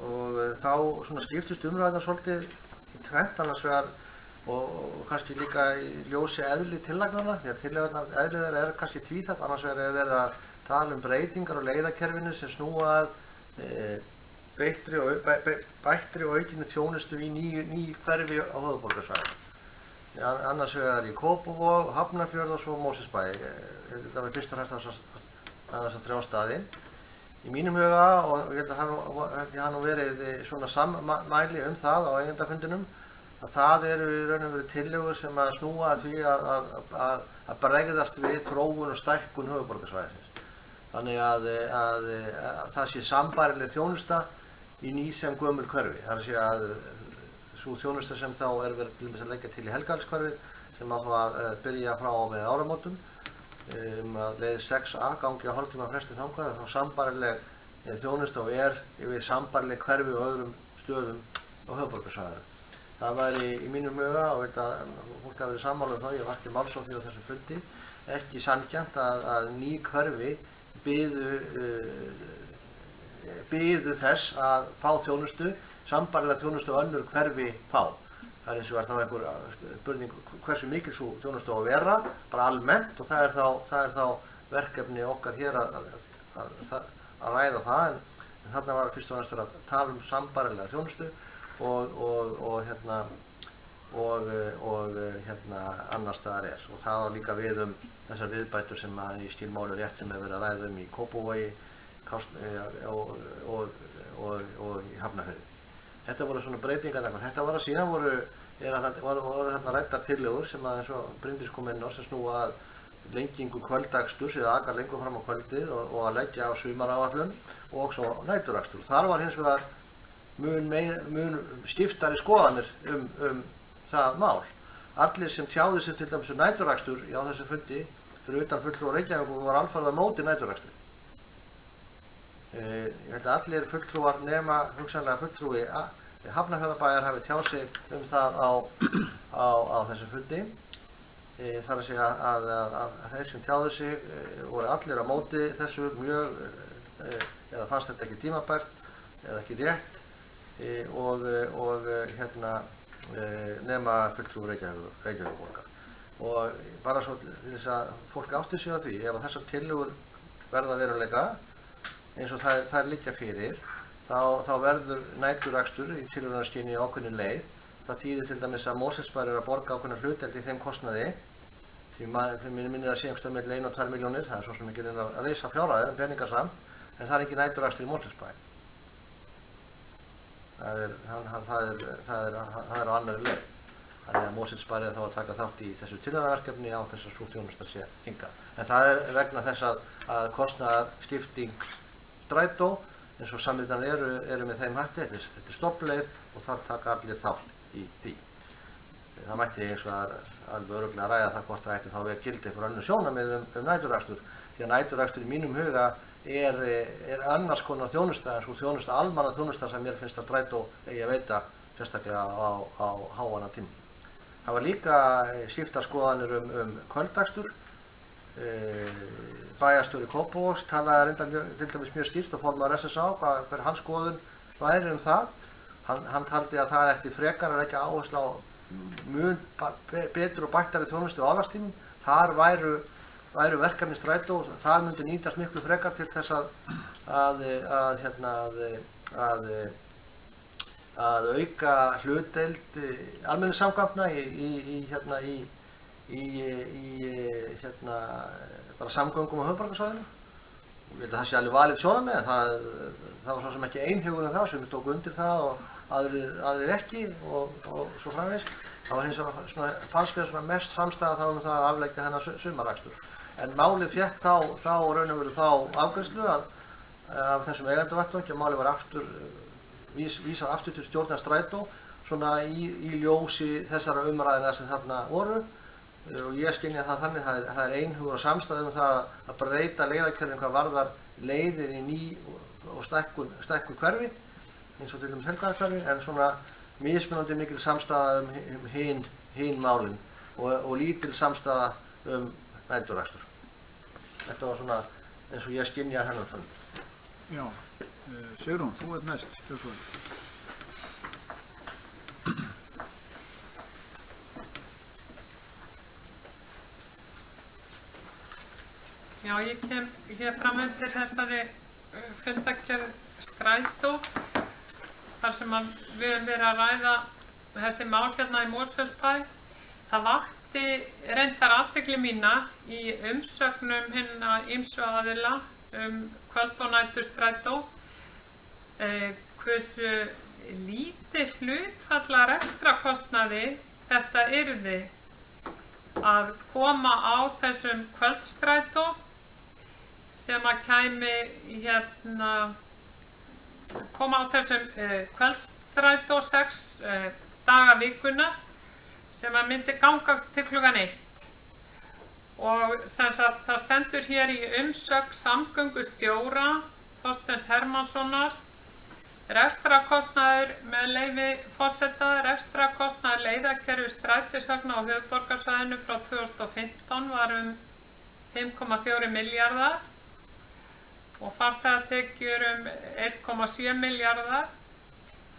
Speaker 9: Og þá skiptust umræðurnar svolítið í tvennt, annars vegar og kannski líka í ljósi eðli tillagnanna, því að tillögurnar eðlið þeirra kannski tvíþætt. Annars vegar verið að tala breytingar á leiðakerfinu sem snúa að bættri og aukinni þjónustu í ný hverfi á höfuðborgarsvæðinu. Annars vegar í Kópavog, Hafnarfjörð og svo Mosfellsbæ. Þetta var fyrst og fremst að þessa 3 staði. Í mínum huga, og ég held að það hafi verið svona sammæli það á eigendafundinum, að það eru í raun og veru tillögur sem að snúa að því að bregðast við þróun og stækkun höfuðborgarsvæðisins. Þannig að það sé sambærileg þjónusta í ný sem gömul hverfi. Það er að segja að sú þjónusta sem þá verið til að leggja til í Helgafellshverfi, sem að byrja frá og með áramótum, að leið 6A gangi á hálftíma fresti þangað, þá sambærileg þjónusta og yfir sambærileg hverfi og öðrum stöðum á höfuðborgarsvæðinu. Það væri í mínum huga, og veit að fólk hafi verið sammála þá, ég vakti máls á því á þessum fundi, ekki sanngjarnt að ný hverfi byðu þess að fá þjónustu, sambærilega þjónustu og önnur hverfi fá. Það eins og þá einhver spurning hversu mikil svo þjónustu á að vera, bara almennt, og það er þá verkefni okkar hér að ræða það, en þarna var fyrst og næst að tala sambærilega þjónustu og annars staðar er. Og það á líka við þessar viðbætur sem í skilmáli rétt sem hefur verið að ræða í Kópavogi og í Hafnarfirði. Þetta voru svona breytingar, þetta var að síðan voru þarna ræddar tillögur sem eins og Bryndís kom inn á sem snúa að lengingu kvöldaksturs eða akar lengur fram á kvöldið og að leggja á sumaráætlun og svo næturakstur. Þar var hins vegar mun skiptari skoðanir það mál. Allir sem tjáðu sig til dæmis næturakstur á þessu fundi fyrir utan fulltrúar Reykjavíkur var alfarið á móti næturakstri. Ég held að allir fulltrúar nema hugsanlega fulltrúi Hafnarfjarðarbæjar hafi tjáð sig það á þessu fundi. Þar að segja að þeir sem tjáðu sig voru allir á móti þessu mjög, eða fannst þetta ekki tímabært eða ekki rétt nema fulltrúi Reykjavíkurborgar. Og bara svo til þess að fólk átti sig á því, ef þessar tillögur verða veruleika eins og þær liggja fyrir, þá verður næturakstur í tilraunaskyni ákveðin leið. Það þýðir til dæmis að Mosfellsbær er að borga ákveðna hlutdeild í þeim kostnaði. Því minnir að sé einhverstað milli 1 og 2 milljónir, það er svo sem ekki reyna að leysa fjárhæðir en peningasamt, en það er ekki næturakstur í Mosfellsbæ. Það er á annarri leið. Þannig að Mosfellsbær er þá að taka þátt í þessu tilraunaverkefni á þess að sú þjónusta sé hingað. En það er vegna þess að kostnaðarskipting strætó eins og samvindan eru með þeim hætti. Þetta er stofnleið og þar taka allir þátt í því. Það mætti eins og alveg örugglega ræða það hvort það ætti þá að gilda einhver önnur sjónarmið næturakstur. Því að næturakstur í mínum huga er annars konar þjónusta en svo þjónusta almanna þjónusta sem mér finnst að strætó eigi að veita sérstaklega á háanna tíma. Það var líka skiptar skoðanir kvöldakstur. Bæjarstjóri Kópavogs talaði reyndar til dæmis mjög skýrt og formaður SSA hver hans skoðun væri það. Hann taldi að það ætti frekar að leggja áherslu á mun betur og bættari þjónustu á álagstímum. Þar væru verkefni strætó, það myndi nýtast miklu frekar til þess að auka hlutdeild almenningssamgangna bara samgöngum á höfuðborgarsvæðinu. Ég held að það sé alveg valið sjónarmið en það var svo sem ekki einhugur það, sumir tóku undir það og aðrir ekki og svo framvegis. Það var hins vegar fannst mér mest samstæða þá það að afleggja þennan sumarakstur. En málið fékk þá raun og veru þá afgreiðslu af þessum eigendavettvangi að málið var vísað aftur til stjórnar strætó svona í ljósi þessara umræðina sem þarna voru og ég skynja það þannig að það er einhugur og samstæða það að breyta leiðakerfinu hvað varðar leiðir í ný og stækkun hverfi eins og til dæmis Helgahverfi en svona mismunandi mikil samstæða hin málin og lítil samstæða næturakstur. Þetta var svona eins og ég skynjaði hennan fund.
Speaker 1: Já, Sigrún, þú ert næst, Björnsson.
Speaker 2: Já, ég kem hér fram undir þessari fundargerð strætó þar sem við höfum verið að ræða þessi mál hérna í Mosfellsbæ. Það vakti reyndar athygli mína í umsögnum hinna ýmsu aðila kvöld- og næturstrætó hversu lítið hlutfall af rekstrarkostnaði þetta yrði að koma á þessum kvöldstrætó sem að kæmi koma á þessum kvöldstrætó 6 daga vikunar sem að myndi ganga til klukkan 1. Og sem sagt það stendur hér í umsögn samgöngustjóra Þorsteins Hermannssonar rekstrarkostnaður með leyfi forseta, rekstrarkostnaður leiðakerfi strætisvagna á höfuðborgarsvæðinu frá 2015 var 5,4 milljarðar og farþegatekjur 1,7 milljarðar.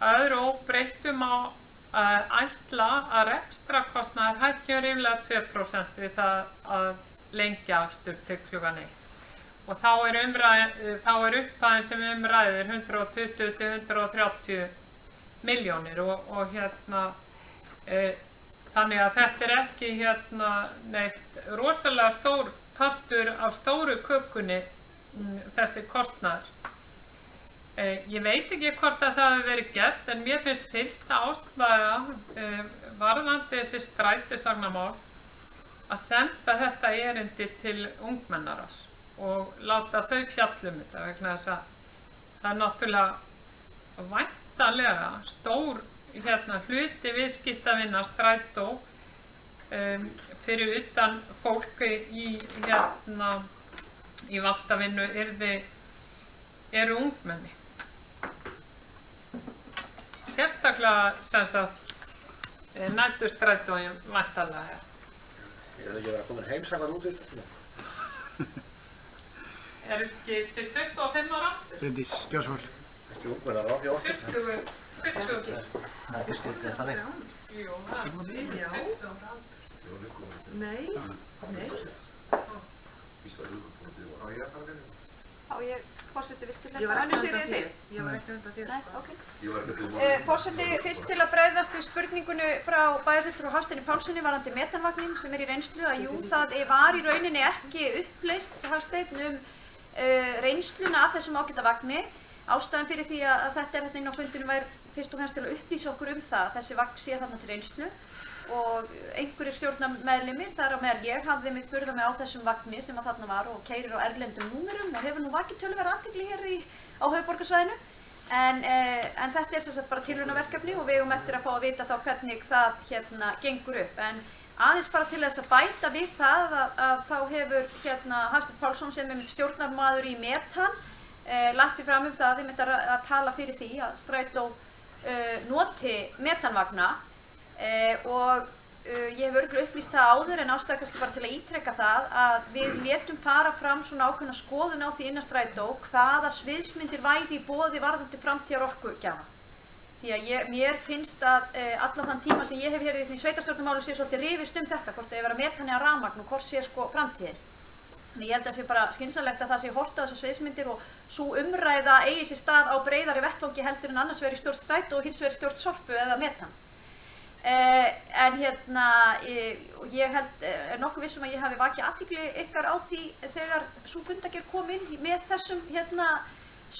Speaker 2: Að öðru óbreyttu má ætla að rekstrakostnaður hækki ríflega 2% við það að lengja akstur til klukkan 1. Og þá er upphæðin sem ræðir 120 til 130 milljónir og þannig að þetta ekki neitt rosalega stór partur af stóru kökunni þessi kostnaður. Ég veit ekki hvort að það hefur verið gert en mér finnst fyrsta ástæða varðandi þessi strætisvagnamál að senda þetta erindi til ungmennaráðs og láta þau fjalla þetta vegna þess að það er náttúrulega væntanlega stór hluti viðskiptavinna Strætó fyrir utan fólki í vaktavinnu eru ungmenni. Sérstaklega sem sagt næturstrætóin væntanlega.
Speaker 9: Ég það ekki verið að koma heimsakvað út í þetta?
Speaker 2: Er ekki til 25 ára?
Speaker 1: Bryndís Björnsvöld.
Speaker 9: Ekki ungmennar á hjá okkur?
Speaker 2: 20.
Speaker 9: Það er ekki skrítið en þannig.
Speaker 2: Jú, það er 20 ára.
Speaker 3: Nei.
Speaker 4: Forseti, viltu
Speaker 3: Ég var
Speaker 4: hleypa
Speaker 3: ekki
Speaker 4: Önnu
Speaker 3: undan
Speaker 4: Sigríði
Speaker 3: þér.
Speaker 4: fyrst?
Speaker 3: Ég var ekki undan þér,
Speaker 4: Nei,
Speaker 3: sko.
Speaker 4: ok. Forseti, fyrst til að bregðast við spurningunni frá bæjarfulltrúa Hafsteini Pálssyni varðandi metanvagnin sem í reynslu að jú, það var í rauninni ekki uppleyst Hafsteinn reynsluna af þessum ágæta vagni. Ástæðan fyrir því að þetta hérna inn á fundinu væri fyrst og fremst til að upplýsa okkur það að þessi vagn sé þarna til reynslu og einhverjir stjórnarmeðlimir, þar á meðal ég, hafði mitt furðað mig á þessum vagni sem að þarna var og keyrir á erlendum númerum og hefur nú vakið töluverða athygli hér á höfuðborgarsvæðinu. En þetta sem sagt bara tilraunaverkefni og við eigum eftir að fá að vita þá hvernig það gengur upp. En aðeins bara til þess að bæta við það að þá hefur Hafsteinn Pálsson sem er mitt stjórnarmaður í metan lagt sér fram það að tala fyrir því að Strætó noti metanvagna og ég hef örugglega upplýst það áður en ástæða kannski bara til að ítreka það að við létum fara fram svona ákveðna skoðun á því innan Strætó hvaða sviðsmyndir væri í boði varðandi framtíðar orkugjafa. Því að mér finnst að allan þann tíma sem ég hef hér í sveitarstjórnarmálum sé svolítið rifist þetta, hvort það er vera metani að rafmagn og hvort sé sko framtíðin. Þannig ég held að það sé bara skynsamlegt að það sé horft á þessar sviðsmyndir og svo umræða eigi sér stað á breiðari vettvangi heldur en annars verið stjórn Strætó og hins verið stjórn Sorpu eða metan. En ég er nokkuð viss að ég hafi vakið athygli ykkar á því þegar sú fundargerð kom inn með þessum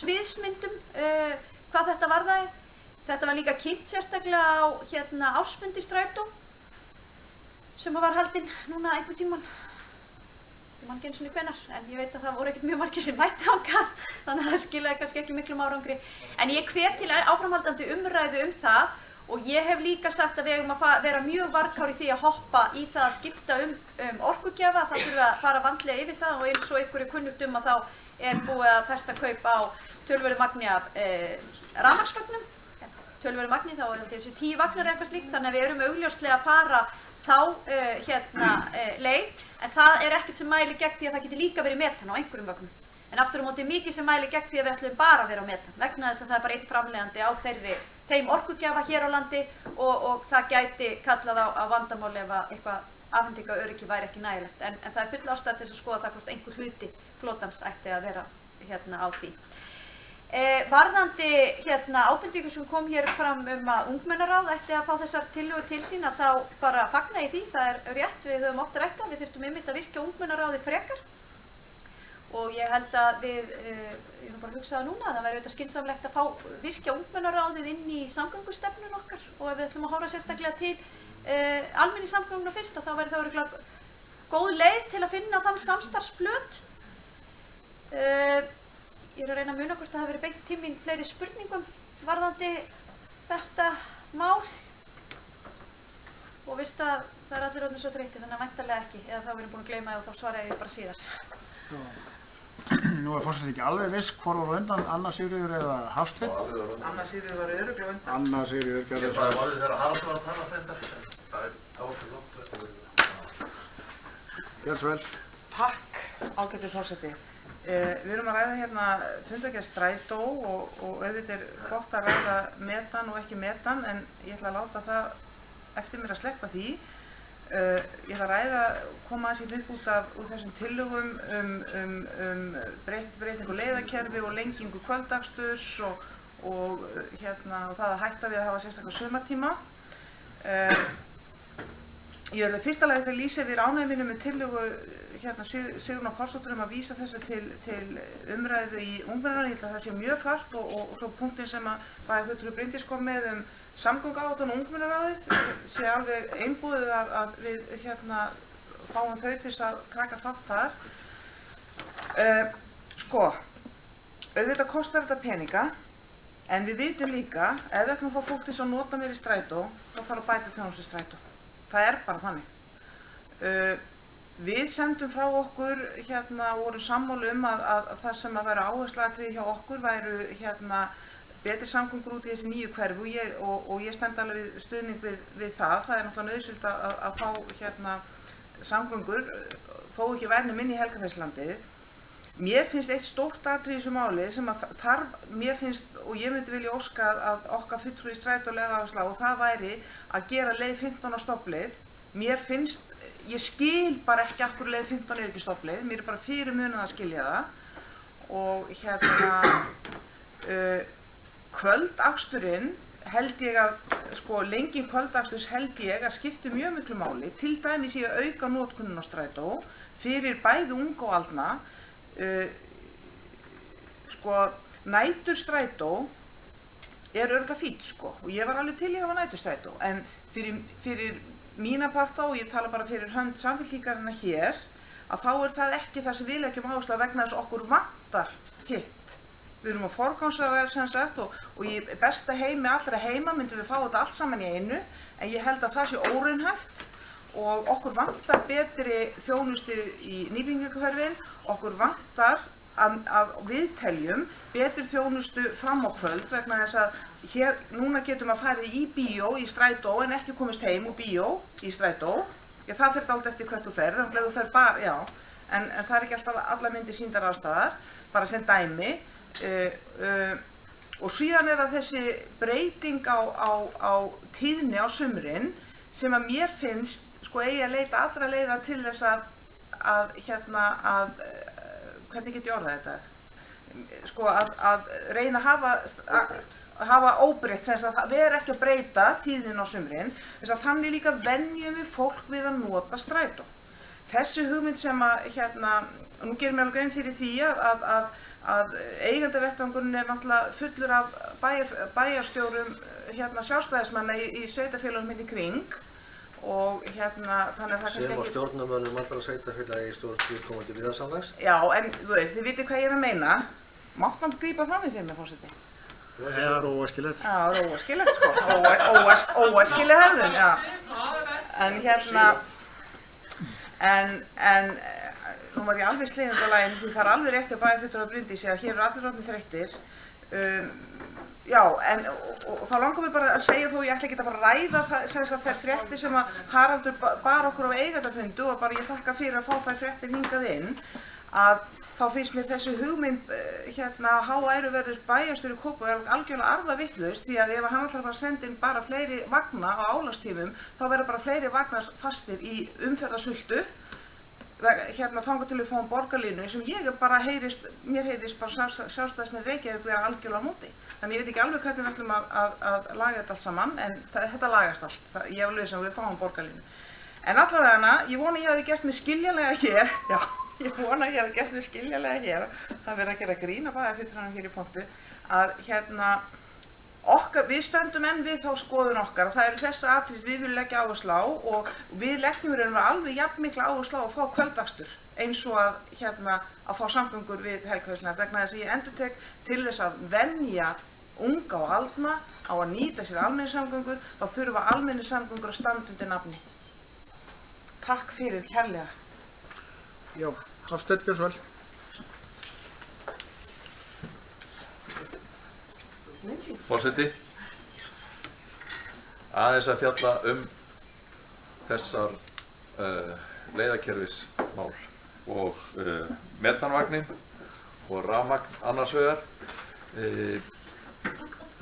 Speaker 4: sviðsmyndum hvað þetta varðaði. Þetta var líka kynnt sérstaklega á ársfundi Strætó sem var haldinn núna einhvern tímann. Ég man ekki einu sinni hvenær, en ég veit að það voru ekkert mjög margir sem mættu þangað, þannig að það skilaði kannski ekki miklum árangri. En ég hvet til áframhaldandi umræðu það og ég hef líka sagt að við eigum að vera mjög varkár í því að hoppa í það að skipta orkugjafa. Það þurfi að fara vandlega yfir það og eins og ykkur er kunnugt að þá er búið að festa kaup á töluverðu magni af rafmagnsvögnum. Töluverðu magni, þá er þessi 10 vagnar eitthvað slíkt, þannig að við erum augljóslega að fara þá leið, en það er ekkert sem mælir gegn því að það geti líka verið metan á einhverjum vögnum. En aftur á móti mikið sem mælir gegn því að við ætlum bara að vera á metan, vegna þess að það er bara einn framleiðandi á þeim orkugjafa hér á landi og það gæti kallað á vandamál ef að eitthvað afhendingaröryggi væri ekki nægilegt. En það er full ástæða til að skoða það hvort einhver hluti flotans ætti að vera á því. Varðandi ábendingu sem kom hér fram að ungmennaráð ætti að fá þessar tillögur til sín að þá bara fagna í því, það er rétt, við höfum ofta rætt við þyrftum einmitt að virkja ungmennaráði frekar og ég held að ég nú bara hugsaði núna að það væri auðvitað skynsamlegt að virkja ungmennaráðið inn í samgöngustefnun okkar og ef við ætlum að horfa sérstaklega til almenningssamgönguna fyrst þá væri það örugglega góð leið til að finna þann samstarfsflöt. Ég er að reyna að muna hvort það hafi verið beint til mín fleiri spurningum varðandi þetta mál og veist að það er allir orðnir svo þreyttir þannig að væntanlega ekki eða þá erum búin að gleyma og þá svara ég bara síðar.
Speaker 1: Nú er forseti ekki alveg viss hvor var undan, Anna Sigríður eða Hafsteinn?
Speaker 3: Anna Sigríður var örugglega undan.
Speaker 1: Anna Sigríður gerði
Speaker 6: það. Ég var þegar Haraldur var að tala þetta. Það er áfram.
Speaker 1: Gjörðu svo vel.
Speaker 3: Takk, ágæti forseti. Við erum að ræða hérna fundargerð Strætó og auðvitað er gott að ræða metan og ekki metan, en ég ætla að láta það eftir mér að sleppa því. Ég ætla að ræða, koma aðeins í upp úr þessum tillögum breytingu leiðakerfi og lengingu kvöldaksturs og það að hætta við að hafa sérstaklega sumartíma. Ég vil fyrsta lagi þegar lýsa yfir ánægju mínu með tillögu Sigrúnar Pálsdóttur að vísa þessu til umræðu í ungmennaráði. Ég held að það sé mjög þarft og svo punktin sem að bæjarfulltrúi Bryndís kom með samgönguáætlun og ungmennaráðið sé alveg einbúið að við fáum þau til að taka þátt þar. Auðvitað kostar þetta peninga, en við vitum líka ef við ætlum að fá fólk til að nota meira í strætó, þá þarf að bæta þjónustu í strætó. Það er bara þannig. Við sendum frá okkur, vorum sammála að það sem að vera áhersluatriði hjá okkur væru betri samgöngur út í þessi nýju hverfi og ég stend alveg við stuðning við það. Það er náttúrulega nauðsynlegt að fá samgöngur, þó ekki verni minni í Helgafellslandið. Mér finnst eitt stórt atriði í þessu máli sem að þarf, mér finnst, og ég myndi vilja óska að okkar fulltrúi í strætó legði áherslu á, og það væri að gera leið 15 á stoppleið. Mér finnst, ég skil bara ekki af hverju leið 15 er ekki stoppleið, mér er bara fyrir munið að skilja það. Og kvöldaksturinn held ég að, lenging kvöldaksturs held ég að skipti mjög miklu máli, til dæmis í að auka notkunina á strætó fyrir bæði unga og aldna. Næturstrætó er örugglega fínt og ég var alveg til í að hafa næturstrætó, en fyrir mína parta, og ég tala bara fyrir hönd Samfylkingarinnar hér, að þá er það ekki það sem við leggjum áherslu á vegna þess að okkur vantar hitt. Við erum að forgangsraða sem sagt og í besta heimi allra heima myndum við fá þetta allt saman í einu, en ég held að það sé óraunhæft og okkur vantar betri þjónustu í nýbyggingahverfin, okkur vantar að við teljum betri þjónustu fram á kvöld vegna þess að núna getum að fara í bíó í strætó en ekki komist heim úr bíó í strætó. Það fer dálítið eftir hvert þú ferð, þannig að þú ferð bara, já, en það er ekki alltaf alla myndir sýndar aðstæðar, bara sem dæmi. Og síðan er það þessi breyting á tíðni á sumrin sem að mér finnst eigi að leita allra leiða til þess að hvernig get ég orðað þetta? Að reyna að hafa óbreytt, sem að vera ekki að breyta tíðnin á sumrin, þess að þannig líka venjum við fólk við að nota strætó. Þessi hugmynd sem að, nú gerum við alveg grein fyrir því að eigendavettvangurinn er náttúrulega fullur af bæjarstjórum sjálfstæðismanna í sveitarfélögum í kring og þannig að það kannski ekki...
Speaker 9: Sem á stjórnarmönnum allra sveitarfélagi í stjórnarkomandi viðarsamlags.
Speaker 3: Já, en þið vitið hvað ég er að meina. Mátt mann grípa fram í þeim með forseti?
Speaker 1: Það er óæskilegt.
Speaker 3: Já, það er óæskilegt óæskileg hefðun, já. En nú var ég alveg slegin út á laginu því það er alveg rétt að bæjarfulltrúi Bryndísi að hér eru allir orðnir þreyttir. Já, og þá langar mér bara að segja, þó ég ætla ekki að fara að ræða þær fréttir sem að Haraldur bar okkur á eigendafundi og bara ég þakka fyrir að fá þær fréttir hingað inn, að þá finnst mér þessu hugmynd háæruverðus bæjarstjóri Kópavogs algjörlega arfavitlaust, því að ef hann ætlar að fara að senda inn bara fleiri vagna á álagstímum, þá verða bara fleiri vagnar fastir í umferðarsultu, þangað til við fáum borgarlínu sem mér heyrist bara sjálfstæðismenn Reykjavík vera algjörlega á móti. Þannig ég veit ekki alveg hvernig við ætlum að laga þetta allt saman, en þetta lagast allt. Ég er alveg sem við fáum borgarlínu. En allavega, ég vona ég hafi gert mig skiljanlega hér, já, ég vona ég hafi gert mig skiljanlega hér, það verður að gera grín að bæjarfulltrúanum hér í pontu, að við stöndum enn við þá skoðun okkar og það eru þessa atriði við viljum leggja áherslu á og við leggjum alveg jafn mikla áherslu á að fá kvöldakstur eins og að fá samgöngur við Helgafellsland, vegna þess að ég endurtek til þess að venja unga og aldna á að nýta sér almenningssamgöngur, þá þurfa almenningssamgöngur að standa undir nafni. Takk fyrir kærlega.
Speaker 1: Já, Hafsteinn Björnsvæl.
Speaker 6: Forseti, aðeins að fjalla þessar leiðakerfismál og metanvagnin og rafmagn annars vegar.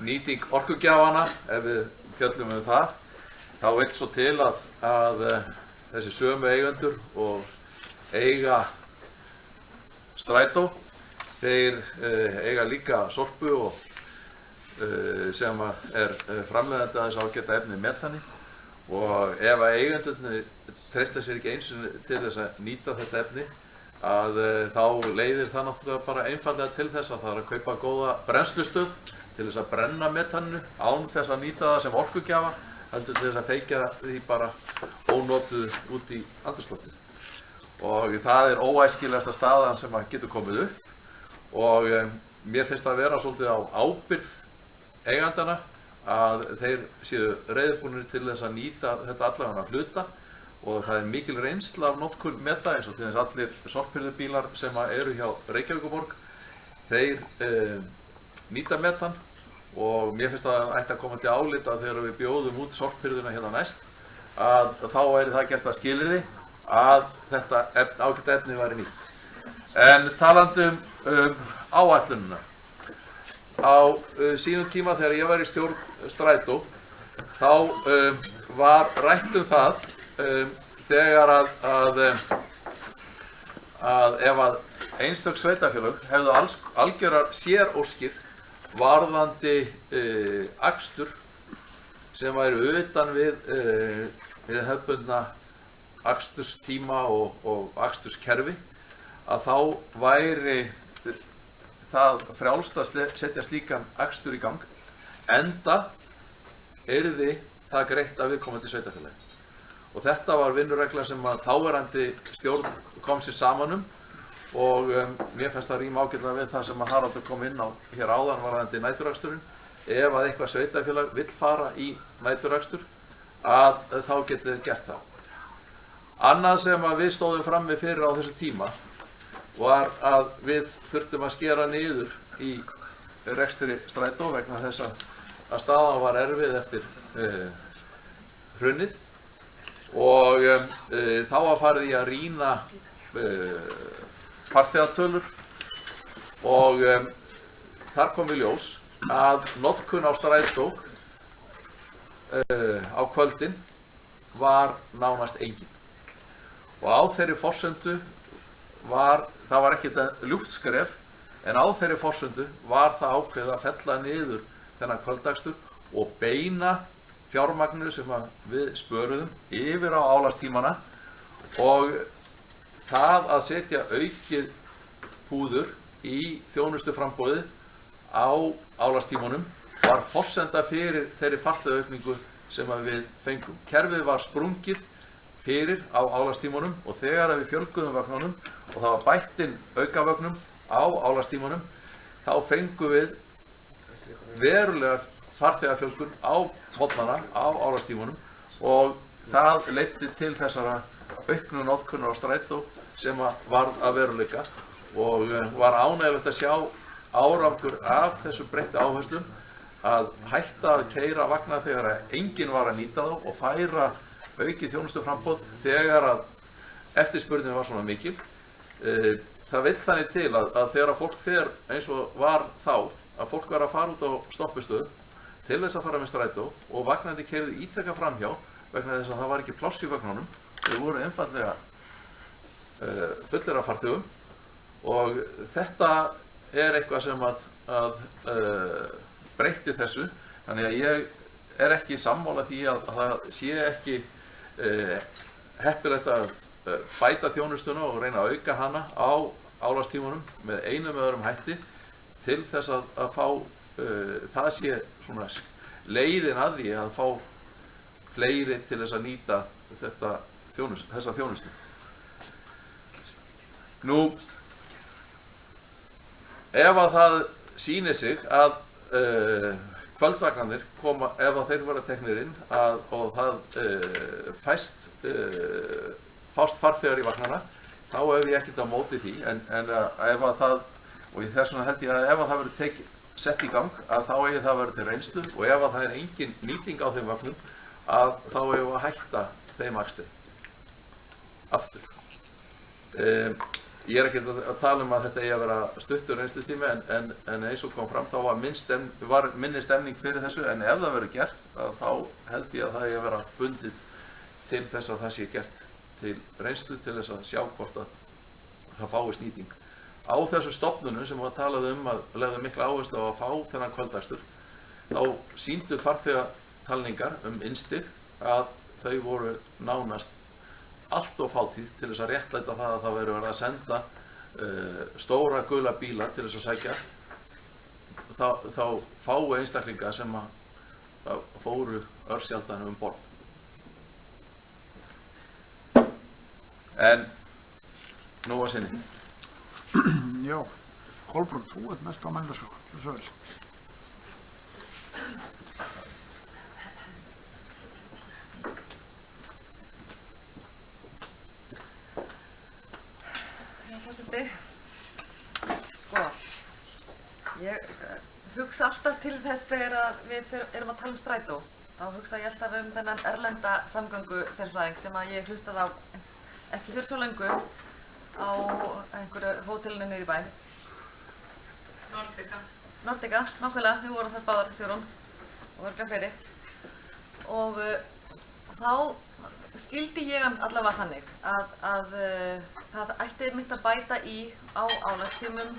Speaker 6: Nýting orkugjafana, ef við fjöllum það, þá vill svo til að þessi sömu eigendur og eiga Strætó, þeir eiga líka Sorpu og sem framleiðandi að þessu ágæta efni metani, og ef að eigendurnir treysta sér ekki eins til þess að nýta þetta efni, að þá leiðir það náttúrulega bara einfallega til þess að það að kaupa góða brennslustöð til þess að brenna metaninu án þess að nýta það sem orkugjafa, heldur til þess að feikja því bara ónotuð út í andrúmsloftið. Og það óæskilegasta staðan sem getur komið upp, og mér finnst það að vera svolítið á ábyrgð eigandana að þeir séu reiðubúnir til þess að nýta þetta allavega hluta, og það mikil reynsla af notkun meta, eins og til þess allir sorphirðubílar sem eru hjá Reykjavíkurborg, þeir nýta metan, og mér finnst það ætti að koma til álita þegar við bjóðum út sorphirðuna hérna næst, að þá það gert að skilyrði að þetta ágæta efni væri nýtt. En talandi áætlunina, á sínum tíma þegar ég var í stjórn Strætó, þá var rætt það þegar að ef að einstök sveitarfélög hefðu algjörar séróskir varðandi akstur sem væri utan við hefðbundna aksturstíma og aksturskerfi, að þá væri það frjálst að setja slíkan akstur í gang, enda yrði það greitt af viðkomandi sveitarfélagi. Og þetta var vinnuregla sem að þáverandi stjórn kom sér saman og mér finnst það ríma ágætlega við það sem að Haraldur kom inn á hér áðan varðandi næturaksturinn. Ef að eitthvað sveitarfélag vill fara í næturakstur, að þá getið þið gert það. Annað sem að við stóðum frammi fyrir á þessu tíma var að við þurftum að skera niður í rekstri Strætó vegna þess að staðan var erfið eftir hrunið, og þá var farið í að rýna farþegatölur, og þar kom í ljós að notkun á Strætó á kvöldin var nánast engin, og á þeirri forsendu það var ekkert ljúft skref, en á þeirri forsendu var það ákveðið að fella niður þennan kvöldakstur og beina fjármagninu sem við spöruðum yfir á álagstímana, og það að setja aukið púður í þjónustuframboðið á álagstímanum var forsenda fyrir þeirri farþegaaukningu sem við fengum. Kerfið var sprungið fyrir á álagstímanum, og þegar við fjölguðum vagnunum og það var bætt inn aukavögnum á álagstímanum, þá fengum við verulega farþegafjölgun á mótnana á álagstímanum, og það leiddi til þessara auknu notkunar á Strætó sem varð að veruleika, og var ánægjulegt að sjá árangur af þessum breyttu áherslum, að hætta að keyra vagna þegar enginn var að nýta þá og færa aukið þjónustuframboð þegar að eftirspurnin var svona mikil. Það vill þannig til að þegar fólk fer eins og var þá, að fólk var að fara út á stoppistöð til þess að fara með Strætó, og vagnandi keyrðu ítrekka framhjá vegna þess að það var ekki pláss í vagnunum, þau voru einfaldlega fullir af farþegum, og þetta eitthvað sem að breytti þessu. Þannig að ég ekki sammála því að það sé ekki heppilegt að bæta þjónustuna og reyna að auka hana á álagstímanum með einum eða öðrum hætti til þess að fá það sé svona leiðin að því að fá fleiri til þess að nýta þessa þjónustu. Nú, ef að það sýnir sig að kvöldvagnarnir koma, ef að þeir vera teknir inn og það fást farþegar í vagnana, þá hef ég ekkert á móti því, en ef að það, og þess vegna held ég að ef að það verður sett í gang, að þá eigi það verður til reynslu, og ef að það engin nýting á þeim vagnum, að þá eigum við að hætta þeim akstri aftur. Ég er ekkert að tala að þetta eigi að vera stuttur reynslutími en eins og kom fram þá var minni stemning fyrir þessu, en ef það verður gert þá held ég að það eigi að vera bundið til þess að það sé gert til reynslu til þess að sjá hvort að það fáist nýting. Á þessu stofnunum sem var talað að legðu mikla áherslu á að fá þennan kvöldakstur, þá sýndu farþegatalningar innstig að þau voru nánast allt of fátíð til þess að réttlæta það að það verður verið að senda stóra gula bíla til þess að sækja þá fáu einstaklinga sem að fóru örsjaldan borð. En nú að sinni.
Speaker 1: Já, Kolbrún, þú ert mest á mældarsögu, svo vel.
Speaker 10: Forseti, sko, ég hugsa alltaf til þess þegar við erum að tala strætó. Þá hugsa ég alltaf þennan erlenda samgöngusérfræðing sem að ég hlustaði á ekki fyrir svo löngu á einhverju hótelinu niður í bæ. Nordica, nákvæmlega, við vorum þar báðar, Sigrún, og örglega fleiri. Og þá skildi ég allavega þannig að það ætti mitt að bæta í á álagstímum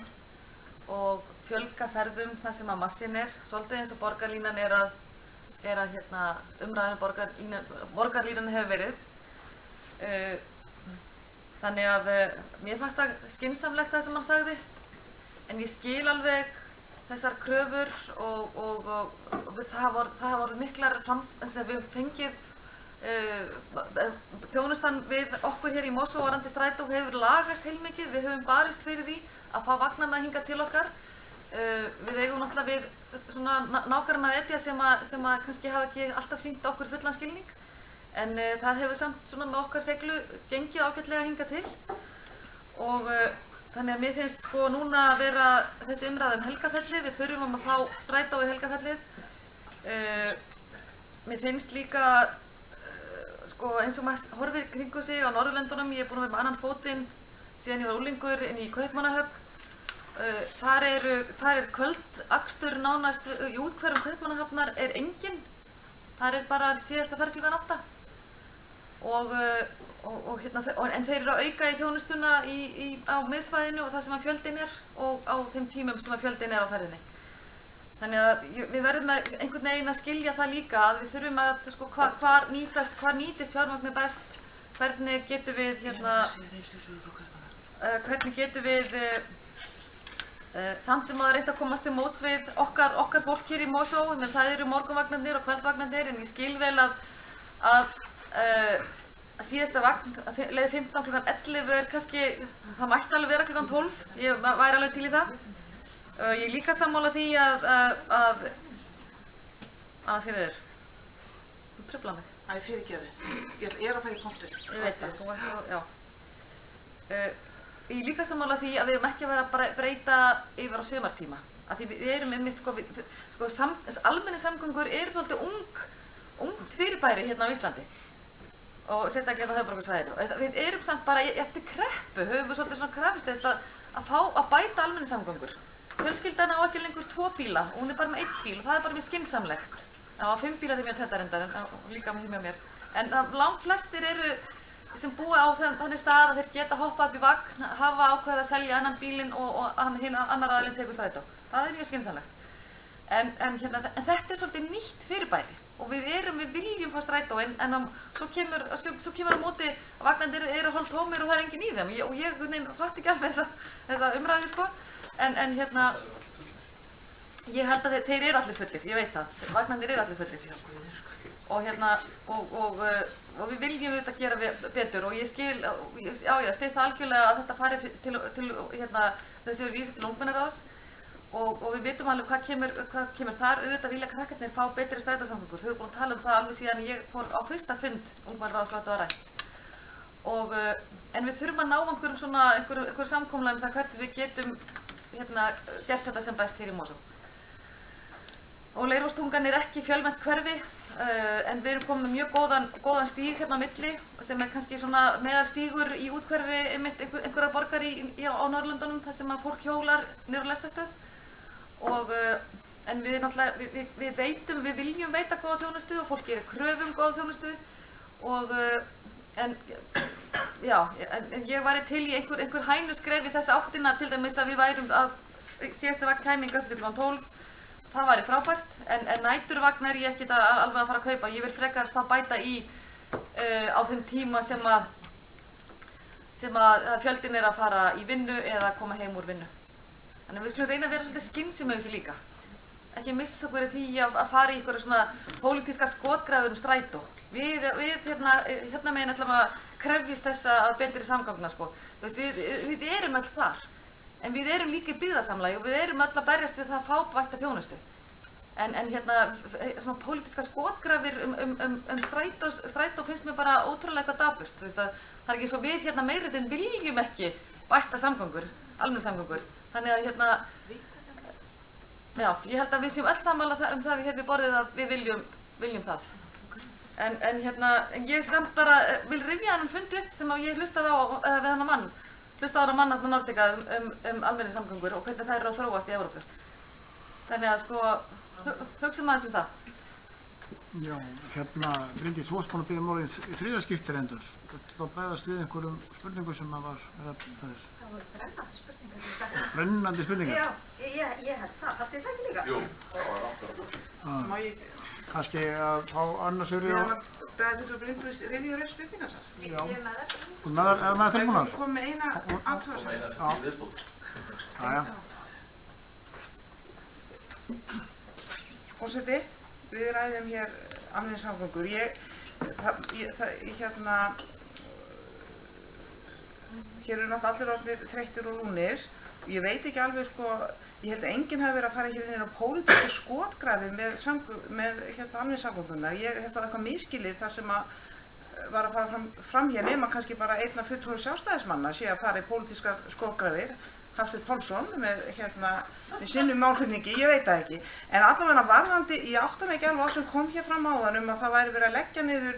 Speaker 10: og fjölga ferðum þar sem að massin svolítið eins og borgarlínan umræðinu borgarlínan hefur verið. Þannig að mér fannst það skynsamlegt það sem hann sagði, en ég skil alveg þessar kröfur og það voru miklar þess að við fengið þjónustan við okkur hér í Mosó varðandi strætó hefur lagast heilmikið. Við höfum barist fyrir því að fá vagnana hingað til okkar. Við eigum náttúrulega við svona nágranna etja sem að kannski hafa ekki alltaf sýnt okkur fullan skilning, en það hefur samt svona með okkar seglu gengið ágætlega hingað til. Og þannig að mér finnst sko núna að vera þessi umræða Helgafellið, við þurfum að fá strætó í Helgafellið. Mér finnst líka sko eins og maður horfir kringu sig á Norðurlöndunum, ég er búin að vera með annan fótinn síðan ég var unglingur inn í Kaupmannahöfn. Þar er kvöldakstur nánast í úthverfum Kaupmannahafnar er enginn. Þar er bara síðasta ferð klukkan 8. En þeir eru að auka í þjónustuna á miðsvæðinu og það sem að fjöldin er og á þeim tímum sem að fjöldin er á ferðinni. Þannig að við verðum einhvern veginn að skilja það líka að við þurfum að sko hvar nýtist fjármagni best, hvernig getum við samt sem að reynt að komast til móts við okkar fólk hér í Mosó, það eru morgunvagnarnir og kvöldvagnarnir, en ég skil vel að síðasta vagn leið 15 klukkan 11 er kannski, það mætti alveg vera klukkan 12, ég væri alveg til í það. Ég er líka sammála því að annars er þér, þú truflaði mig.
Speaker 3: Æ, fyrirgeðu, ég er að fara í konflikt.
Speaker 10: Ég veit það, þú ert, já. Ég er líka sammála því að við erum ekki að vera að breyta yfir á sumartíma. Af því við erum einmitt, almenni samgöngur eru svolítið ungt fyrirbæri hérna á Íslandi. Og sérstaklega á höfuðborgarsvæðinu. Við erum samt bara eftir kreppu, höfum við svolítið svona krafist þess að bæta almenni samgöngur. Fjölskyldan á ekki lengur 2 bíla, hún er bara með 1 bíl og það er bara mjög skynsamlegt. Það var 5 bílar í mér þetta reyndar, en líka með mér. En langt flestir eru sem búa á þannig stað að þeir geta hoppað upp í vagn, hafa ákveðið að selja annan bílinn og annar aðilinn tekur strætó. Það er mjög skynsamlegt. En þetta er svolítið nýtt fyrirbæri og við viljum fá strætó, en svo kemur á móti að vagnarnir eru hálftómir og það er enginn í þeim. Og ég fatt ekki alveg þessa umræðu sko. En ég held að þeir eru allir fullir, ég veit það, vagnarnir eru allir fullir. Og við viljum auðvitað gera betur og ég styð það algjörlega að þetta fari til þessi vísi til ungmennaráðs og við vitum alveg hvað kemur þar. Auðvitað vilja krakkarnir fá betri strætósamgöngur, þau eru búin að tala um það alveg síðan ég fór á fyrsta fund ungmennaráðs og þetta var rætt. En við þurfum að ná einhverjum samkomulagi um það hvernig við getum gert þetta sem best hér í Mosó. Og Leirvogstungan er ekki fjölmennt hverfi, en við erum komið með mjög góðan stíg hérna á milli sem kannski svona meðalstígur í úthverfi einhverjar borgar á Norðurlöndunum þar sem að fólk hjólar niður á lestarstöð en við náttúrulega, við viljum veita góða þjónustu og fólk gerir kröfu góða þjónustu en ég væri til í einhver hænuskref í þessa áttina til dæmis að við værum að síðasta vagn kæmi upp til kl. 12. Það væri frábært, en næturvagn ég ekkert alveg að fara að kaupa. Ég vil frekar það bæta í á þeim tíma sem að fjöldin að fara í vinnu eða koma heim úr vinnu. Þannig við skulum reyna að vera svolítið skynsemi með þessu líka. Ekki missa okkur í því að fara í einhverja svona pólitíska skotgrafur strætó. Við hérna megin ætlum að krefjast þessa betri samgangna, sko. Við erum öll þar. En við erum líka í byggðasamlagi og við erum öll að berjast við það að fá bætta þjónustu. En hérna, svona pólitíska skotgrafir strætó finnst mér bara ótrúlega eitthvað dapurt. Það er ekki svo við hérna meiritin viljum ekki bætta samgöngur, almenningssamgöngur. Þannig að hérna, já, ég held að við séum öll sammála það við við borðið að við viljum það. En hérna, ég samt bara vil rifja hann fundi upp sem ég hlustaði á við hann mann. Hlustaði á mann á Nordica almenningssamgöngur og hvernig þær eru að þróast í Evrópu. Þannig að sko, hugsa maður það.
Speaker 1: Já, hérna, Bryndís, þú varst búin að biðja málið í þriðja skipti reyndar. Þá bregðast við einhverjum spurningum sem var það er.
Speaker 11: Það voru brennandi spurningar.
Speaker 1: Brennandi spurningar?
Speaker 11: Já, ég held það. Haldið það ekki líka?
Speaker 6: Jú, það var ákveður.
Speaker 3: Má ég...
Speaker 1: Kannski að fá annars
Speaker 3: Við erum að beða Bryndís rifja upp spurningar þar.
Speaker 1: Já.
Speaker 11: Ég er með það.
Speaker 1: Þú með tilbúnar?
Speaker 3: Þú kom með eina athugasemd.
Speaker 1: Já.
Speaker 3: Forseti, við ræðum hér almenningssamgöngur. Hér eru náttúrulega allir orðnir þreyttir og lúnir. Ég veit ekki alveg, sko, ég held að enginn hafi verið að fara hér inn á pólitísku skotgrafi með almenningssamgöngunar. Ég hef þá eitthvað misskilið þar sem að var að fara fram hér nema kannski bara einn af fulltrúum sjálfstæðismanna sé að fara í pólitískar skotgrafir. Hafsteinn Pálsson með sinnum málflutningi, ég veit það ekki. En allavega varðandi, ég átta mig ekki alveg á sem kom hér fram áðan að það væri verið að leggja niður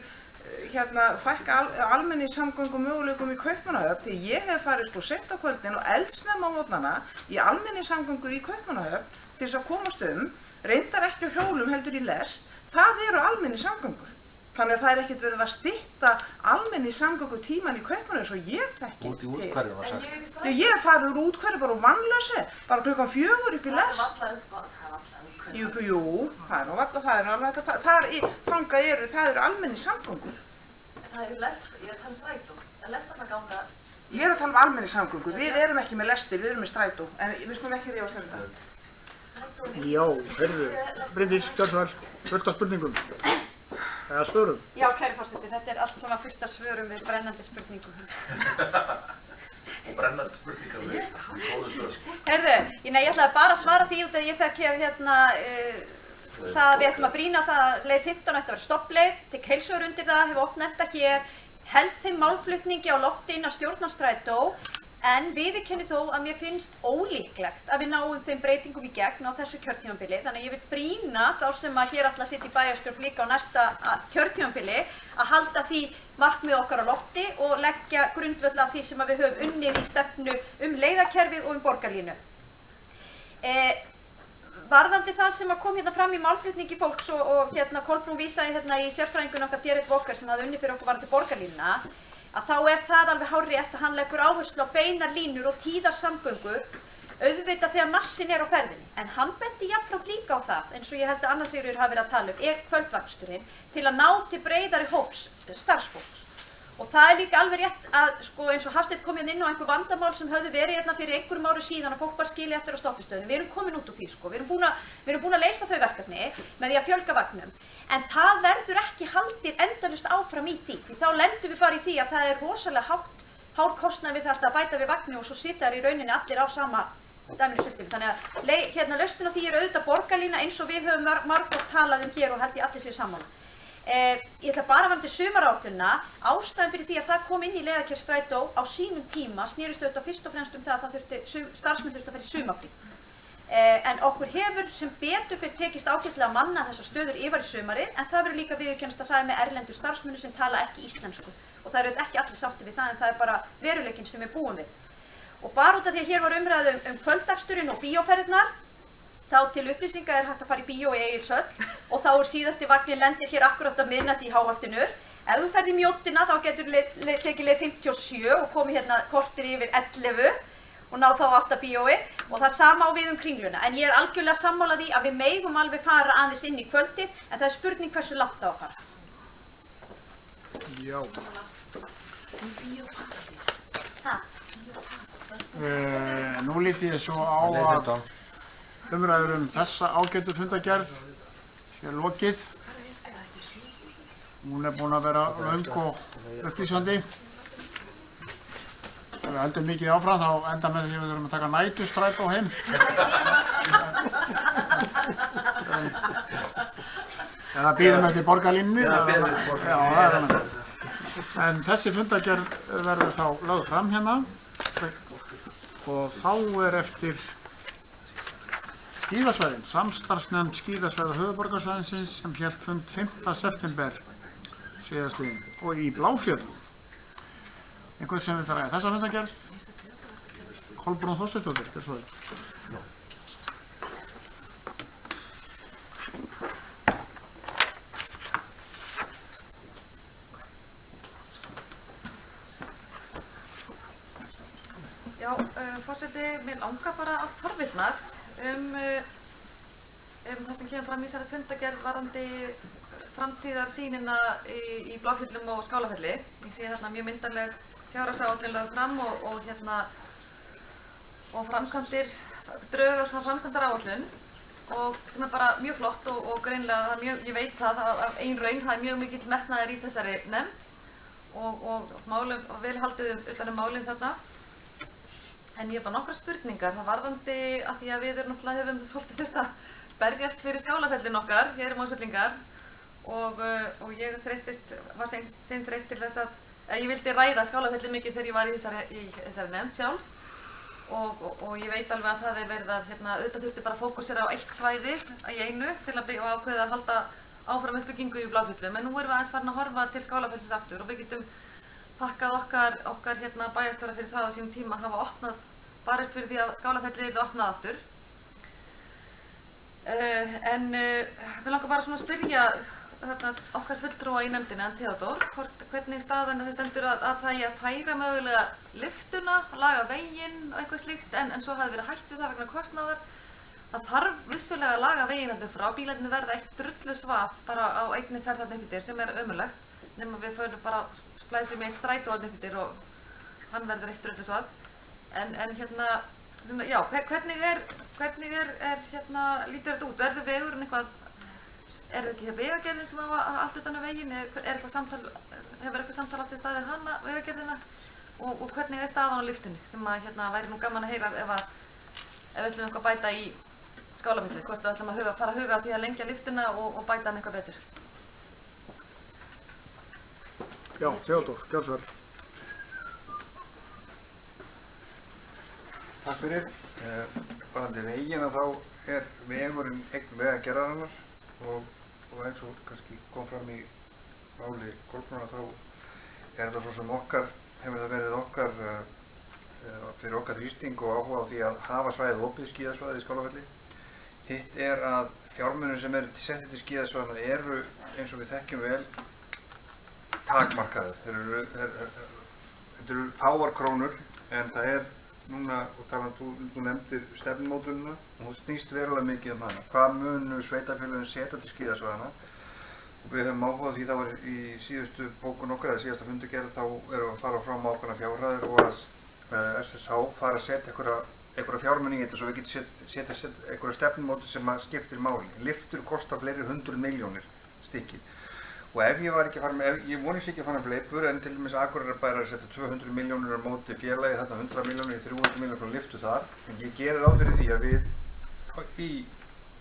Speaker 3: fækka almenningssamgöngum möguleikum í Kaupmannahöfn því ég hef farið sko seint á kvöldin og eldsnemma á morgnana í almenningssamgöngur í Kaupmannahöfn til þess að komast reyndar ekki á hjólum heldur í lest, það eru almenningssamgöngur. Þannig að það er ekkert verið að stytta almenningssamgöngu tíman í Kaupmannahöfn svo ég þekki til.
Speaker 9: Út í úthverfinu var sagt.
Speaker 3: Ég hef farið úr úthverfi bara úr Vannlöse, bara klukkan 4 upp í lest.
Speaker 10: Það er valla
Speaker 3: Jú, það er almenningssamgöngur.
Speaker 10: Það er lest, ég er að tala strætó. Lestarna ganga...
Speaker 3: Ég er að tala almenningssamgöngur, við erum ekki með lestir, við erum með strætó, en við skulum ekki rífast þetta.
Speaker 1: Já, heyrðu, Bryndís, gjörðu fullt af spurningum. Eða svörum.
Speaker 4: Já, kæri forseti, þetta er allt saman fullt af svörum við brennandi spurningum.
Speaker 6: Brennandi spurningar við góðu svör.
Speaker 4: Heyrðu, ég ætlaði bara að svara því út að ég þekki hérna það að við ætlum að brýna það að leið 15 ætti að vera stoppleið, tek heilsögur undir það, hef oft nefnt að hér held þeim málflutningi á lofti inn á stjórnarstrætó en viðurkenni þó að mér finnst ólíklegt að við náum þeim breytingum í gegn á þessu kjörtímabili. Þannig að ég vil brýna þá sem að hér ætla að sitja í bæjarstjórn líka á næsta kjörtímabili að halda því markmið okkar á lofti og leggja grundvöll af því sem að við höfum unnið í stefnu leiðakerfið og borgarlínu. Varðandi það sem kom hérna fram í málflutningi fólks og hérna Kolbrún vísaði hérna í sérfræðingun okkar Derek Walker sem hafði unnið fyrir okkur varðandi borgarlínuna að þá það alveg hárrétt að hann leggur áherslu á beinar línur og tíðar samgöngur auðvitað þegar massin á ferðinni. En hann benti jafnframt líka á það, eins og ég held að Anna Sigríður hafi verið að tala kvöldvaksturinn til að ná til breiðari hóps starfsfólks. Og það líka alveg rétt að, sko, eins og Hafsteinn kom hérna inn á einhver vandamál sem höfðu verið hérna fyrir einhverjum árum síðan að fólk bara skilja eftir á stoppistöðunum. Við erum komin út úr því, sko. Við erum búin að leysa þau verkefni með því að fjölga vagnum. En það verður ekki haldið endalaust áfram í því. Því þá lendum við bara í því að það er rosalega hár kostnað við þetta að bæta við vagni og svo sitja þær í rauninni allir á sama dæminu sultinu. Þannig að hérna lausnin á því auðvitað borgarlína eins og við höfum margoft talað hér og held ég allir séu sammála. Ég ætla bara varðandi sumaráætlunina, ástæðan fyrir því að það kom inn í leiðakerfisstrætó á sínum tíma snerist auðvitað fyrst og fremst það að starfsmenn þurftu að fara í sumarfrí. En okkur hefur sem betur fyrir tekist ágætlega að manna þessar stöður yfir í sumarið, en það verður líka viðurkennast að það er með erlendur starfsmunum sem tala ekki íslensku. Og það eru ekki allir sátti við það, en það er bara veruleikinn sem við búum við. Og bara út af því að hér var umræða kvöldaksturinn og bíóferðirnar, þá til upplýsinga er hægt að fara í bíó í Egilshöll og þá síðasti vagninn lendir hér akkurat á miðnætti í Háholtinu. Ef þú ferð í Mjóddina þá getur tekið leið 57 og komið hérna kortir yfir 11 og náð þá aftur bíói og það sama á við Kringluna. En ég er algjörlega sammála því að við megum alveg fara aðeins inn í kvöldið, en það er spurning hversu langt á að fara.
Speaker 1: Já. Nú lít ég svo á að umræður þessa ágætu fundargerð sé lokið. Hún er búin að vera löng og upplýsandi. Ef við höldum mikið áfram þá enda með því að við þurfum að taka nætustrætó heim. Eða bíðum eftir borgarlínunni. En þessi fundargerð verður þá lögð fram hérna og þá er eftir skíðasvæðin, samstarfsnefnd skíðasvæða höfuðborgarsvæðinsins sem hélt fund 5. september síðastliðinn og í Bláfjöllum. Einhvern sem vil ræða þessa fundargerð? Kolbrún Þorsteinsdóttir, gjörðu svo vel.
Speaker 10: Forseti, mér langar bara að forvitnast það sem kemur fram í þessari fundargerð varðandi framtíðarsýnina í Bláfjöllum og Skálafelli. Ég sé þarna mjög myndarleg fjárhagsáætlun lögð fram og framkvæmdir, drög af svona framkvæmdaráætlun og sem er bara mjög flott og greinilega, ég veit það af ein raun, það er mjög mikill metnaður í þessari nefnd og vel haldið utan málin þarna. En ég hef bara nokkra spurningar, það varðandi að því að við náttúrulega höfum svolítið þurft að berjast fyrir Skálafellin okkar, hér Mósvellingar og ég var seint þreytt til þess að ég vildi ræða Skálafelli mikið þegar ég var í þessari nefnd sjálf og ég veit alveg að það er verið að auðvitað þurfti bara að fókusera á eitt svæði í einu til að ákveða að halda áfram uppbyggingu í Bláfjöllum, en nú erum við aðeins farin að horfa til Skálafellsins aftur og við getum þakkað okkar bæjarstjóra fyrir það á sínum tíma að hafa barist fyrir því að Skálafelli yrði opnað aftur. En við langar bara svona að spyrja okkar fulltrúa í nefndinni, en Theodór, hvernig staðan þess stendur að það eigi að færa mögulega lyftuna, laga veginn og eitthvað slíkt, en svo hafi verið hætt við það vegna kostnaðar. Það þarf vissulega að laga veginn þarna frá, bílarnir verða eitt drullusvað bara á einni ferð þarna upp yfir sem er ömurlegt. Nefnum við förum bara splæsum í eitt strætó þarna upp yfir og hann verður eitt drullusvað. En já, hvernig lítur þetta út? Verður vegurinn eitthvað, er það ekki vegagerðin sem hafa allt utan á veginn? Hefur eitthvað samtal átt sér stað við hana, vegagerðina? Og hvernig er staðan á lyftunni? Sem væri nú gaman að heyra ef við ætlum eitthvað að bæta í Skálafelli, hvort við ætlum að fara að huga því að lengja lyftuna og bæta hann eitthvað betur.
Speaker 1: Já, Theodór, gjörðu svo vel.
Speaker 7: Takk fyrir. Varðandi vegina þá er vegurinn eign vegagerðarinnar og eins og kannski kom fram í máli Kolbrúnar þá er það svo sem hefur það verið fyrir okkar þrýsting og áhuga á því að hafa svæðið opið skíðasvæðið í Skálafelli. Hitt er að fjármunir sem eru settið til skíðasvæðina eru eins og við þekkjum vel takmarkaðir. Þetta eru fáar krónur en það er núna, og þú nefndir stefnumótunina og hún snýst verulega mikið um hana. Hvað munu sveitarfélögin setja til skíðasvæðina? Við höfum áhugað því það var í síðustu bókun okkar eða síðasta fundargerð þá erum við að fara fram á ákveðnar fjárhæðir og að SSH fara að setja einhverja fjármuni í þetta svo við getum setja einhverja stefnumótu sem skiptir máli. Lyftur kostar fleiri 100 milljónir stykkið. Og ef ég var ekki að fara ég vonist ekki að fara með fleipur en til dæmis Akureyrarbær er að setja 200 milljónir á móti félagi, þarna 100 milljónir í 300 milljónir frá lyftu þar. En ég gerir ráð fyrir því að við í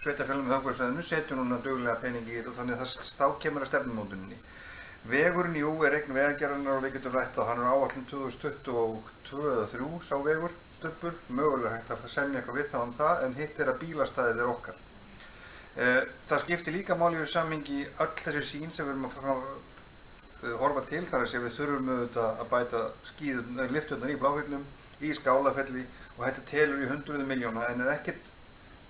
Speaker 7: sveitarfélaginu með höfuðborgarsvæðinu setjum núna duglega peningi í þetta og þannig að það kemur að stefnumótuninni. Vegurinn, jú, er eign Vegagerðarinnar og við getum rætt að hann er áætlun 2022 eða 3 sá vegur, Stubbur, mögulega hægt að semja eitthvað við það það, en hitt er að bílastæðið er okkar. Það skiptir líka máli í samhengi öll þessi sín sem við erum að horfa til, þar að segja við þurfum auðvitað að bæta lyfturnar í Bláfjöllum, í Skálafelli og þetta telur í hundruðum milljóna en er ekkert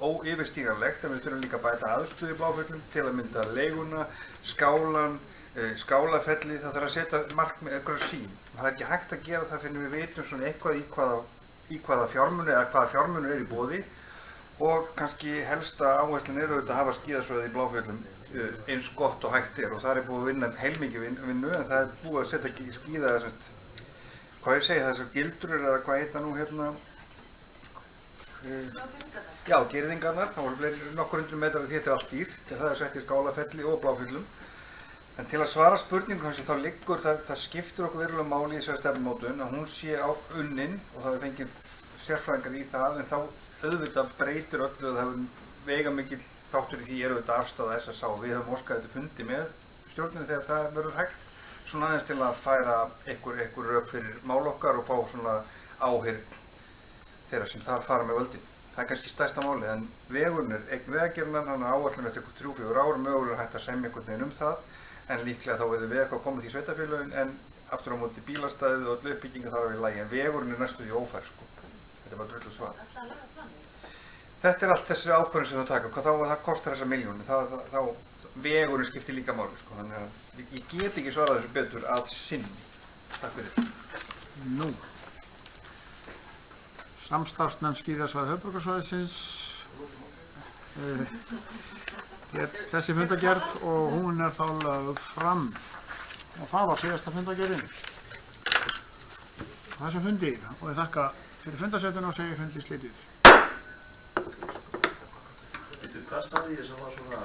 Speaker 7: óyfirstíganlegt, en við þurfum líka að bæta aðstöðu í Bláfjöllum til að mynda leiguna, Skálan, Skálafelli, það þarf að setja markmið eitthvað sín. Það er ekki hægt að gera það fyrir við veitum svona eitthvað í hvaða fjármunir eða hvaða fjármunir er í boði og kannski helsta áherslun er auðvitað að hafa skíðasvæði í Bláfjöllum eins gott og hægt er og það er búið að vinna heilmikið vinnu en það er búið að setja ekki skíða hvað ég segi þessar gildrur eða hvað heita nú hérna já, girðingarnar, þá voru nokkur 100 metrar því þetta er allt dýrt en það er sett í Skálafelli og Bláfjöllum en til að svara spurningum þá liggur það skiptir okkur verulega máli í þessari stefnumótun að hún sé á unnin og það er fengið sérfræðingar í það en þá auðvitað breytir öllu og það hefur veigamikill þáttur í því er auðvitað afstafa SSA og við höfum óskað þetta fundi með stjórninu þegar það verður hægt svona aðeins til að færa einhver rök fyrir mál okkar og fá svona áheyrn þeirra sem þar fara með völdin. Það er kannski stærsta máli en vegurinn er eign Vegagerðarinnar, hann er áætlun eftir 3-4 ár mögulega hægt að semja einhvern veginn það en líklega þá verður við eitthvað komið í sveitarfélögin en aftur á móti bílastæðið og öll uppbygginga þar er í lagi en vegurinn er næstu því ófær sko. Þetta er bara drullu svar. Þetta er allt þessi ákvörðun sem þú taka, það kostar þessa miljónu, þá vegurinn skiptir líka máli sko, þannig að ég get ekki svarað þessu betur að sinni. Takk fyrir.
Speaker 1: Nú. Samstarfsnefnd skíðasvæði höfuðborgarsvæðisins. Þessi fundagerð og hún er þá lögð fram og það var síðasta fundagerðin. Þessum fundi og ég þakka fyrir fundarsveituna og segi fundi slitið.
Speaker 9: Hvað sagði ég sem var svona